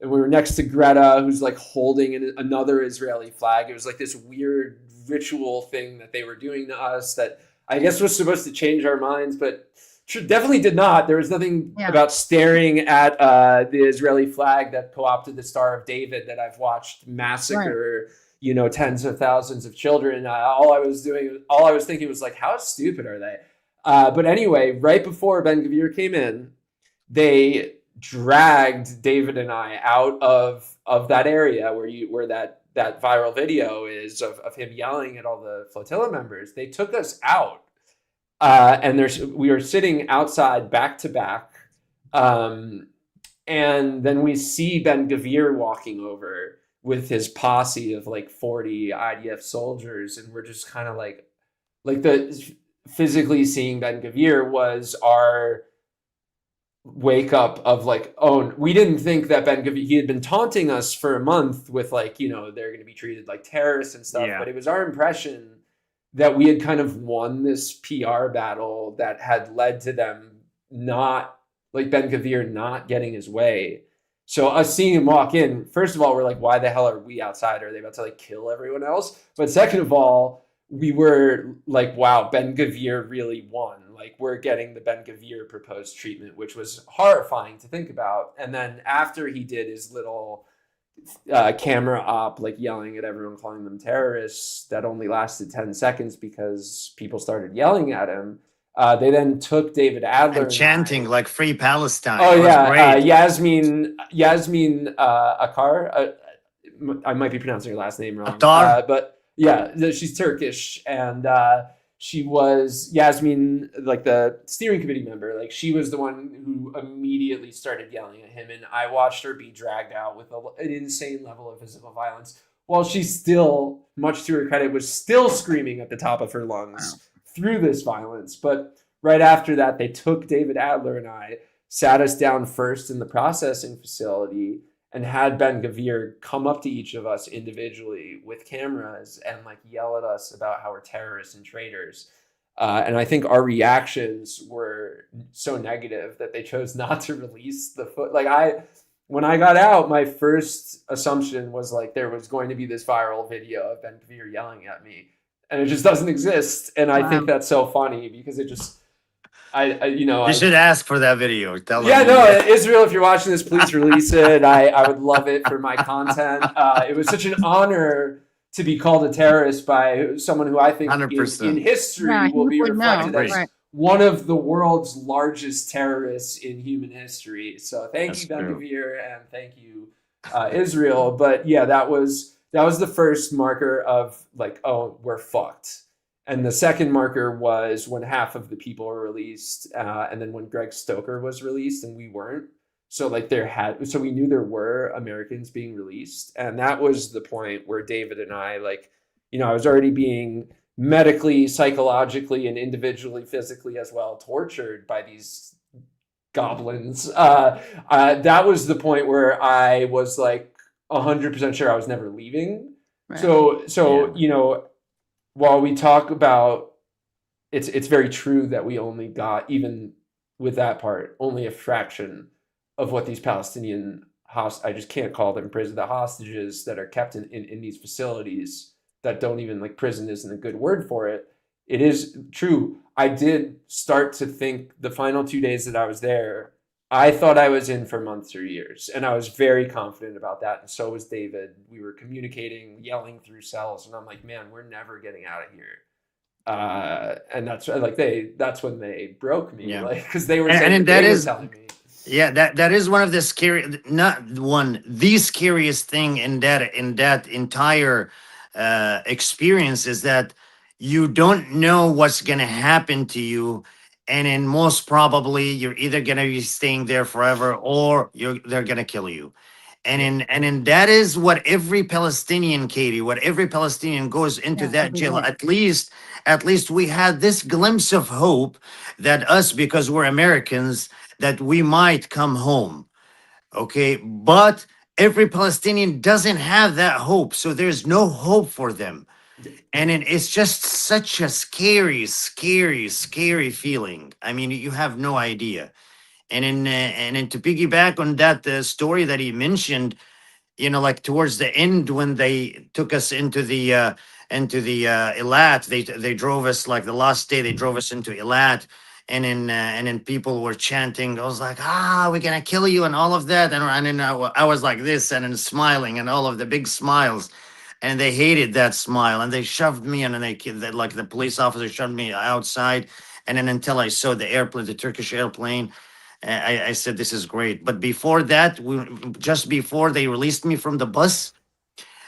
And we were next to Greta, who's like holding another Israeli flag. It was like this weird ritual thing that they were doing to us that I guess was supposed to change our minds, but definitely did not. There was nothing about staring at the Israeli flag that co-opted the Star of David that I've watched massacre, tens of thousands of children. All I was thinking was like, how stupid are they? But anyway, right before Ben-Gvir came in, they dragged David and I out of that area where that viral video is of him yelling at all the flotilla members. They took us out, and we were sitting outside back to back, and then we see Ben-Gvir walking over with his posse of like 40 IDF soldiers, and we're just kind of like the physically seeing Ben-Gvir was our wake up of like, oh, we didn't think that Ben-Gvir, he had been taunting us for a month with like, you know, they're going to be treated like terrorists and stuff. But it was our impression that we had kind of won this PR battle that had led to them not, like Ben-Gvir not getting his way. So us seeing him walk in, first of all, we're like, why the hell are we outside? Are they about to like kill everyone else? But second of all, we were like, wow, Ben-Gvir really won. Like, we're getting the Ben-Gvir proposed treatment, which was horrifying to think about. And then after he did his little camera op, like yelling at everyone, calling them terrorists, that only lasted 10 seconds because people started yelling at him. They then took David Adler and chanting like "Free Palestine." Oh yeah, Yasmin Akar. I might be pronouncing her last name wrong. But yeah, she's Turkish, and she was Yasmin, like the steering committee member. Like, she was the one who immediately started yelling at him, and I watched her be dragged out with an insane level of physical violence, while she still, much to her credit, was still screaming at the top of her lungs through this violence. But right after that, they took David Adler and I, sat us down first in the processing facility, and had Ben-Gvir come up to each of us individually with cameras and like yell at us about how we're terrorists and traitors. And I think our reactions were so negative that they chose not to release the when I got out, my first assumption was like there was going to be this viral video of Ben-Gvir yelling at me, and it just doesn't exist. And I think that's so funny because it just, you should ask for that video. Israel, if you're watching this, please release it. I would love it for my content. It was such an honor to be called a terrorist by someone who I think in history will be reflected as one of the world's largest terrorists in human history. So thank you, Ben-Gvir, and thank you, Israel. But yeah, that was the first marker of like, oh, we're fucked. And the second marker was when half of the people were released, and then when Greg Stoker was released and we weren't. So like so we knew there were Americans being released. And that was the point where David and I, like, you know, I was already being medically, psychologically, and individually, physically as well, tortured by these goblins. That was the point where I was like 100% sure I was never leaving. Right. So you know, while we talk about it's very true that we only got, even with that part, only a fraction of what these Palestinian I just can't call them prison, the hostages that are kept in these facilities that don't even, like, prison isn't a good word for it. It is true. I did start to think the final 2 days that I was there, I thought I was in for months or years, and I was very confident about that. And so was David. We were communicating, yelling through cells, and I'm like, man, we're never getting out of here. And that's like that's when they broke me, like, because they were saying, telling me. Yeah, that is one of the the scariest thing in that entire experience is that you don't know what's gonna happen to you. And then most probably you're either going to be staying there forever or they're going to kill you. And that is what every Palestinian, Katie, what every Palestinian goes into that jail. At least we had this glimpse of hope that us, because we're Americans, that we might come home. Okay. But every Palestinian doesn't have that hope. So there's no hope for them. And it's just such a scary, scary, scary feeling. I mean, you have no idea. And then to piggyback on that story that he mentioned, you know, like towards the end when they took us into the Eilat, they drove us, like the last day they drove us into Eilat, and then people were chanting. I was like, we're gonna kill you and all of that, and then I was like this and then smiling and all of the big smiles. And they hated that smile, and they shoved me, and then they like the police officer shoved me outside. And then until I saw the airplane, the Turkish airplane, I said, this is great. But before that, just before they released me from the bus,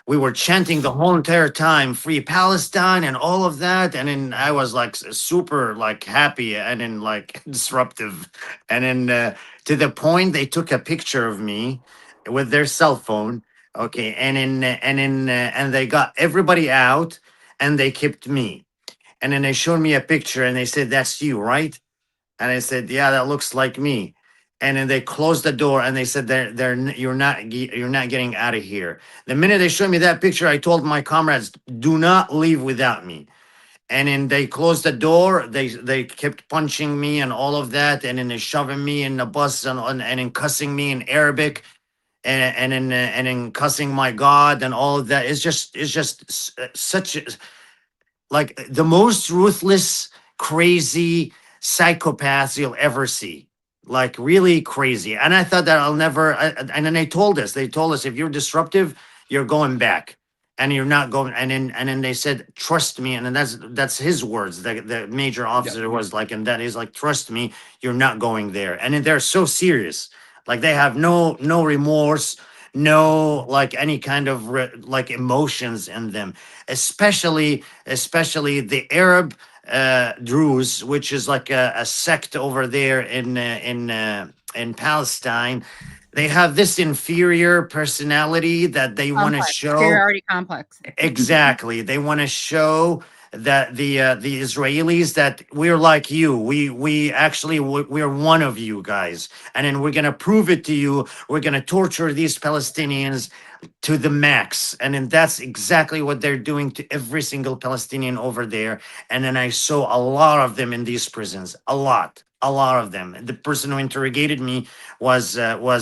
we were chanting the whole entire time, "Free Palestine" and all of that. And then I was like super like happy and then like disruptive. And then to the point they took a picture of me with their cell phone. Okay, and they got everybody out, and they kept me. And then they showed me a picture, and they said, "That's you, right?" And I said, "Yeah, that looks like me." And then they closed the door, and they said, you're not getting out of here." The minute they showed me that picture, I told my comrades, "Do not leave without me." And then they closed the door. They kept punching me and all of that, and then they shoving me in the bus and then cussing me in Arabic, and then cussing my God and all of that. It's just such like the most ruthless, crazy psychopaths you'll ever see. Like really crazy. And I thought that and then they told us, if you're disruptive, you're going back. And you're not going, and then they said, "Trust me," and then that's his words. The major officer was like, and that is like, "Trust me, you're not going there." And then they're so serious, like they have no remorse, no like any kind of like emotions in them, especially the Arab Druze, which is like a sect over there in Palestine. They have this inferior personality that they want to show. Superiority complex. Exactly. They want to show that the Israelis that we're like you. We actually we're one of you guys, and then we're gonna prove it to you. We're gonna torture these Palestinians to the max. And then that's exactly what they're doing to every single Palestinian over there. And then I saw a lot of them in these prisons, a lot of them. The person who interrogated me was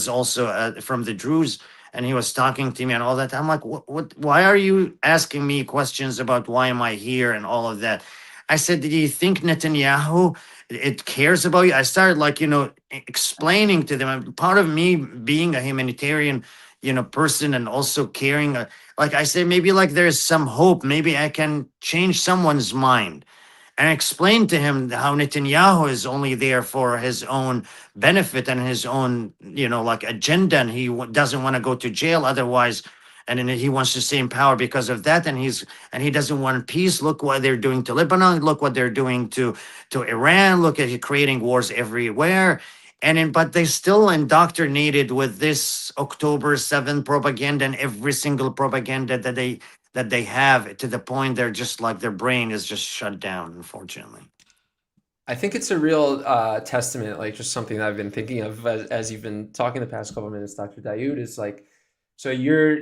also from the Druze, and he was talking to me and all that. I'm like, why are you asking me questions about why am I here and all of that? I said, "Do you think Netanyahu it cares about you?" I started like, explaining to them. Part of me being a humanitarian, person, and also caring, like I say, maybe like there's some hope. Maybe I can change someone's mind. And I explained to him how Netanyahu is only there for his own benefit and his own, like agenda, and he doesn't want to go to jail otherwise, and then he wants to stay in power because of that, and he doesn't want peace. Look what they're doing to Lebanon. Look what they're doing to Iran. Look at creating wars everywhere. But they still indoctrinated with this October 7th propaganda and every single propaganda that they have, to the point they're just like their brain is just shut down, unfortunately. I think it's a real testament, like just something that I've been thinking of as you've been talking the past couple of minutes, Dr. Daoud, is like, so you're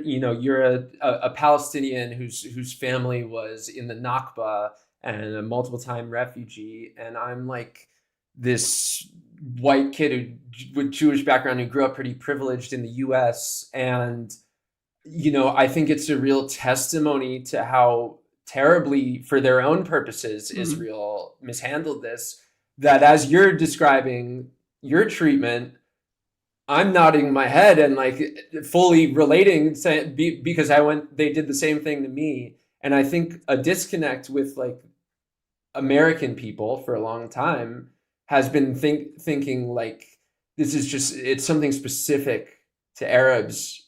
a Palestinian whose family was in the Nakba and a multiple time refugee, and I'm like this white kid with Jewish background who grew up pretty privileged in the U.S. and I think it's a real testimony to how terribly, for their own purposes, Israel mishandled this, that as you're describing your treatment, I'm nodding my head and like fully relating, because they did the same thing to me. And I think a disconnect with like American people for a long time has been thinking like, this is just, it's something specific to Arabs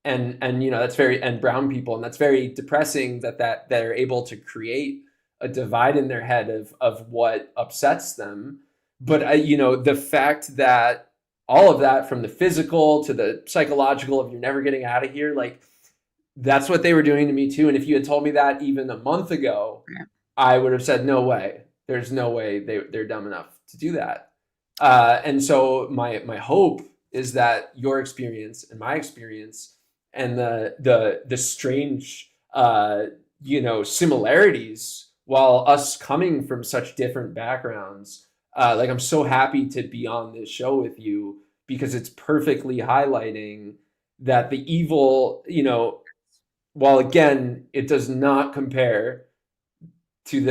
and that's and brown people, and that's very depressing that they're able to create a divide in their head of what upsets them. But the fact that all of that, from the physical to the psychological, of you're never getting out of here, like that's what they were doing to me too. And if you had told me that even a month ago, I would have said, no way, there's no way they're dumb enough to do that. And so my hope is that your experience and my experience and the strange similarities, while us coming from such different backgrounds, like I'm so happy to be on this show with you, because it's perfectly highlighting that the evil, while again it does not compare to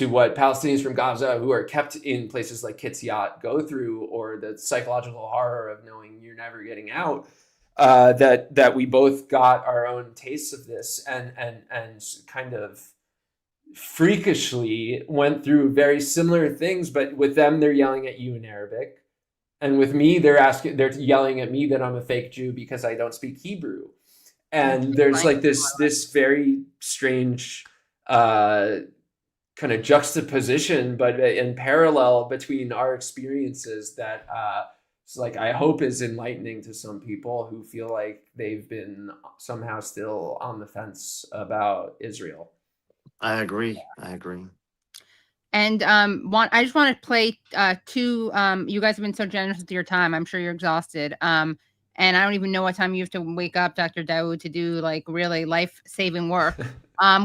what Palestinians from Gaza who are kept in places like Kitzat go through, or the psychological horror of knowing you're never getting out. That we both got our own tastes of this and kind of freakishly went through very similar things, but with them they're yelling at you in Arabic, and with me they're yelling at me that I'm a fake Jew because I don't speak Hebrew, and there's like this very strange kind of juxtaposition, but in parallel between our experiences that like I hope is enlightening to some people who feel like they've been somehow still on the fence about Israel. I agree. And I just want to play two. You guys have been so generous with your time. I'm sure you're exhausted. And I don't even know what time you have to wake up, Dr. Daoud, to do like really life-saving work,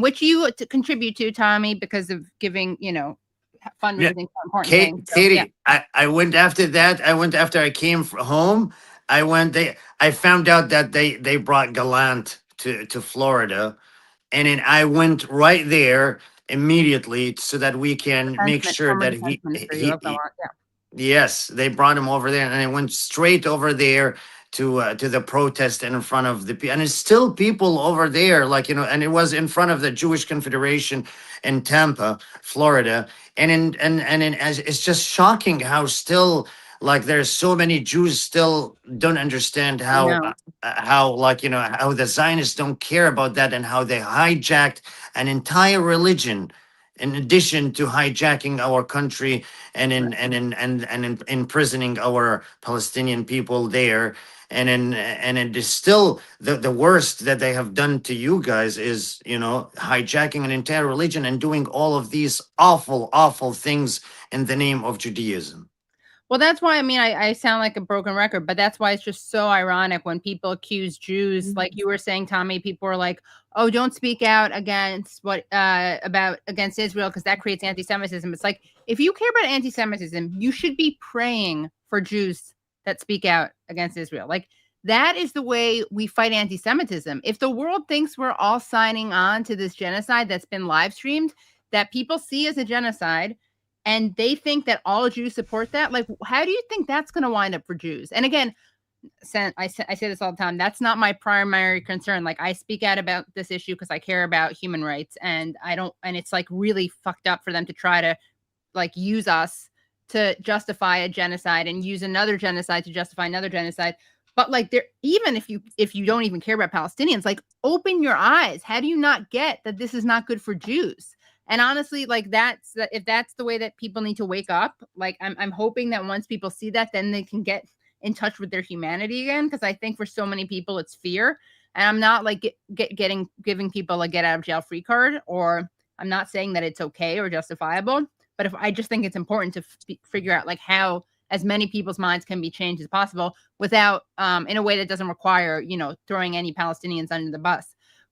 which you contribute to, Tommy, because of giving, fundraising for important things. So, Katie, I went after that. I went after I came home. I found out that they brought Gallant to Florida, and then I went right there immediately so that we can make sure that yes, they brought him over there, and I went straight over there to the protest in front of the and it's still people over there, like, and it was in front of the Jewish Confederation in Tampa, Florida, and it's just shocking how still, like, there's so many Jews still don't understand how how the Zionists don't care about that, and how they hijacked an entire religion in addition to hijacking our country and imprisoning our Palestinian people there. And it is still the worst that they have done to you guys is, hijacking an entire religion and doing all of these awful things in the name of Judaism. Well, that's why, I sound like a broken record, but that's why it's just so ironic when people accuse Jews, like you were saying, Tommy, people are like, oh, don't speak out against against Israel because that creates anti-Semitism. It's like, if you care about anti-Semitism, you should be praying for Jews that speak out against Israel. Like, that is the way we fight anti-Semitism. If the world thinks we're all signing on to this genocide that's been live streamed, that people see as a genocide, and they think that all Jews support that, like, how do you think that's going to wind up for Jews? And again, I say this all the time. That's not my primary concern. Like, I speak out about this issue because I care about human rights, and it's like really fucked up for them to try to like use us to justify a genocide and use another genocide to justify another genocide. But like, even if you don't even care about Palestinians, like, open your eyes. How do you not get that this is not good for Jews? And honestly, like, if that's the way that people need to wake up, like, I'm hoping that once people see that, then they can get in touch with their humanity again. Because I think for so many people, it's fear. And I'm not like giving people a get out of jail free card, or I'm not saying that it's okay or justifiable. But I just think it's important to figure out like how as many people's minds can be changed as possible without, in a way that doesn't require, throwing any Palestinians under the bus.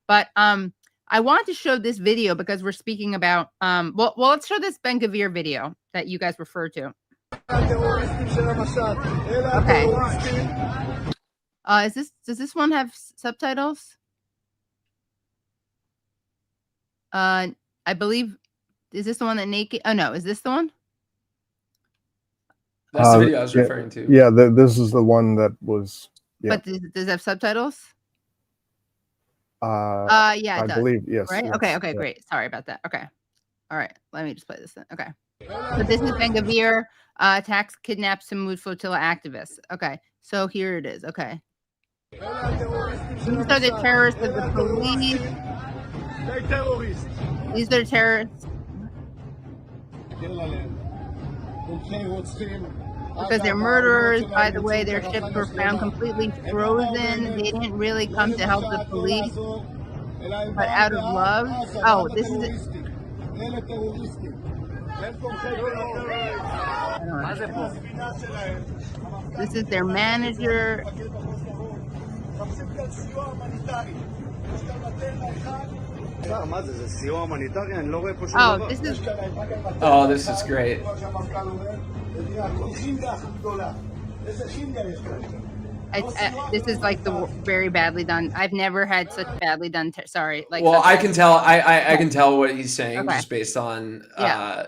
But I want to show this video because we're speaking about, well, let's show this Ben-Gvir video that you guys referred to. Okay. Does this one have subtitles? I believe, is this the one that naked? Oh no, is this the one? That's the video I was referring to. Yeah, this is the one that was. Yeah. But does it have subtitles? Yeah, it I does. believe, yes. Right? Yes, Okay, yeah. great. Sorry about that. Okay. All right. Let me just play this then. Okay. So this is Ben-Gvir attacks, kidnaps some flotilla activists. Okay. So here it is. Okay. These are the terrorists of the police. These are the terrorists. Because they're murderers. By the way, their ships were found completely frozen. They didn't really come to help the police, but out of love. Oh, this is it. This is their manager. Oh, this is great. This is like the very badly done. I've never had such badly done. Sorry. Like, well, I can tell. I can tell what he's saying just based on. Yeah.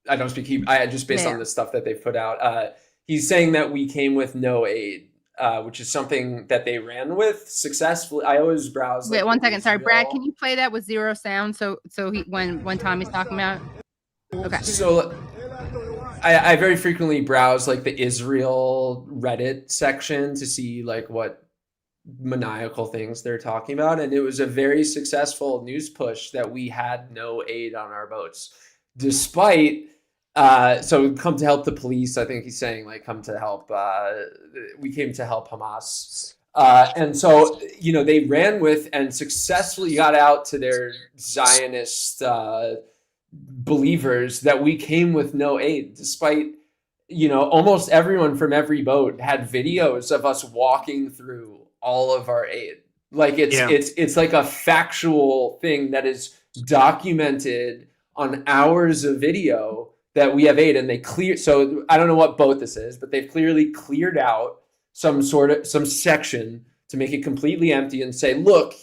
I don't speak Hebrew. Just based on the stuff that they've put out. He's saying that we came with no aid, which is something that they ran with successfully. I always browse. Wait, 1 second. Sorry, Brad. Can you play that with zero sound? So when Tommy's talking about. Okay. So. I very frequently browse like the Israel Reddit section to see like what maniacal things they're talking about. And it was a very successful news push that we had no aid on our boats, despite So come to help the police. I think he's saying like, come to help. We came to help Hamas. And so, they ran with and successfully got out to their Zionist believers that we came with no aid, despite, almost everyone from every boat had videos of us walking through all of our aid. Like it's like a factual thing that is documented on hours of video that we have aid, and they clear. So I don't know what boat this is, but they've clearly cleared out some section to make it completely empty and say, look,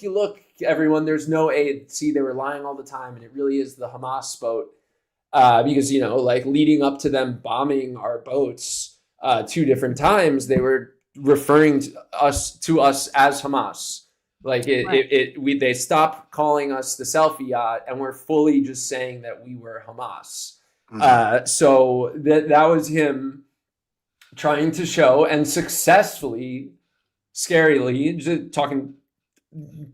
everyone, there's no aid. See, they were lying all the time, and it really is the Hamas boat. Because, like leading up to them bombing our boats 2 different times, they were referring to us as Hamas. Like they stopped calling us the selfie yacht, and we're fully just saying that we were Hamas. So that was him trying to show, and successfully, scarily, just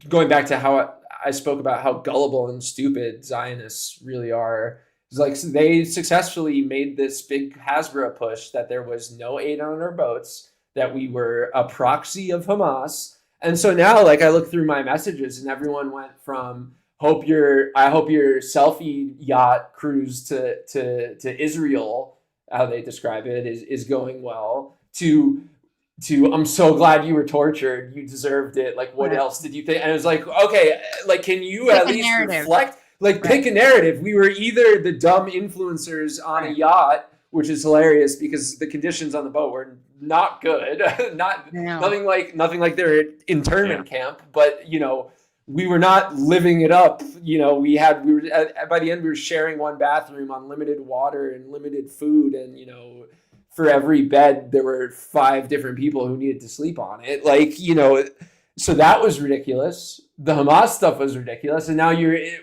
going back to how I spoke about how gullible and stupid Zionists really are. It's like they successfully made this big Hasbro push that there was no aid on our boats, that we were a proxy of Hamas. And so now, like, I look through my messages, and everyone went from I hope your selfie yacht cruise to Israel, how they describe it, is going well, to I'm so glad you were tortured, you deserved it. Like, what else did you think? And it was like, okay, like, can you at least reflect? Like, pick a narrative. We were either the dumb influencers on a yacht, which is hilarious because the conditions on the boat were not good, nothing like their internment camp, but we were not living it up. We were by the end, we were sharing one bathroom on limited water and limited food, and for every bed there were 5 different people who needed to sleep on it. Like, so that was ridiculous. The Hamas stuff was ridiculous, and now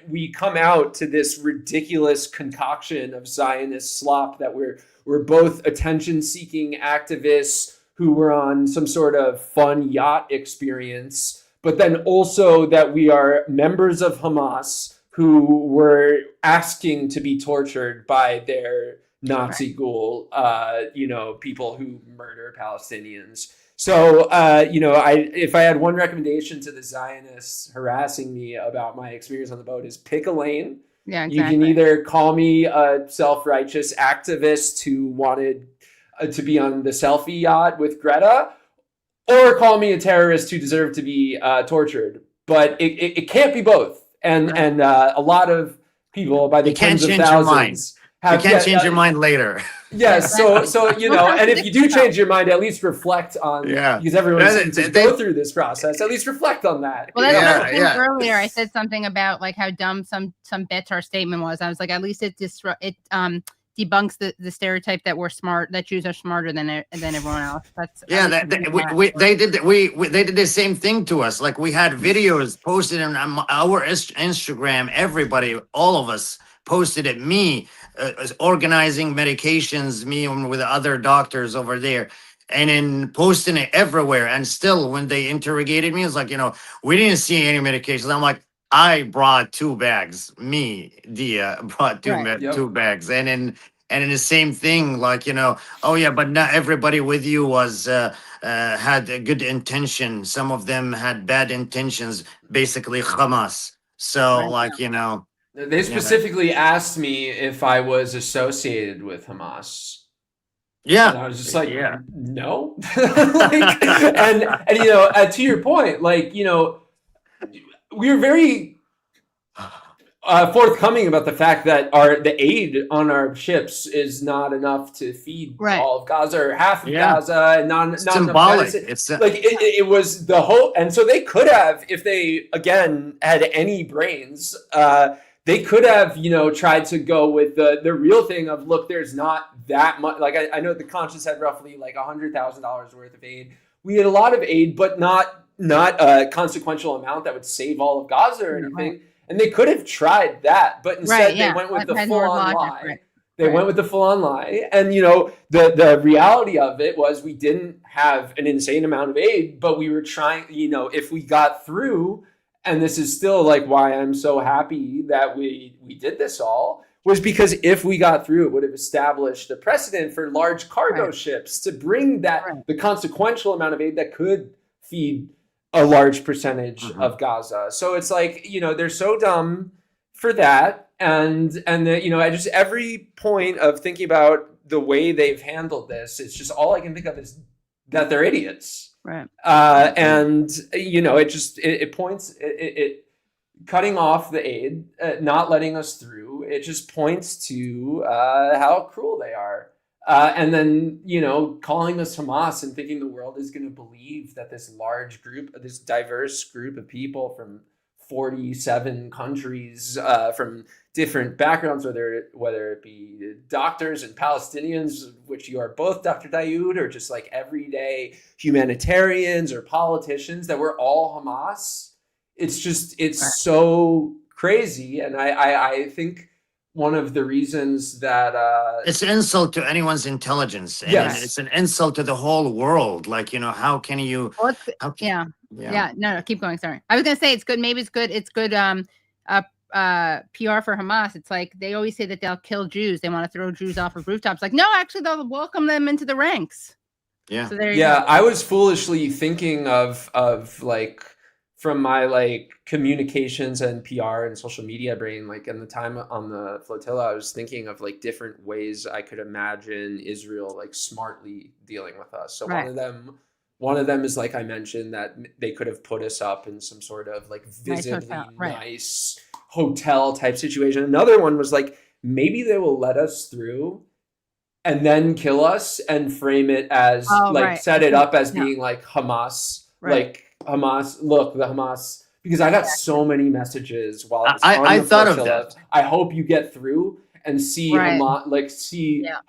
we come out to this ridiculous concoction of Zionist slop that we're both attention-seeking activists who were on some sort of fun yacht experience, but then also that we are members of Hamas who were asking to be tortured by their Nazi ghoul, people who murder Palestinians. So, if I had one recommendation to the Zionists harassing me about my experience on the boat is pick a lane. Yeah, exactly. You can either call me a self-righteous activist who wanted to be on the selfie yacht with Greta, or call me a terrorist who deserved to be tortured. But it can't be both. And a lot of people, by the tens of thousands, you can't change your mind later. Yes, so and if you do change your mind, at least reflect on because everyone seems to go through this process. At least reflect on that. Well, that's what I said earlier. I said something about like how dumb some Betar statement was. I was like, at least it debunks the stereotype that we're smart, that Jews are smarter than everyone else. That's they did the same thing to us. Like, we had videos posted on our Instagram. Everybody, all of us, posted it. Me organizing medications, me with other doctors over there, and then posting it everywhere. And still, when they interrogated me, it's like, we didn't see any medications. I'm like, I brought 2 bags. Me, Dhiaa, brought 2 bags. And then the same thing, like, oh yeah, but not everybody with you was had a good intention. Some of them had bad intentions, basically Hamas. So they specifically asked me if I was associated with Hamas. Yeah. And I was just like, no. And to your point, like, we were very forthcoming about the fact that the aid on our ships is not enough to feed all of Gaza or half of Gaza, and not symbolic. It's like it was the whole, and so they could have, if they again had any brains, they could have tried to go with the real thing of, look, there's not that much. Like, I know the Conscience had roughly like $100,000 worth of aid. We had a lot of aid, but not a consequential amount that would save all of Gaza or anything. Right. And they could have tried that, but instead they went with the full-on lie. They went with the full-on lie. And, the reality of it was we didn't have an insane amount of aid, but we were trying, if we got through, and this is still like why I'm so happy that we did this all, was because if we got through, it would have established a precedent for large cargo ships to bring that the consequential amount of aid that could feed a large percentage of Gaza. So it's like, you know, they're so dumb for that. And the, you know, I just, every point of thinking about the way they've handled this, it's just all I can think of is that they're idiots. Right. And, you know, it points, cutting off the aid, not letting us through, it just points to how cruel they are. And then, you know, calling us Hamas and thinking the world is going to believe that this large group, this diverse group of people from 47 countries, from different backgrounds, whether it be doctors and Palestinians, which you are both, Dr. Daoud, or just like everyday humanitarians or politicians, that we're all Hamas. It's so crazy. And I think one of the reasons that it's an insult to anyone's intelligence, and it's an insult to the whole world. Like, you know, how can you? No, keep going. Sorry, I was gonna say it's good. Maybe it's good. It's good. PR for Hamas. It's like they always say that they'll kill Jews. They want to throw Jews off of rooftops. Like, no, actually, they'll welcome them into the ranks. Yeah. So there you go. I was foolishly thinking of like, from my like communications and PR and social media brain, like in the time on the flotilla, I was thinking of like different ways I could imagine Israel like smartly dealing with us. So one of them is, like I mentioned, that they could have put us up in some sort of like visibly nice hotel type situation. Another one was like, maybe they will let us through and then kill us and frame it as set it up as being like Hamas, like Hamas, look, the Hamas, because I got so many messages while I thought of that. I hope you get through and see Hamas,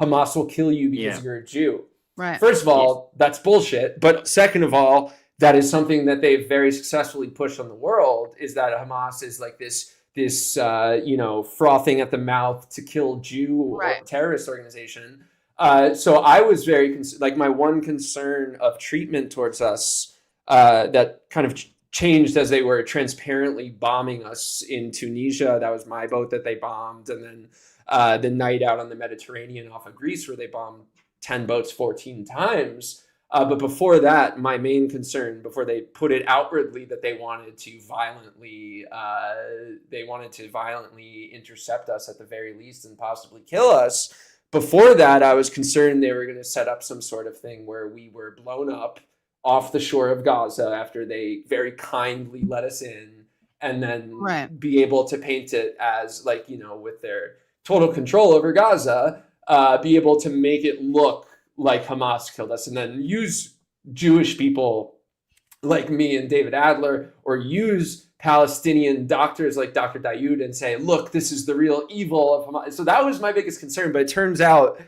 Hamas will kill you because you're a Jew. Right. First of all, that's bullshit. But second of all, that is something that they've very successfully pushed on the world, is that Hamas is like this you know, frothing at the mouth to kill Jew terrorist organization. So I was very like, my one concern of treatment towards us that kind of changed as they were transparently bombing us in Tunisia. That was my boat that they bombed. And then the night out on the Mediterranean off of Greece, where they bombed 10 boats 14 times. But before that, my main concern, before they put it outwardly that they wanted to violently intercept us at the very least and possibly kill us. Before that, I was concerned they were going to set up some sort of thing where we were blown up off the shore of Gaza after they very kindly let us in, and then be able to paint it as, like, you know, with their total control over Gaza, be able to make it look like Hamas killed us, and then use Jewish people like me and David Adler, or use Palestinian doctors like Dr. Daoud and say, look, this is the real evil of Hamas. So that was my biggest concern, but it turns out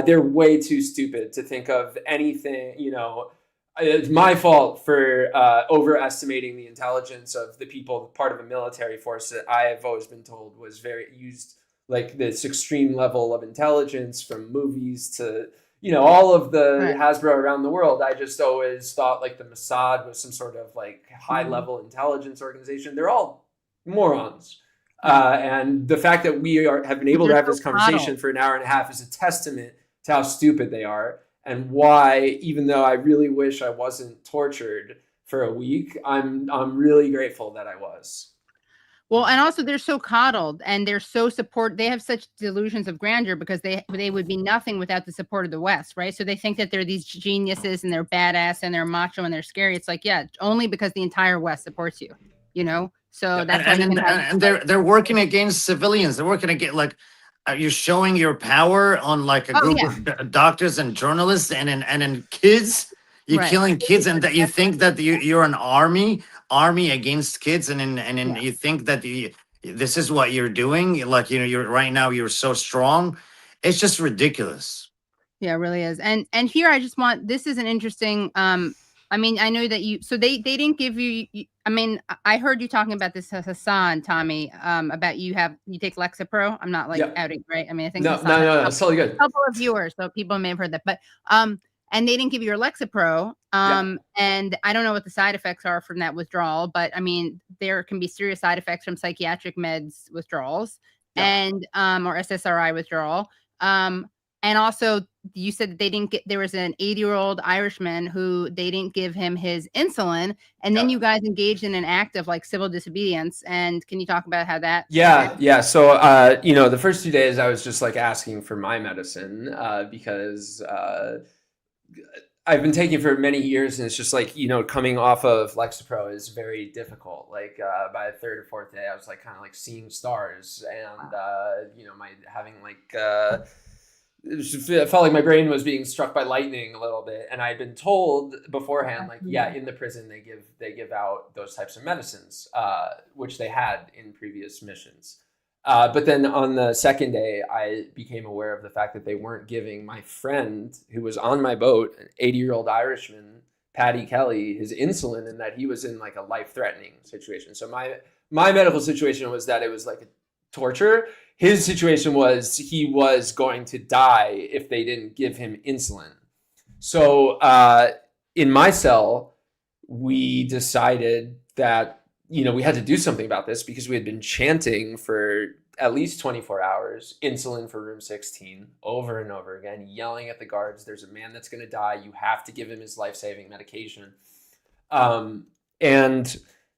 they're way too stupid to think of anything, you know. It's my fault for overestimating the intelligence of the people, part of a military force that I have always been told was used like this extreme level of intelligence, from movies to, you know, all of the Hasbro around the world. I just always thought like the Mossad was some sort of like high level intelligence organization. They're all morons. And the fact that we have been able to have this conversation for an hour and a half is a testament to how stupid they are. And why, even though I really wish I wasn't tortured for a week, I'm really grateful that I was. Well, and also they're so coddled, and they're so they have such delusions of grandeur, because they would be nothing without the support of the West, right? So they think that they're these geniuses and they're badass and they're macho and they're scary. It's like, yeah, only because the entire West supports you, you know? So that's and they're working against civilians. They're working against, like, you're showing your power on like a group of doctors and journalists, and in kids. You're killing kids, and that you think that you're an army against kids, and you think that this is what you're doing. Like, you know, you're right now, you're so strong. It's just ridiculous. Yeah, it really is. And here I just want, this is an interesting, I mean, I know that they didn't give you, I mean, I heard you talking about this, Hassan, Tommy, about you take Lexapro. I'm not like outing, right? I mean, I think no, it's totally good. A couple of viewers, so people may have heard that, but, and they didn't give you your Lexapro. And I don't know what the side effects are from that withdrawal, but I mean, there can be serious side effects from psychiatric meds withdrawals. and or SSRI withdrawal. And also, you said that they didn't get. There was an 80-year-old Irishman who they didn't give him his insulin, and then you guys engaged in an act of like civil disobedience. And can you talk about how that? Yeah. So, the first 2 days I was just like asking for my medicine because I've been taking for many years, and it's just like, coming off of Lexapro is very difficult. Like by the third or fourth day, I was like kind of like seeing stars, and my having like it felt like my brain was being struck by lightning a little bit. And I'd been told beforehand, like, in the prison they give out those types of medicines, which they had in previous missions. But then on the second day, I became aware of the fact that they weren't giving my friend who was on my boat, an 80-year-old Irishman, Paddy Kelly, his insulin, and that he was in like a life-threatening situation. So my medical situation was that it was like a torture. His situation was he was going to die if they didn't give him insulin. So in my cell, we decided that we had to do something about this because we had been chanting for at least 24 hours, insulin for room 16, over and over again, yelling at the guards, there's a man that's going to die. You have to give him his life-saving medication. And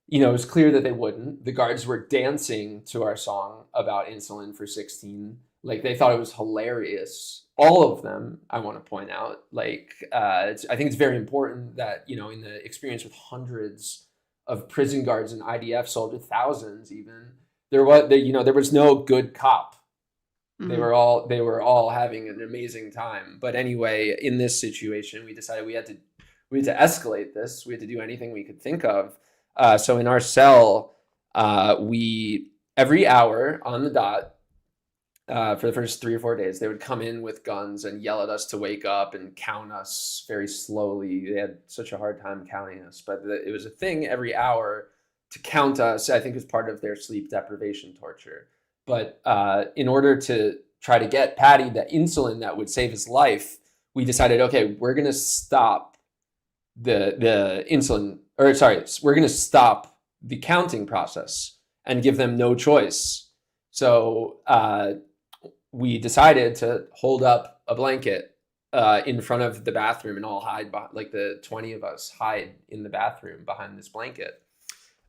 it was clear that they wouldn't. The guards were dancing to our song about insulin for 16. Like, they thought it was hilarious. All of them, I want to point out. Like, I think it's very important that, in the experience with hundreds of prison guards and IDF soldiers, thousands even, there was no good cop. Mm-hmm. They were all having an amazing time. But anyway, in this situation, we decided we had to escalate this. We had to do anything we could think of. So in our cell, we every hour on the dot, for the first 3 or 4 days, they would come in with guns and yell at us to wake up and count us very slowly. They had such a hard time counting us, but it was a thing every hour to count us. I think it was part of their sleep deprivation torture. But in order to try to get Paddy the insulin that would save his life, we decided, okay, we're going to stop the insulin, or sorry, we're going to stop the counting process and give them no choice. So we decided to hold up a blanket in front of the bathroom and all hide behind, like the 20 of us hide in the bathroom behind this blanket.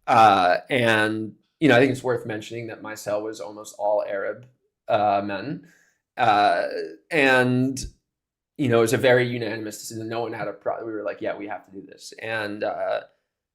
And, I think it's worth mentioning that my cell was almost all Arab men. And, it was a very unanimous decision. No one had a problem. We were like, yeah, we have to do this. And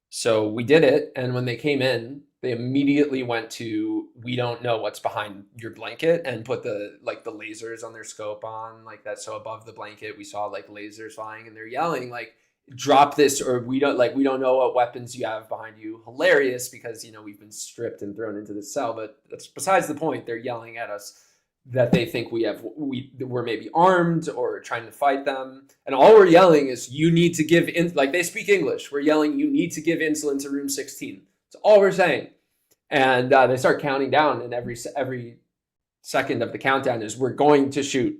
so we did it. And when they came in, they immediately went to, we don't know what's behind your blanket, and put the lasers on their scope on like that. So above the blanket, we saw like lasers flying, and they're yelling like, drop this, or we don't know what weapons you have behind you. Hilarious, because, we've been stripped and thrown into the cell, but that's besides the point. They're yelling at us that they think we're maybe armed or trying to fight them. And all we're yelling is, you need to give in, like they speak English. We're yelling, you need to give insulin to room 16. That's all we're saying. And they start counting down, and every second of the countdown is, we're going to shoot.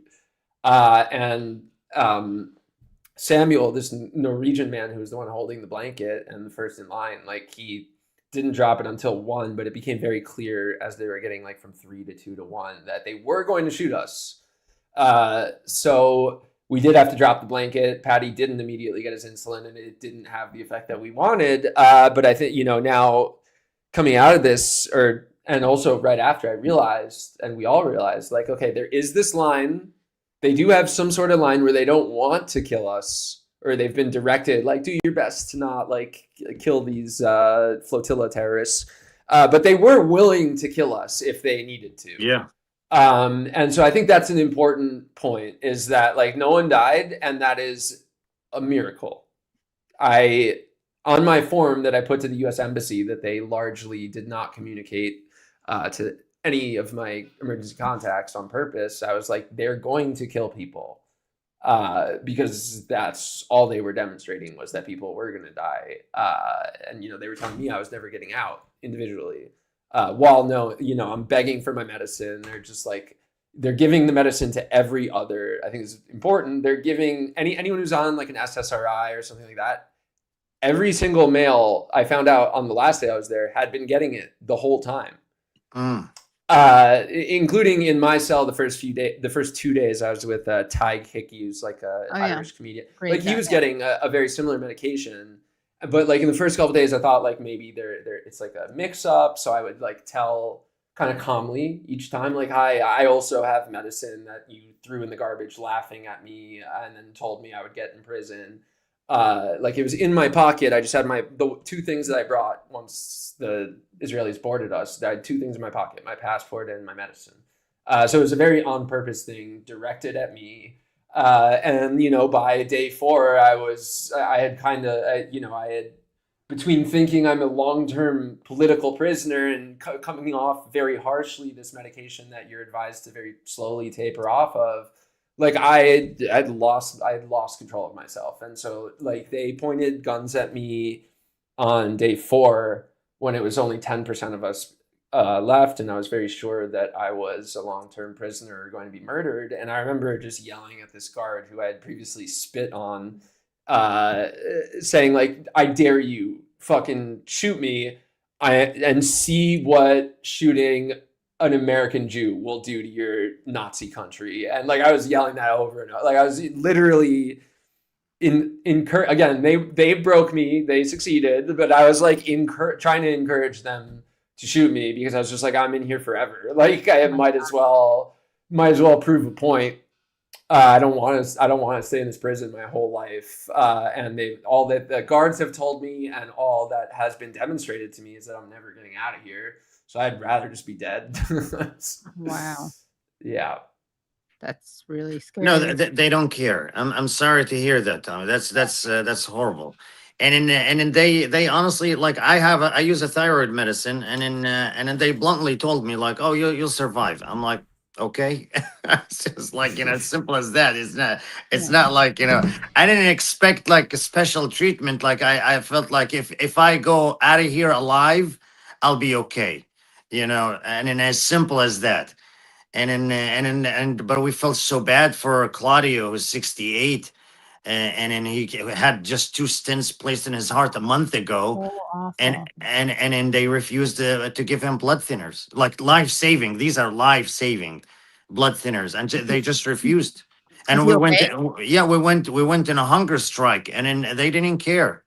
Samuel, this Norwegian man who was the one holding the blanket and the first in line, like, he didn't drop it until 1, but it became very clear as they were getting like from 3 to 2 to 1 that they were going to shoot us. So we did have to drop the blanket. Paddy didn't immediately get his insulin, and it didn't have the effect that we wanted. But I think, now coming out of this, and also right after, I realized, and we all realized, like, okay, there is this line. They do have some sort of line where they don't want to kill us, or they've been directed, like, do your best to not like kill these flotilla terrorists. But they were willing to kill us if they needed to. Yeah. And so I think that's an important point, is that like no one died, and that is a miracle. On my form that I put to the U.S. Embassy, that they largely did not communicate to any of my emergency contacts on purpose, I was like, they're going to kill people, because that's all they were demonstrating, was that people were going to die. And, they were telling me I was never getting out individually. While I'm begging for my medicine. They're just like, they're giving the medicine to every other, I think it's important. They're giving anyone who's on like an SSRI or something like that. Every single male, I found out on the last day I was there, had been getting it the whole time. including in my cell the first 2 days I was with Ty Hickey, who's like a Irish comedian. Great like he was getting a very similar medication, but like in the first couple of days I thought like maybe there it's like a mix up, so I would like tell kind of calmly each time like, hi, I also have medicine that you threw in the garbage laughing at me and then told me I would get in prison. Like it was in my pocket. I just had the two things that I brought once the Israelis boarded us. I had two things in my pocket, my passport and my medicine. So it was a very on purpose thing directed at me. And, you know, by day 4, I had between thinking I'm a long-term political prisoner and coming off very harshly this medication that you're advised to very slowly taper off of, like I had lost control of myself. And so like they pointed guns at me on day 4 when it was only 10% of us left, and I was very sure that I was a long-term prisoner going to be murdered. And I remember just yelling at this guard who I had previously spit on, saying like, I dare you, fucking shoot me, and see what shooting an American Jew will do to your Nazi country. And like I was yelling that over and over. Like I was literally again, they broke me, they succeeded, but I was like trying to encourage them to shoot me because I was just like, I'm in here forever. Like I might as well prove a point. I don't want to stay in this prison my whole life. And all that the guards have told me and all that has been demonstrated to me is that I'm never getting out of here. So I'd rather just be dead. Wow. Yeah. That's really scary. No, they don't care. I'm sorry to hear that, Tommy. That's horrible. And then they honestly, like I use a thyroid medicine, and then they bluntly told me like, oh, you'll survive. I'm like, okay. It's just like, you know, as simple as that. It's not like, you know, I didn't expect like a special treatment. Like I felt like if I go out of here alive, I'll be okay, you know, and then as simple as that. But we felt so bad for Claudio, who's 68, and then he had just 2 stents placed in his heart a month ago, and then they refused to give him blood thinners, like life-saving. These are life-saving blood thinners, and they just refused. And we went, we went in a hunger strike, and then they didn't care.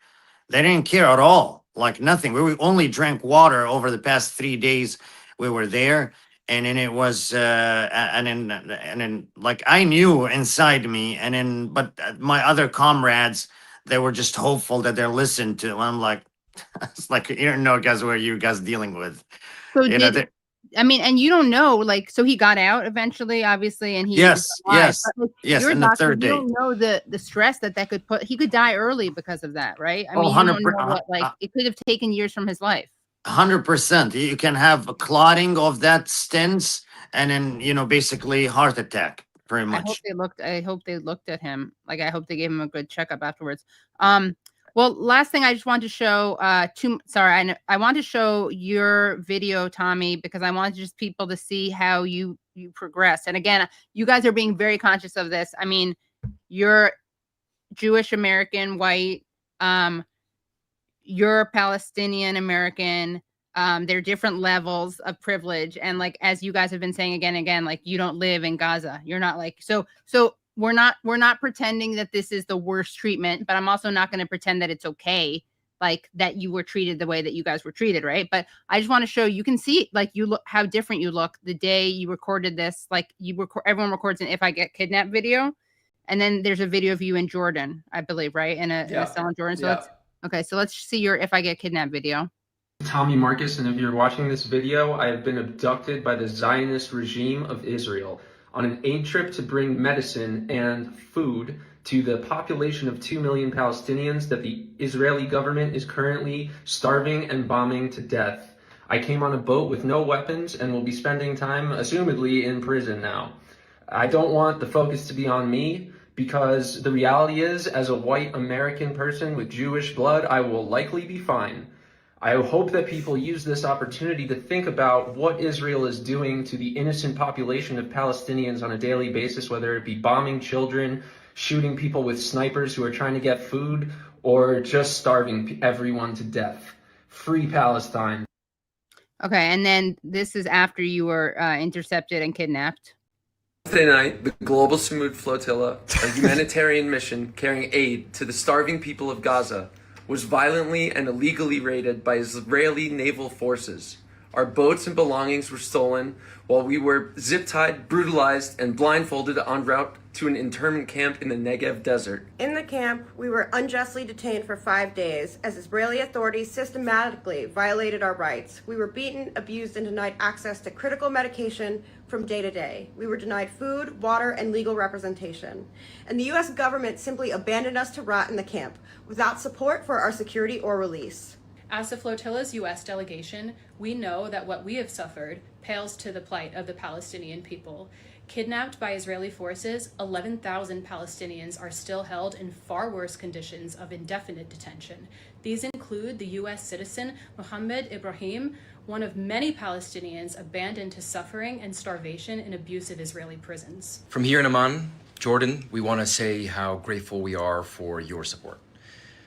They didn't care at all, like nothing. We only drank water over the past 3 days we were there. And then it was, and then like I knew inside me, but my other comrades, they were just hopeful that they're listened to. And I'm like, it's like, you don't know, guys, what you guys dealing with. So and you don't know, like, so he got out eventually, obviously, and he yes. But, like, In the third day. You don't know the stress that could he could die early because of that, right? I mean, 100%. You don't know what, it could have taken years from his life. 100%. You can have a clotting of that stents, and then, you know, basically heart attack, pretty much. I hope they looked at him. Like, I hope they gave him a good checkup afterwards. Well, last thing I just want to show, I want to show your video, Tommy, because I want just people to see how you progress. And again, you guys are being very conscious of this. I mean, you're Jewish American, white, you're Palestinian American. There are different levels of privilege. And like, as you guys have been saying again and again, like, you don't live in Gaza. You're not like, so we're not pretending that this is the worst treatment, but I'm also not going to pretend that it's okay, like that you were treated the way that you guys were treated. Right. But I just want to show, you can see like you look, how different you look the day you recorded this. Like everyone records an If I Get Kidnapped video. And then there's a video of you in Jordan, I believe, right? In a cell in Jordan. So so let's see your If I Get Kidnapped video. Tommy Marcus, and if you're watching this video, I have been abducted by the Zionist regime of Israel on an aid trip to bring medicine and food to the population of 2 million Palestinians that the Israeli government is currently starving and bombing to death. I came on a boat with no weapons and will be spending time, assumedly, in prison now. I don't want the focus to be on me, because the reality is, as a white American person with Jewish blood, I will likely be fine. I hope that people use this opportunity to think about what Israel is doing to the innocent population of Palestinians on a daily basis, whether it be bombing children, shooting people with snipers who are trying to get food, or just starving everyone to death. Free Palestine. Okay, and then this is after you were intercepted and kidnapped. Wednesday night, the Global Smooth Flotilla, a humanitarian mission carrying aid to the starving people of Gaza, was violently and illegally raided by Israeli naval forces. Our boats and belongings were stolen while we were zip-tied, brutalized, and blindfolded en route to an internment camp in the Negev desert. In the camp, we were unjustly detained for 5 days as Israeli authorities systematically violated our rights. We were beaten, abused, and denied access to critical medication from day to day. We were denied food, water, and legal representation. And the U.S. government simply abandoned us to rot in the camp without support for our security or release. As the flotilla's U.S. delegation, we know that what we have suffered pales to the plight of the Palestinian people. Kidnapped by Israeli forces, 11,000 Palestinians are still held in far worse conditions of indefinite detention. These include the U.S. citizen Mohammed Ibrahim, one of many Palestinians abandoned to suffering and starvation in abusive Israeli prisons. From here in Amman, Jordan, we want to say how grateful we are for your support,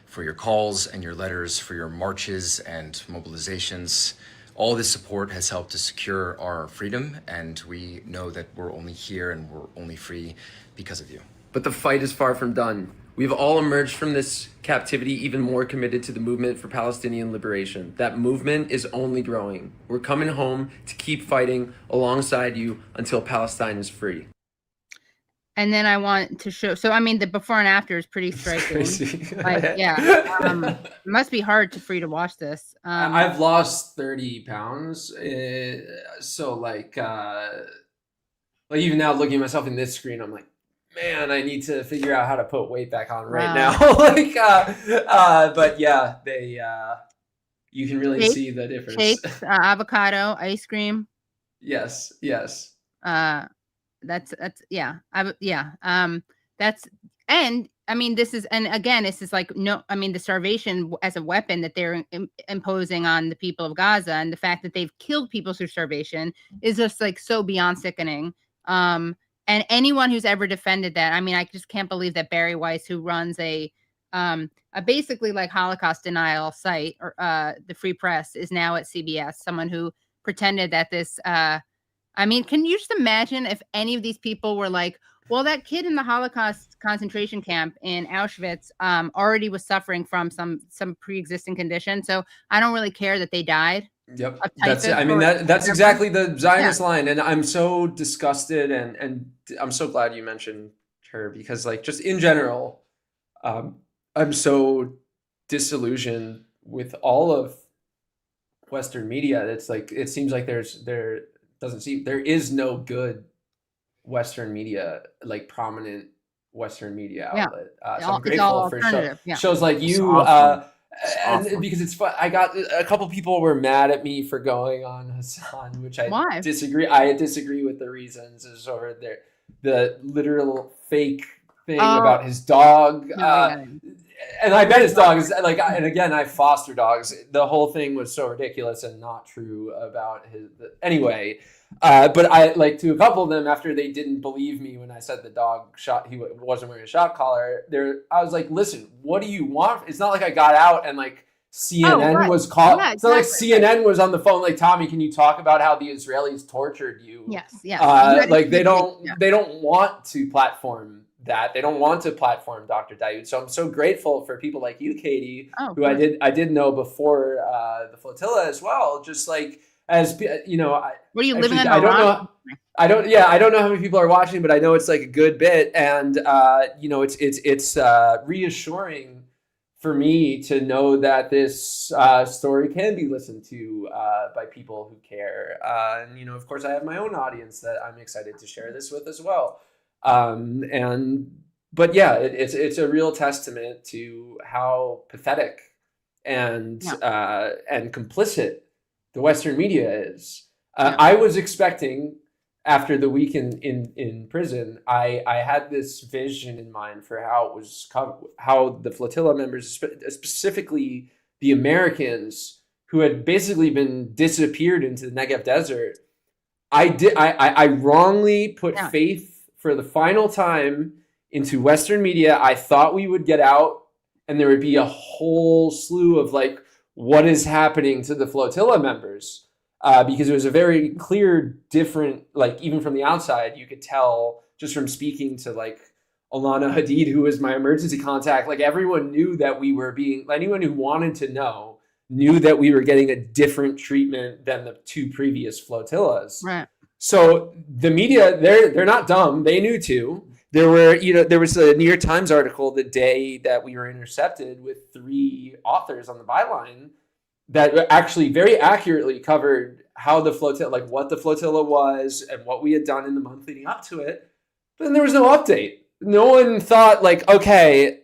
for your calls and your letters, for your marches and mobilizations. All this support has helped to secure our freedom, and we know that we're only here and we're only free because of you. But the fight is far from done. We've all emerged from this captivity even more committed to the movement for Palestinian liberation. That movement is only growing. We're coming home to keep fighting alongside you until Palestine is free. And then I want to show, so I mean, the before and after is pretty striking. Like, yeah, it must be hard for you to watch this. I've lost 30 pounds. So like even now looking at myself in this screen, I'm like, man, I need to figure out how to put weight back on right now. But yeah, you can really see the difference. Shakes, avocado, ice cream. Yes. That's and I mean, this is like, no, I mean, the starvation as a weapon that they're imposing on the people of Gaza, and the fact that they've killed people through starvation is just like so beyond sickening. And anyone who's ever defended that, I mean, I just can't believe that Barry Weiss, who runs a basically like Holocaust denial site, or the Free Press, is now at CBS. Someone who pretended that this, I mean, can you just imagine if any of these people were like, well, that kid in the Holocaust concentration camp in Auschwitz already was suffering from some pre-existing condition, so I don't really care that they died. Yep. That's exactly the Zionist line. And I'm so disgusted, and I'm so glad you mentioned her, because like, just in general, I'm so disillusioned with all of Western media. It's like, it seems like there is no good Western media, like prominent Western media outlet. So I'm grateful for shows like you. And because it's fun, I got a couple people were mad at me for going on Hassan, which I disagree. I disagree with the reasons. Is over there the literal fake thing about his dog, and I bet his dog is like. And again, I foster dogs. The whole thing was so ridiculous and not true about his. Anyway. But I like to a couple of them, after they didn't believe me when I said the dog he wasn't wearing a shock collar. I was like, listen, what do you want? It's not like I got out and like CNN was called. Yeah, exactly. It's not like CNN was on the phone like, Tommy, can you talk about how the Israelis tortured you? Yes. Like they don't want to platform that. They don't want to platform Dr. Daoud. So I'm so grateful for people like you, Katie, who I did know before the flotilla as well. Just like, as you know, were you living in I don't know. I don't know how many people are watching, but I know it's like a good bit, and it's reassuring for me to know that this story can be listened to by people who care. And of course, I have my own audience that I'm excited to share this with as well. But yeah, it's a real testament to how pathetic and complicit the Western media is. I was expecting, after the week in prison, I had this vision in mind for how the flotilla members, specifically the Americans who had basically been disappeared into the Negev desert. I wrongly put faith for the final time into Western media. I thought we would get out and there would be a whole slew of like, what is happening to the flotilla members? because it was a very clear, different, like even from the outside, you could tell just from speaking to like Alana Hadid, who was my emergency contact, like everyone knew that we were anyone who wanted to know knew that we were getting a different treatment than the two previous flotillas. Right. So the media, they're not dumb. They knew too. There was a New York Times article the day that we were intercepted with 3 authors on the byline that actually very accurately covered how the flotilla, like what the flotilla was and what we had done in the month leading up to it. But then there was no update. No one thought like, okay,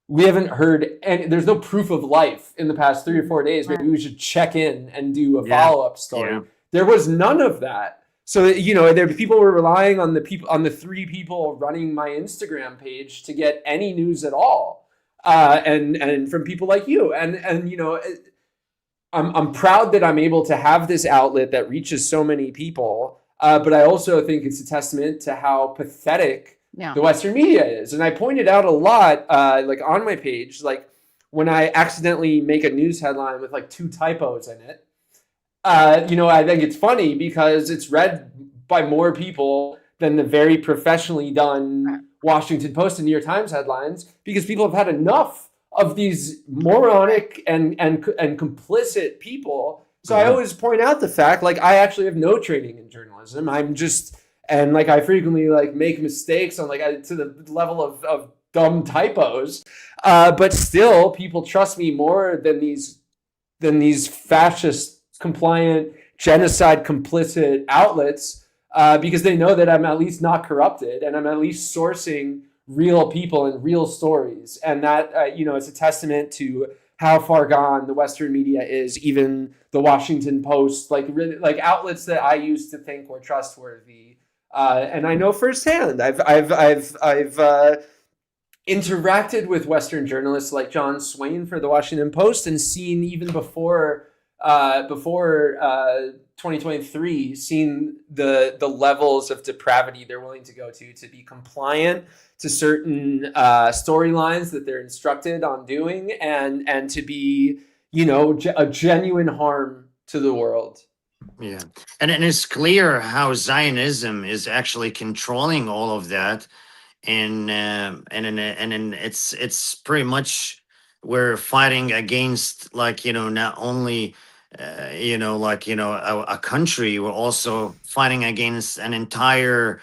we haven't heard, and there's no proof of life in the past 3 or 4 days. Maybe we should check in and do a follow-up story. Yeah. There was none of that. So, people were relying on the 3 people running my Instagram page to get any news at all. And from people like you. And I'm proud that I'm able to have this outlet that reaches so many people. But I also think it's a testament to how pathetic the Western media is. And I pointed out a lot, like on my page, like when I accidentally make a news headline with like 2 typos in it, I think it's funny because it's read by more people than the very professionally done Washington Post and New York Times headlines, because people have had enough of these moronic and complicit people. So I always point out the fact, like, I actually have no training in journalism. I'm just, and like, I frequently like make mistakes on like to the level of dumb typos. But still, people trust me more than these fascist compliant, genocide complicit outlets, because they know that I'm at least not corrupted and I'm at least sourcing real people and real stories. And that, it's a testament to how far gone the Western media is, even the Washington Post, like really, like outlets that I used to think were trustworthy. And I know firsthand, I've interacted with Western journalists like John Swain for the Washington Post and seen even before 2023, seen the levels of depravity they're willing to go to be compliant to certain storylines that they're instructed on doing, and to be, a genuine harm to the world. Yeah, and it's clear how Zionism is actually controlling all of that, and it's pretty much we're fighting against, like, not only a country, we're also fighting against an entire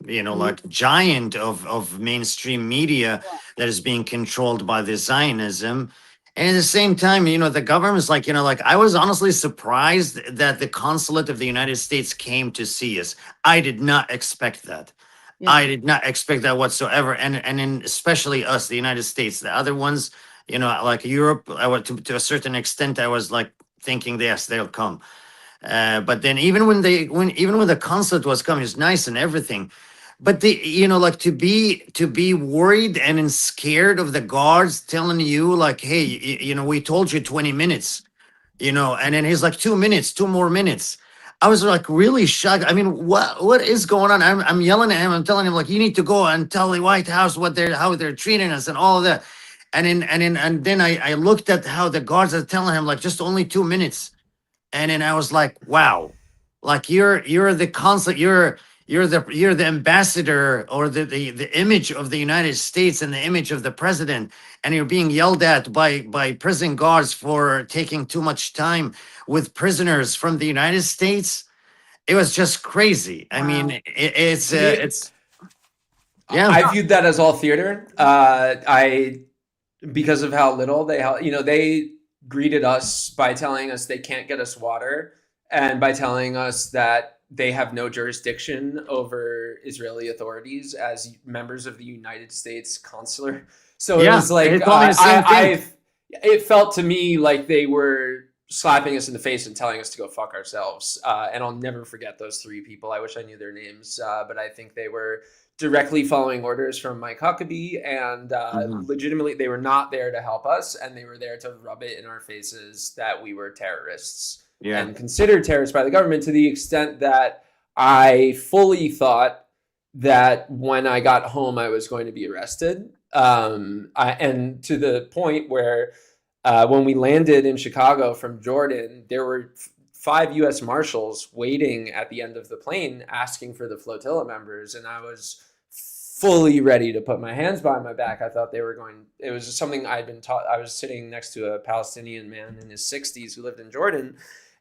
like giant of mainstream media that is being controlled by the Zionism. And at the same time, the government's like, I was honestly surprised that the consulate of the United States came to see us. I did not expect that. Yeah. I did not expect that whatsoever. And especially us, the United States, the other ones, like Europe, to a certain extent, I was like thinking, yes, they'll come. But then even when the consulate was coming, it's nice and everything. But to be worried and scared of the guards telling you like, hey, we told you 20 minutes, and then he's like 2 minutes, 2 more minutes. I was like really shocked. I mean, what is going on? I'm yelling at him. I'm telling him like, you need to go and tell the White House how they're treating us and all of that. And then I looked at how the guards are telling him like just only 2 minutes. And then I was like, wow, like you're the consul, you're the ambassador, or the image of the United States and the image of the president, and you're being yelled at by prison guards for taking too much time with prisoners from the United States. It was just crazy. Wow. I mean, it's yeah. I viewed that as all theater. Because of how little they greeted us by telling us they can't get us water, and by telling us that they have no jurisdiction over Israeli authorities as members of the United States consular. So it was like, it felt to me like they were slapping us in the face and telling us to go fuck ourselves. And I'll never forget those 3 people. I wish I knew their names, but I think they were directly following orders from Mike Huckabee, and legitimately they were not there to help us, and they were there to rub it in our faces that we were terrorists. Yeah. And considered terrorists by the government, to the extent that I fully thought that when I got home I was going to be arrested. And to the point where when we landed in Chicago from Jordan, there were 5 U.S. Marshals waiting at the end of the plane asking for the flotilla members. And I was fully ready to put my hands behind my back. I thought they were going, it was just something I'd been taught. I was sitting next to a Palestinian man in his 60s who lived in Jordan.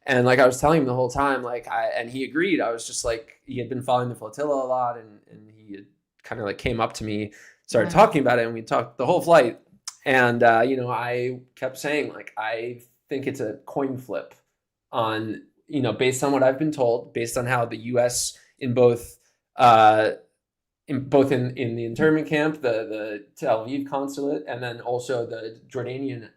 And like I was telling him the whole time, and he agreed. I was just like, he had been following the flotilla a lot, and he had kind of like came up to me, started talking about it, and we talked the whole flight. And, I kept saying, like, I think it's a coin flip on, based on what I've been told, based on how the U.S. in both in the internment camp, the Tel Aviv consulate, and then also the Jordanian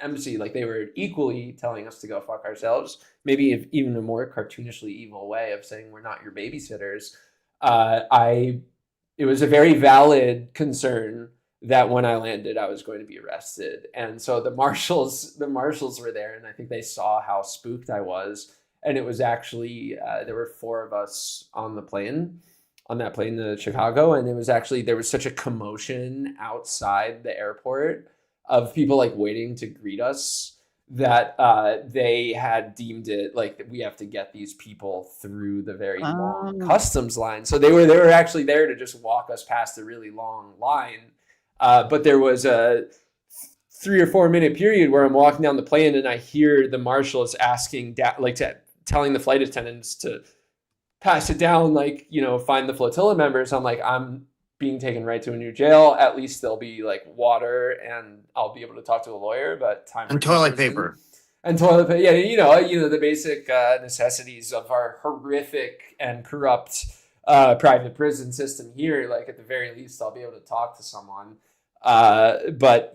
embassy, like they were equally telling us to go fuck ourselves, maybe even a more cartoonishly evil way of saying we're not your babysitters. It was a very valid concern that when I landed, I was going to be arrested. And so the marshals were there, and I think they saw how spooked I was. And it was actually, there were 4 of us on that plane to Chicago. And it was actually, there was such a commotion outside the airport of people like waiting to greet us that they had deemed it like we have to get these people through the very long customs line. So they were actually there to just walk us past a really long line. But there was a 3 or 4 minute period where I'm walking down the plane and I hear the marshals asking, telling the flight attendants to pass it down, find the flotilla members. I'm like, I'm being taken right to a new jail. At least there'll be like water and I'll be able to talk to a lawyer, but time and toilet paper. And toilet paper. Yeah, the basic necessities of our horrific and corrupt private prison system here. Like at the very least, I'll be able to talk to someone. But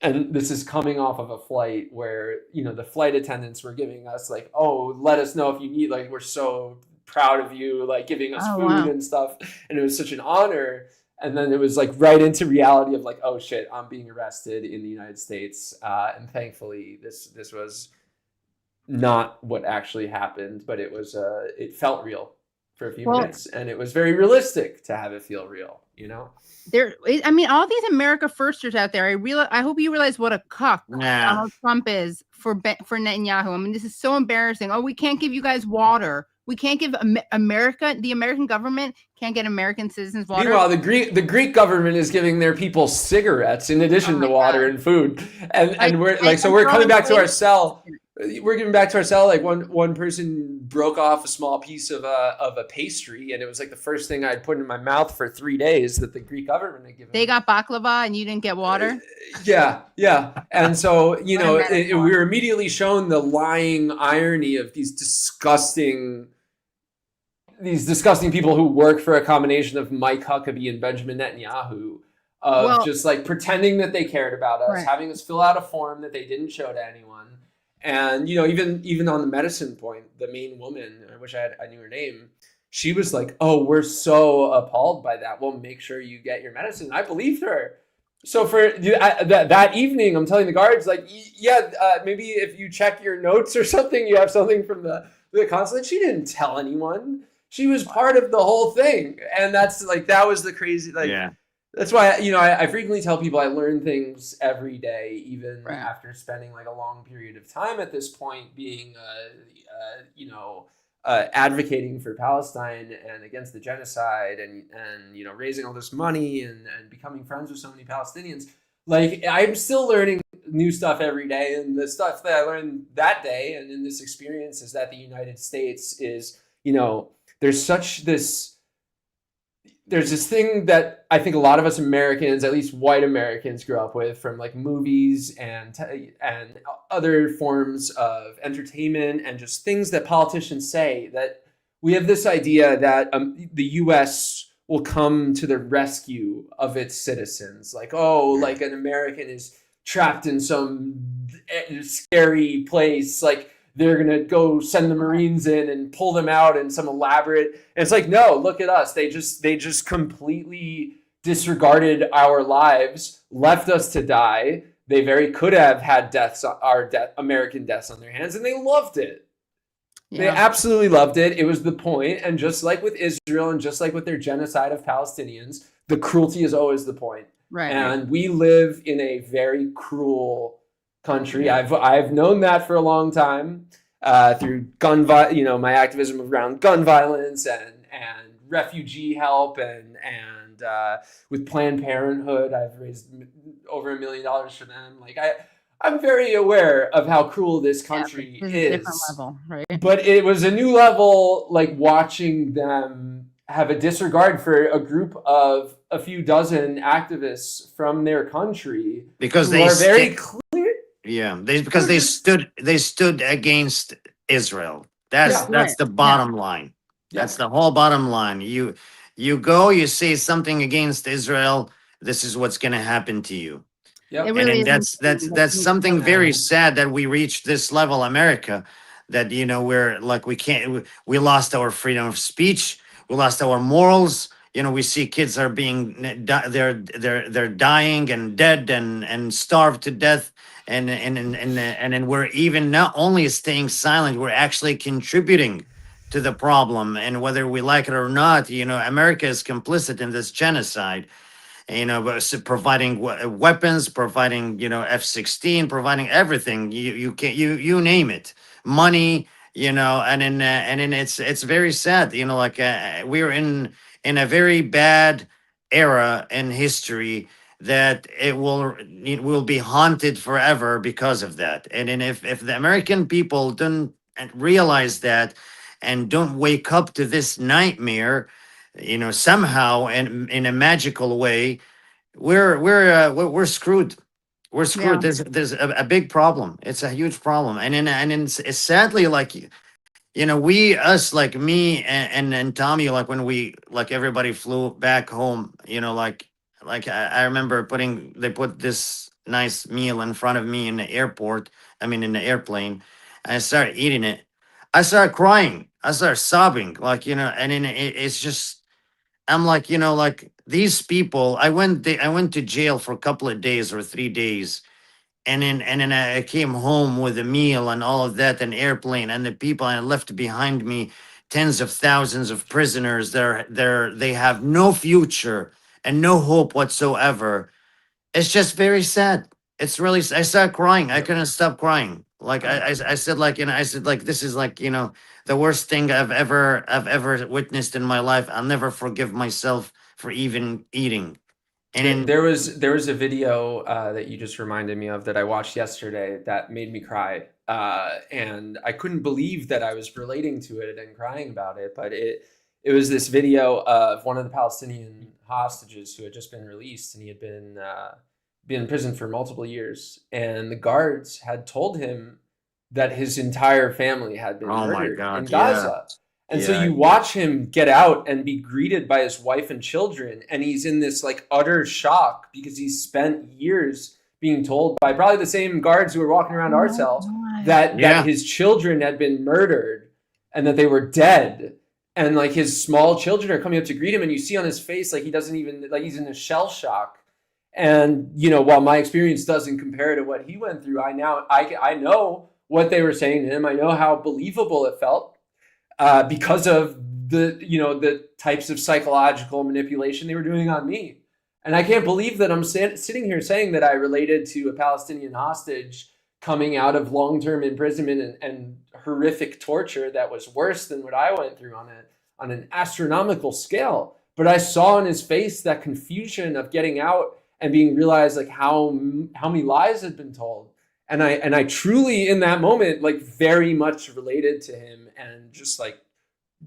and this is coming off of a flight where, the flight attendants were giving us like, oh, let us know if you need, like, we're so proud of you, like giving us food and stuff. And it was such an honor. And then it was like right into reality of like, oh shit, I'm being arrested in the United States. And thankfully this was not what actually happened, but it was, it felt real for a few minutes, and it was very realistic to have it feel real, all these America firsters out there, I hope you realize what a cuck Donald Trump is for Netanyahu. I mean, this is so embarrassing. Oh, we can't give you guys water. We can't give the American government can't get American citizens water. Meanwhile, the Greek government is giving their people cigarettes in addition to water and food. And we're like, so we're coming back to our cell. We're giving back to our cell. Like one person broke off a small piece of a pastry, and it was like the first thing I'd put in my mouth for 3 days that the Greek government had given. They got baklava and you didn't get water. Yeah. And so we were immediately shown the lying irony of these disgusting people who work for a combination of Mike Huckabee and Benjamin Netanyahu, just like pretending that they cared about us, having us fill out a form that they didn't show to anyone. And, even on the medicine point, the main woman, I wish I knew her name, she was like, oh, we're so appalled by that. Well, make sure you get your medicine. I believed her. So for that evening, I'm telling the guards, like, maybe if you check your notes or something, you have something from the consulate. She didn't tell anyone. She was part of the whole thing. And that's like, that was the crazy, that's why, I frequently tell people I learn things every day, even after spending like a long period of time at this point being, advocating for Palestine and against the genocide and raising all this money and becoming friends with so many Palestinians. Like, I'm still learning new stuff every day. And the stuff that I learned that day and in this experience is that the United States is, there's this thing that I think a lot of us Americans, at least white Americans, grew up with from like movies and other forms of entertainment and just things that politicians say, that we have this idea that the U.S. will come to the rescue of its citizens. Like, like an American is trapped in some scary place, like they're going to go send the Marines in and pull them out in some elaborate. And it's like, no, look at us. They just completely disregarded our lives, left us to die. They very could have had American deaths on their hands, and they loved it. Yeah. They absolutely loved it. It was the point. And just like with Israel and just like with their genocide of Palestinians, the cruelty is always the point. Right. And we live in a very cruel country. I've known that for a long time through my activism around gun violence and refugee help and with Planned Parenthood. I've raised over $1 million for them. Like I'm very aware of how cruel this country is. A different level, right? But it was a new level, like watching them have a disregard for a group of a few dozen activists from their country because who they are very clear. Yeah, they stood against Israel. That's the bottom line. That's the whole bottom line. You go, you say something against Israel, this is what's going to happen to you. Yep. It really That's something very sad that we reached this level, America, that we're like we lost our freedom of speech, we lost our morals. We see kids are being they're dying and dead and starved to death, and then we're even not only staying silent, we're actually contributing to the problem. And whether we like it or not, America is complicit in this genocide. Providing weapons, providing F-16, providing everything. You name it, money. And then it's very sad. We're in a very bad era in history that it will be haunted forever because of that. And then if the American people don't realize that and don't wake up to this nightmare, somehow in a magical way, we're screwed. We're screwed. Yeah. There's a big problem. It's a huge problem. And it's sadly us, like me and Tommy, like when everybody flew back home, I remember they put this nice meal in front of me in the in the airplane. I started eating it. I started crying. I started sobbing, and then it's just, I'm like, these people, I went to jail for a couple of days or 3 days. And then I came home with a meal and all of that, an airplane, and the people I left behind me, tens of thousands of prisoners. They have no future and no hope whatsoever. It's just very sad. It's really, I started crying. I couldn't stop crying. I said, this is the worst thing I've ever witnessed in my life. I'll never forgive myself for even eating. And there was a video that you just reminded me of that I watched yesterday that made me cry, and I couldn't believe that I was relating to it and crying about it. But it was this video of one of the Palestinian hostages who had just been released, and he had been in prison for multiple years, and the guards had told him that his entire family had been murdered in Gaza. And so you watch him get out and be greeted by his wife and children, and he's in this utter shock because he's spent years being told by probably the same guards who were walking around our cells that his children had been murdered and that they were dead. And his small children are coming up to greet him, and you see on his face he doesn't even he's in a shell shock. And while my experience doesn't compare to what he went through, I know what they were saying to him. I know how believable it felt. Because of the types of psychological manipulation they were doing on me. And I can't believe that I'm sitting here saying that I related to a Palestinian hostage coming out of long-term imprisonment and horrific torture that was worse than what I went through on an astronomical scale. But I saw in his face that confusion of getting out and being realized how many lies had been told. And I truly, in that moment, very much related to him and just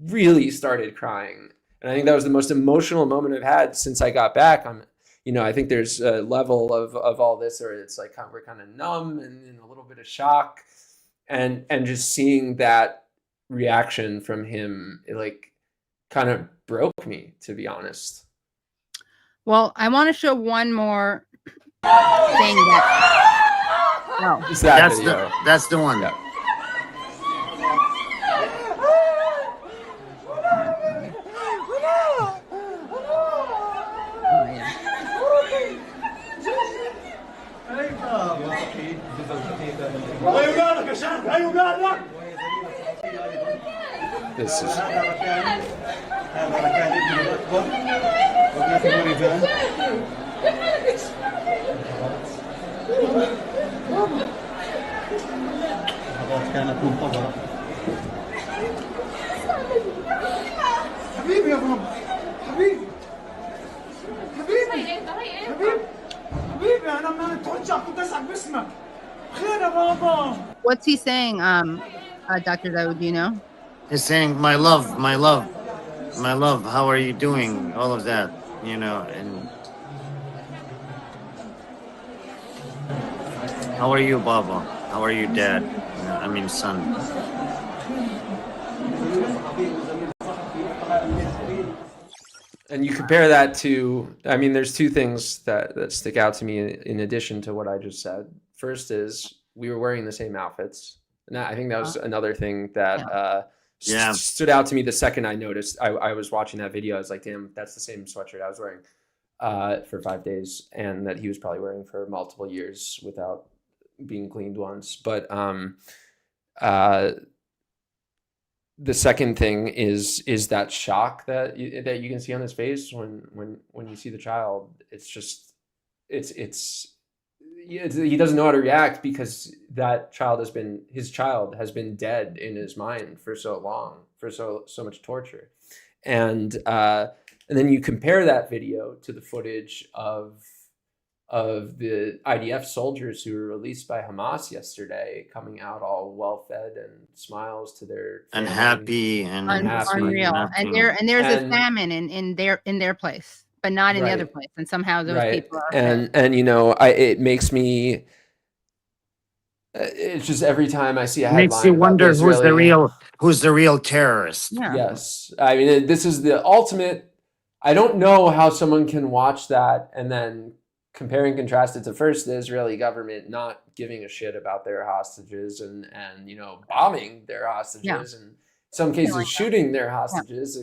really started crying. And I think that was the most emotional moment I've had since I got back. I think there's a level of all this where it's we're kind of numb and in a little bit of shock, and just seeing that reaction from him, it kind of broke me, to be honest. Well, I want to show one more thing that. Oh. That's the one. Yeah. This is. كانت منتظرة. حبيبي يا بابا، حبيبي حبيبي حبيبي حبيبي، أنا ما ترجع كنت أسعد باسمك. خير يا بابا. What's he saying, Dr. Daoud, do you know? He's saying, my love, my love, my love, how are you doing? All of that, you know, and how are you, Baba? How are you, Dad? I mean, son. And you compare that to, I mean, there's two things that stick out to me in addition to what I just said. First is we were wearing the same outfits. And I think that was another thing that stood out to me the second I noticed. I was watching that video. I was like, damn, that's the same sweatshirt I was wearing for 5 days, and that he was probably wearing for multiple years without being cleaned once. But the second thing is that shock that you can see on his face when you see the child. It's just he doesn't know how to react because that child has been dead in his mind for so long, for so much torture, and then you compare that video to the footage of the IDF soldiers who were released by Hamas yesterday, coming out all well-fed and smiles to their And family. happy and Unreal. And there's a famine in their place, but not in the other place. And somehow those people are fed. And you know, it makes me. It's just every time I see a headline, makes you wonder who's the real terrorist. Yeah. Yes, I mean, this is the ultimate. I don't know how someone can watch that and then compare and contrast it to first the Israeli government not giving a shit about their hostages and you know, bombing their hostages and in some cases shooting their hostages,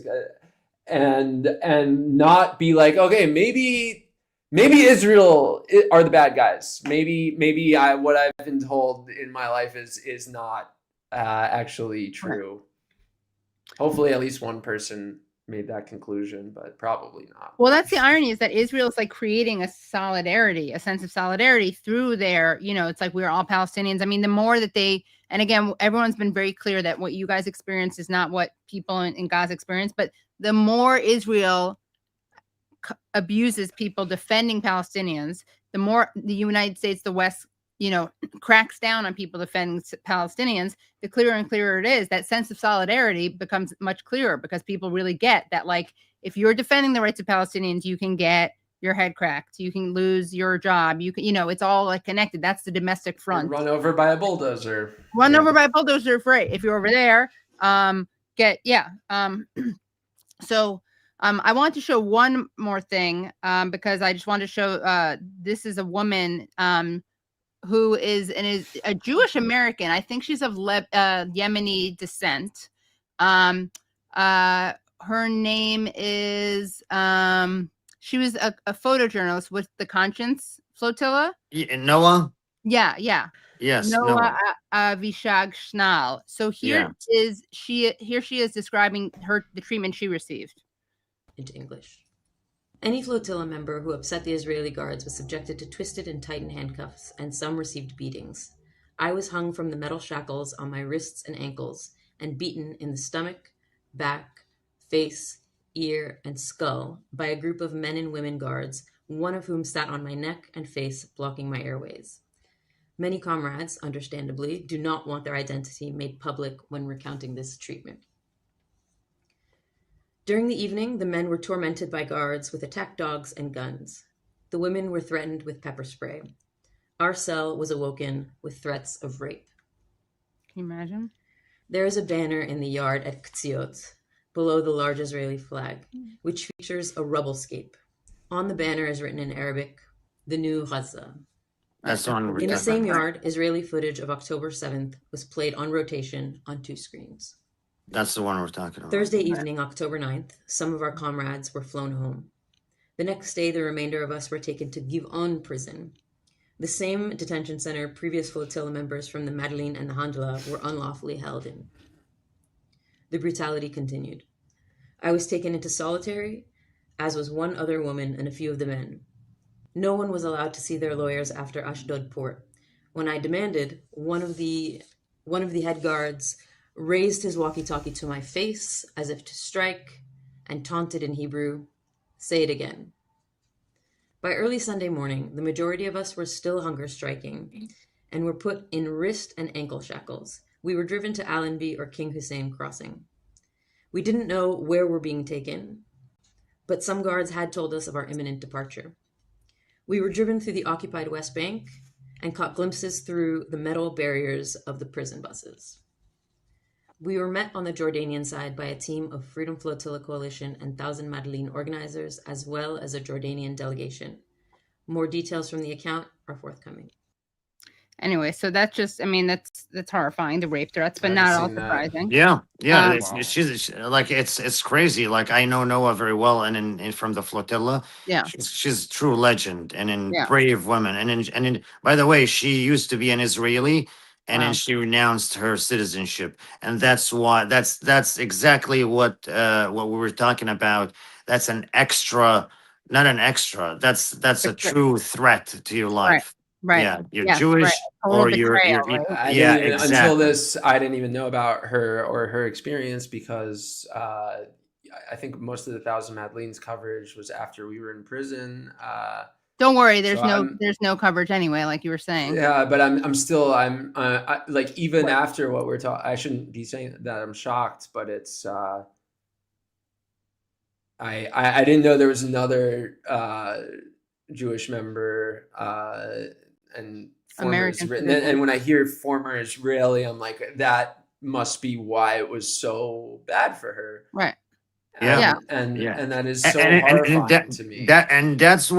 and not be like, okay, maybe Israel are the bad guys. Maybe what I've been told in my life is not actually true. Hopefully, at least one person made that conclusion, but probably not. Well, that's the irony, is that Israel is like creating a sense of solidarity through their, you know, it's like we're all Palestinians. I mean, the more that and again, everyone's been very clear that what you guys experience is not what people in Gaza experience, but the more Israel abuses people defending Palestinians, the more the United States, the West, you know, cracks down on people defending Palestinians, the clearer and clearer it is. That sense of solidarity becomes much clearer because people really get that, like, if you're defending the rights of Palestinians, you can get your head cracked, you can lose your job, you can, you know, it's all like connected. That's the domestic front. Run over by a bulldozer. Over by a bulldozer, right? If you're over there, So I want to show one more thing because I just want to show this is a woman who is a Jewish American. I think she's of Yemeni descent. Her name is she was a photojournalist with the Conscience Flotilla. Noah? Yeah. Yes. Noah Avishag Schnall. So here she is describing the treatment she received. Into English. Any flotilla member who upset the Israeli guards was subjected to twisted and tightened handcuffs, and some received beatings. I was hung from the metal shackles on my wrists and ankles and beaten in the stomach, back, face, ear, and skull by a group of men and women guards, one of whom sat on my neck and face, blocking my airways. Many comrades, understandably, do not want their identity made public when recounting this treatment. During the evening, the men were tormented by guards with attack dogs and guns. The women were threatened with pepper spray. Our cell was awoken with threats of rape. Can you imagine? There is a banner in the yard at Ktziot, below the large Israeli flag, which features a rubble-scape. On the banner is written in Arabic, "The New Gaza." That's the one. In the same yard, Israeli footage of October 7th was played on rotation on 2 screens. That's the one we're talking about. Thursday evening, October 9th, some of our comrades were flown home. The next day, the remainder of us were taken to Giv'on prison, the same detention center previous flotilla members from the Madeleine and the Handla were unlawfully held in. The brutality continued. I was taken into solitary, as was one other woman and a few of the men. No one was allowed to see their lawyers after Ashdod port. When I demanded, one of the One of the head guards raised his walkie-talkie to my face as if to strike and taunted in Hebrew, "Say it again." By early Sunday morning, the majority of us were still hunger striking and were put in wrist and ankle shackles. We were driven to Allenby or King Hussein Crossing. We didn't know where we're being taken, but some guards had told us of our imminent departure. We were driven through the occupied West Bank and caught glimpses through the metal barriers of the prison buses. We were met on the Jordanian side by a team of Freedom Flotilla Coalition and Thousand Madeleine organizers, as well as a Jordanian delegation. More details from the account are forthcoming. Anyway, so that's just, I mean, that's horrifying, the rape threats, but not all surprising. Yeah, Wow. like it's crazy. Like I know Noah very well, and from the flotilla, Yeah. she's a true legend and Yeah. brave woman. And by the way, she used to be an Israeli, and Wow. then she renounced her citizenship, and that's why that's exactly what we were talking about. That's an extra, not an extra. That's a true threat to your life. Right. Yeah, you're Yes, Jewish, right. Total or betrayal, you're right? I yeah, didn't even, exactly. until this, I didn't even know about her or her experience because I think most of the Thousand Madeleine's coverage was after we were in prison. Don't worry, there's so no coverage anyway, like you were saying. Yeah, but I'm still like even after what we're talking, I shouldn't be saying that I'm shocked, but it's I didn't know there was another Jewish member and former American Israeli. And when I hear former Israeli, I'm like, that must be why it was so bad for her. Right. And that is so horrifying to me. That's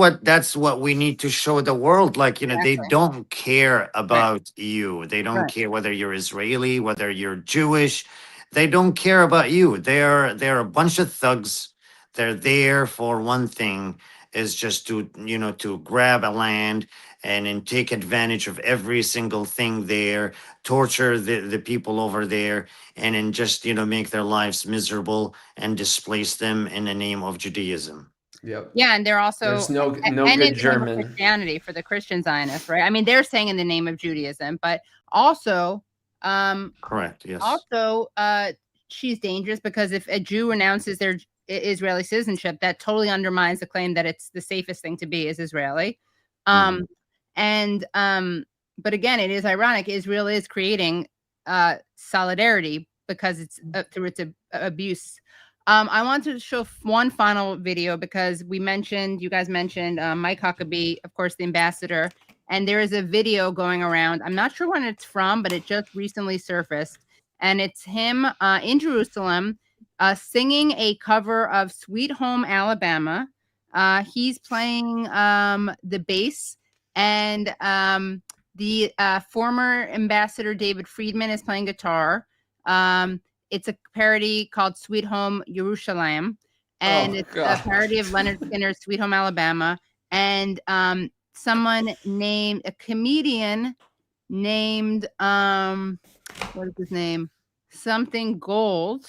what we need to show the world. Like, they don't care about you. They don't care whether you're Israeli, whether you're Jewish. They don't care about you. They're a bunch of thugs. They're there for one thing, is just to to grab a land and then take advantage of every single thing there, torture the people over there, and then just make their lives miserable and displace them in the name of Judaism. Yep. Yeah, and they're also there's no and good in the name of German Christianity for the Christian Zionists, right? I mean, they're saying in the name of Judaism, but also correct. Yes. Also, she's dangerous because if a Jew renounces their Israeli citizenship, that totally undermines the claim that it's the safest thing to be is Israeli. But again, it is ironic. Israel is creating solidarity because it's through its abuse. I want to show one final video because you guys mentioned Mike Huckabee, of course, the ambassador, and there is a video going around. I'm not sure when it's from, but it just recently surfaced, and it's him in Jerusalem singing a cover of Sweet Home Alabama. He's playing the bass, and the former ambassador David Friedman is playing guitar. It's a parody called Sweet Home Yerushalayim, and it's a parody of Leonard Skinner's Sweet Home Alabama. And a comedian named, what is his name? Something Gold.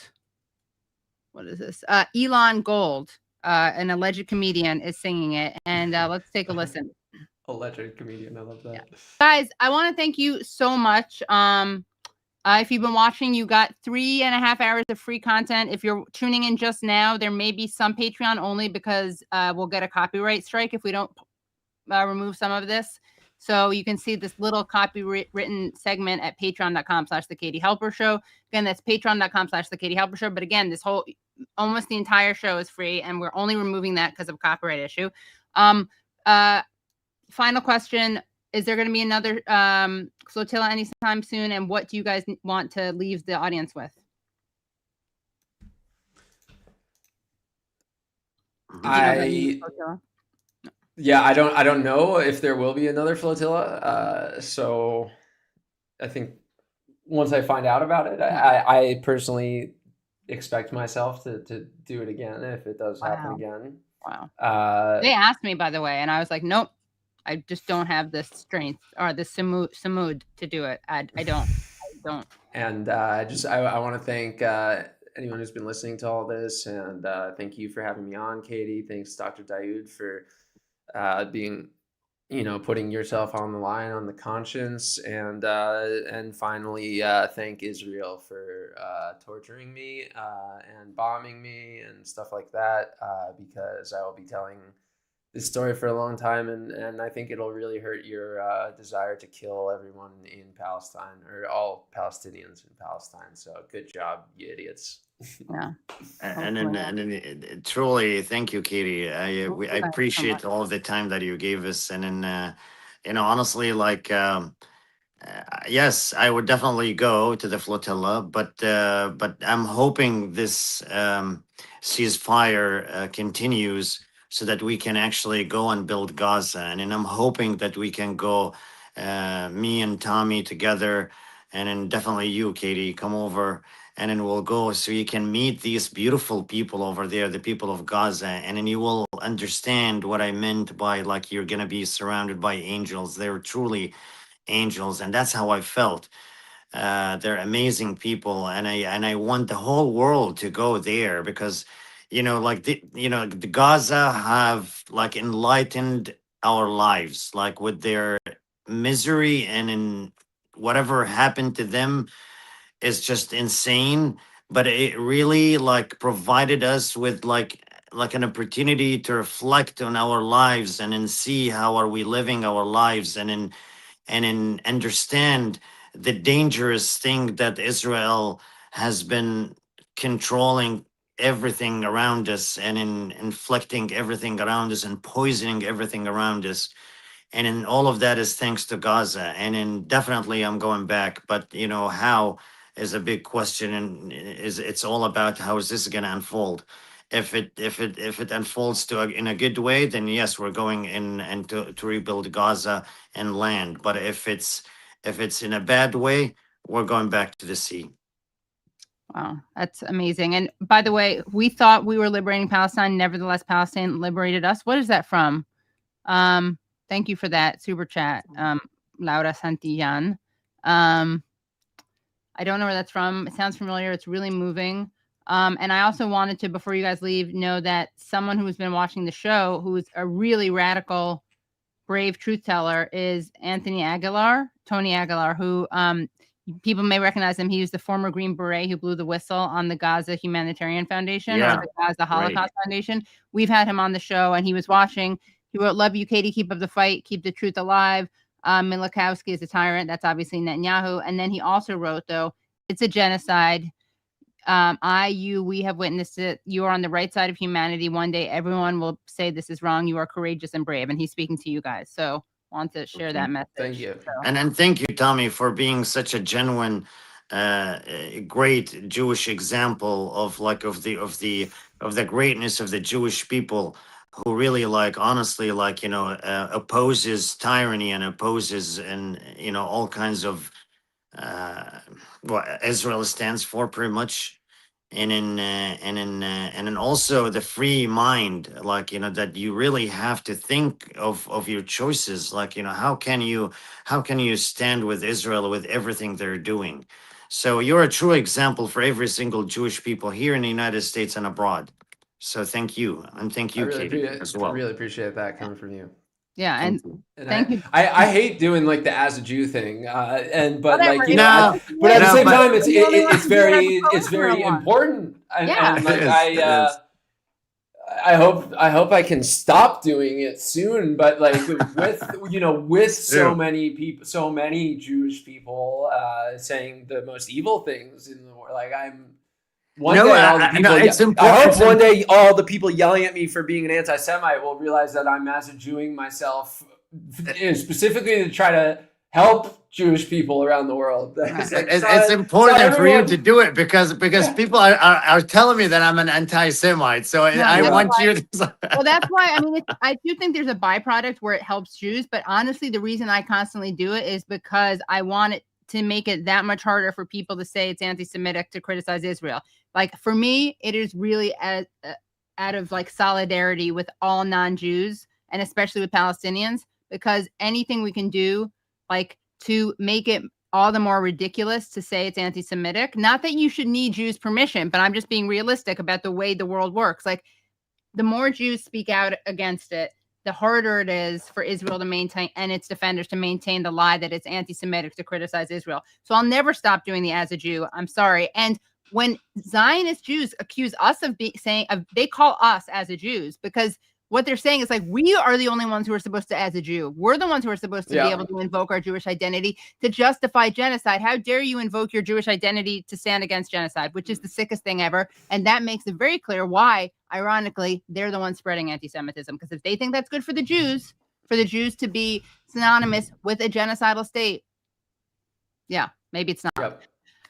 What is this? Elon Gold, an alleged comedian, is singing it. And let's take a listen. Alleged comedian, I love that. Yeah. Guys, I want to thank you so much. If you've been watching, you got 3.5 hours of free content. If you're tuning in just now, there may be some Patreon only because we'll get a copyright strike if we don't remove some of this. So you can see this little copywritten segment at patreon.com/The Katie Halper Show. Again, that's patreon.com/The Katie Halper Show. But again, almost the entire show is free, and we're only removing that because of a copyright issue. Final question. Is there going to be another flotilla anytime soon? And what do you guys want to leave the audience with? I don't know if there will be another flotilla. So I think once I find out about it, I personally expect myself to do it again if it does happen again. Wow. They asked me, by the way, and I was like, nope. I just don't have the strength or the samud to do it. I don't. And I want to thank anyone who's been listening to all this, and thank you for having me on, Katie. Thanks, Dr. Daoud, for being putting yourself on the line, on the conscience, and finally thank Israel for torturing me and bombing me and stuff like that, because I will be telling this story for a long time, and I think it'll really hurt your desire to kill everyone in Palestine, or all Palestinians in Palestine. So good job, you idiots. Yeah. And truly, thank you, Katie. I appreciate all of the time that you gave us. And then, honestly, like, yes, I would definitely go to the flotilla, but I'm hoping this ceasefire continues so that we can actually go and build Gaza. And then I'm hoping that we can go, me and Tommy together, and then definitely you, Katie, come over, and then we'll go so you can meet these beautiful people over there, the people of Gaza, and then you will understand what I meant by, like, you're gonna be surrounded by angels. They're truly angels, and that's how I felt. They're amazing people, and I want the whole world to go there, because like the Gaza have like enlightened our lives, like with their misery, and in whatever happened to them is just insane. But it really like provided us with like an opportunity to reflect on our lives, and then see how are we living our lives, and understand the dangerous thing that Israel has been controlling everything around us, and in inflicting everything around us, and poisoning everything around us. And in all of that is thanks to Gaza. And in definitely I'm going back, but how is a big question, and it's all about how is this going to unfold. If it unfolds in a good way, then yes, we're going in and to rebuild Gaza and land. But if it's in a bad way, we're going back to the sea. Wow, that's amazing. And by the way, we thought we were liberating Palestine. Nevertheless, Palestine liberated us. What is that from? Thank you for that super chat, Laura Santillan. I don't know where that's from. It sounds familiar. It's really moving. And I also wanted to, before you guys leave, know that someone who's been watching the show, who is a really radical, brave truth teller, is Tony Aguilar, who people may recognize him. He was the former Green Beret who blew the whistle on the Gaza Humanitarian Foundation, or the Gaza Holocaust Foundation. We've had him on the show, and he was watching. He wrote, "Love you, Katie. Keep up the fight. Keep the truth alive. Milikowski is a tyrant." That's obviously Netanyahu. And then he also wrote, though, "It's a genocide. We have witnessed it. You are on the right side of humanity. One day, everyone will say this is wrong. You are courageous and brave." And he's speaking to you guys. So want to share that message. Thank you. So. And thank you, Tommy, for being such a genuine, great Jewish example of the greatness of the Jewish people, who really honestly opposes tyranny and opposes all kinds of what Israel stands for, pretty much. And then also the free mind, that you really have to think of your choices. How can you stand with Israel with everything they're doing? So you're a true example for every single Jewish people here in the United States and abroad. So thank you, and thank you, Katie, as well. I really appreciate that coming from you. Yeah, and thank you. I hate doing the as a Jew thing, but Whatever, at the same time, it's very important, and I hope I can stop doing it soon. But with so many Jewish people saying the most evil things in the world, I hope one day all the people yelling at me for being an anti-Semite will realize that I'm as a Jewing myself, specifically to try to help Jewish people around the world. It's important for you to do it because people are telling me that I'm an anti-Semite. So I want you to. Well, that's why, I do think there's a byproduct where it helps Jews. But honestly, the reason I constantly do it is because I want it to make it that much harder for people to say it's anti-Semitic to criticize Israel. For me, it is really out of solidarity with all non-Jews, and especially with Palestinians, because anything we can do to make it all the more ridiculous to say it's anti-Semitic, not that you should need Jews' permission, but I'm just being realistic about the way the world works. The more Jews speak out against it, the harder it is for Israel to maintain and its defenders to maintain the lie that it's anti-Semitic to criticize Israel. So I'll never stop doing the as a Jew. I'm sorry. And when Zionist Jews accuse us of saying, they call us as a Jews, because what they're saying is like, we are the only ones who are supposed to, as a Jew, we're the ones who are supposed to be able to invoke our Jewish identity to justify genocide. How dare you invoke your Jewish identity to stand against genocide, which is the sickest thing ever. And that makes it very clear why, ironically, they're the ones spreading anti-Semitism. Because if they think that's good for the Jews to be synonymous with a genocidal state, yeah, maybe it's not. Yep.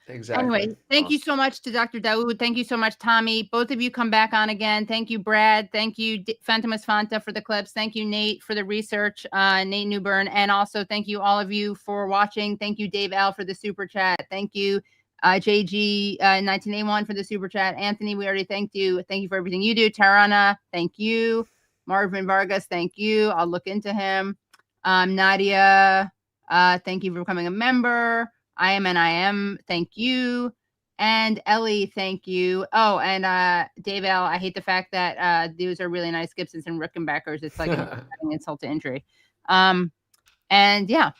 Exactly. Anyway, thank you so much to Dr. Daoud. Thank you so much, Tommy. Both of you come back on again. Thank you, Brad. Thank you, Fentimus Fanta, for the clips. Thank you, Nate, for the research, Nate Newburn. And also thank you, all of you, for watching. Thank you, Dave L, for the super chat. Thank you, JG 1981 for the super chat. Anthony, we already thanked you. Thank you for everything you do. Tarana, thank you. Marvin Vargas, thank you. I'll look into him. Nadia, thank you for becoming a member. I am. Thank you. And Ellie, thank you. Oh, and Dave L, I hate the fact that these are really nice Gibsons and Rickenbackers. It's like an insult to injury. And yeah,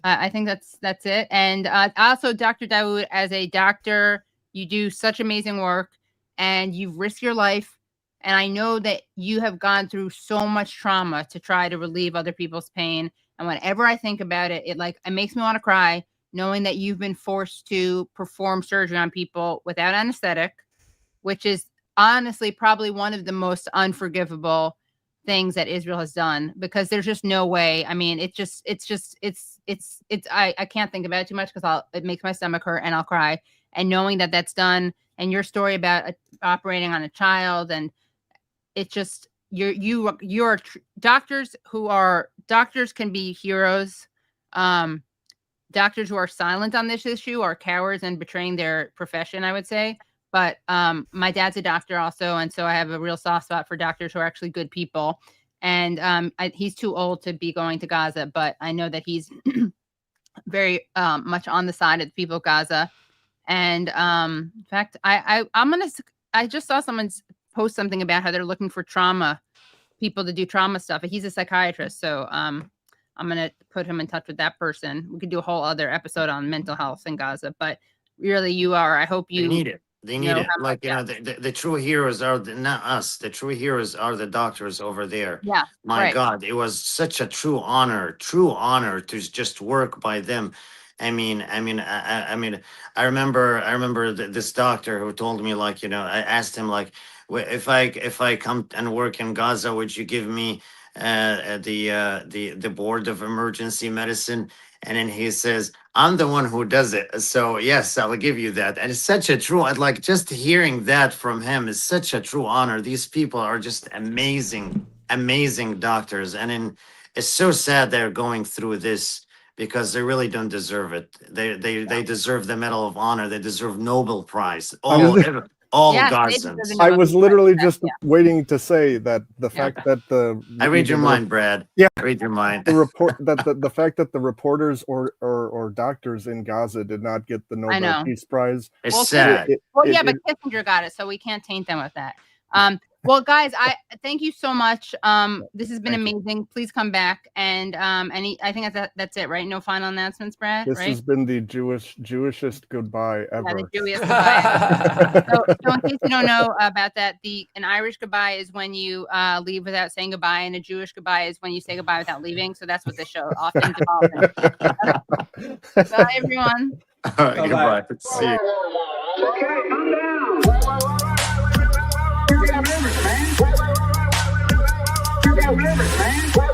I think that's it. And also, Dr. Daoud, as a doctor, you do such amazing work and you've risked your life. And I know that you have gone through so much trauma to try to relieve other people's pain. And whenever I think about it, it makes me want to cry, knowing that you've been forced to perform surgery on people without anesthetic, which is honestly probably one of the most unforgivable things that Israel has done, because there's just no way. I mean, I can't think about it too much because it makes my stomach hurt and I'll cry. And knowing that that's done, and your story about operating on a child, and it's just, you're doctors can be heroes. Doctors who are silent on this issue are cowards and betraying their profession, I would say. But my dad's a doctor also, and so I have a real soft spot for doctors who are actually good people. And he's too old to be going to Gaza, but I know that he's very much on the side of the people of Gaza. And in fact, I just saw someone post something about how they're looking for people to do trauma stuff. He's a psychiatrist, so I'm going to put him in touch with that person. We could do a whole other episode on mental health in Gaza, but really I hope you They need it. They need it. Like, the true heroes are not us. The true heroes are the doctors over there. Yeah. My God, it was such a true honor to just work by them. I remember this doctor who told me, like, I asked him, like, if I come and work in Gaza, would you give me the board of emergency medicine? And then he says, I'm the one who does it, so yes, I'll give you that. And it's such a true, like, just hearing that from him is such a true honor. These people are just amazing doctors, and it's so sad they're going through this, because they really don't deserve it. They deserve the Medal of Honor. They deserve Nobel Prize. All Gazans. I was literally just waiting to say that the fact that I read your mind, Brad. Yeah, I read your mind. The report that the fact that the reporters or doctors in Gaza did not get the Nobel Peace Prize. It's sad. But Kissinger got it, so we can't taint them with that. Well, guys, I thank you so much. This has been amazing. Please come back. And I think that's it, right? No final announcements, Brad. This has been the Jewishest goodbye ever. Yeah, the Jewiest goodbye. so in case you don't know about that, an Irish goodbye is when you leave without saying goodbye, and a Jewish goodbye is when you say goodbye without leaving. So that's what this show often involves. Bye, everyone. All right, goodbye. See you. Okay, calm down. You got rivers, man. You got rivers, man.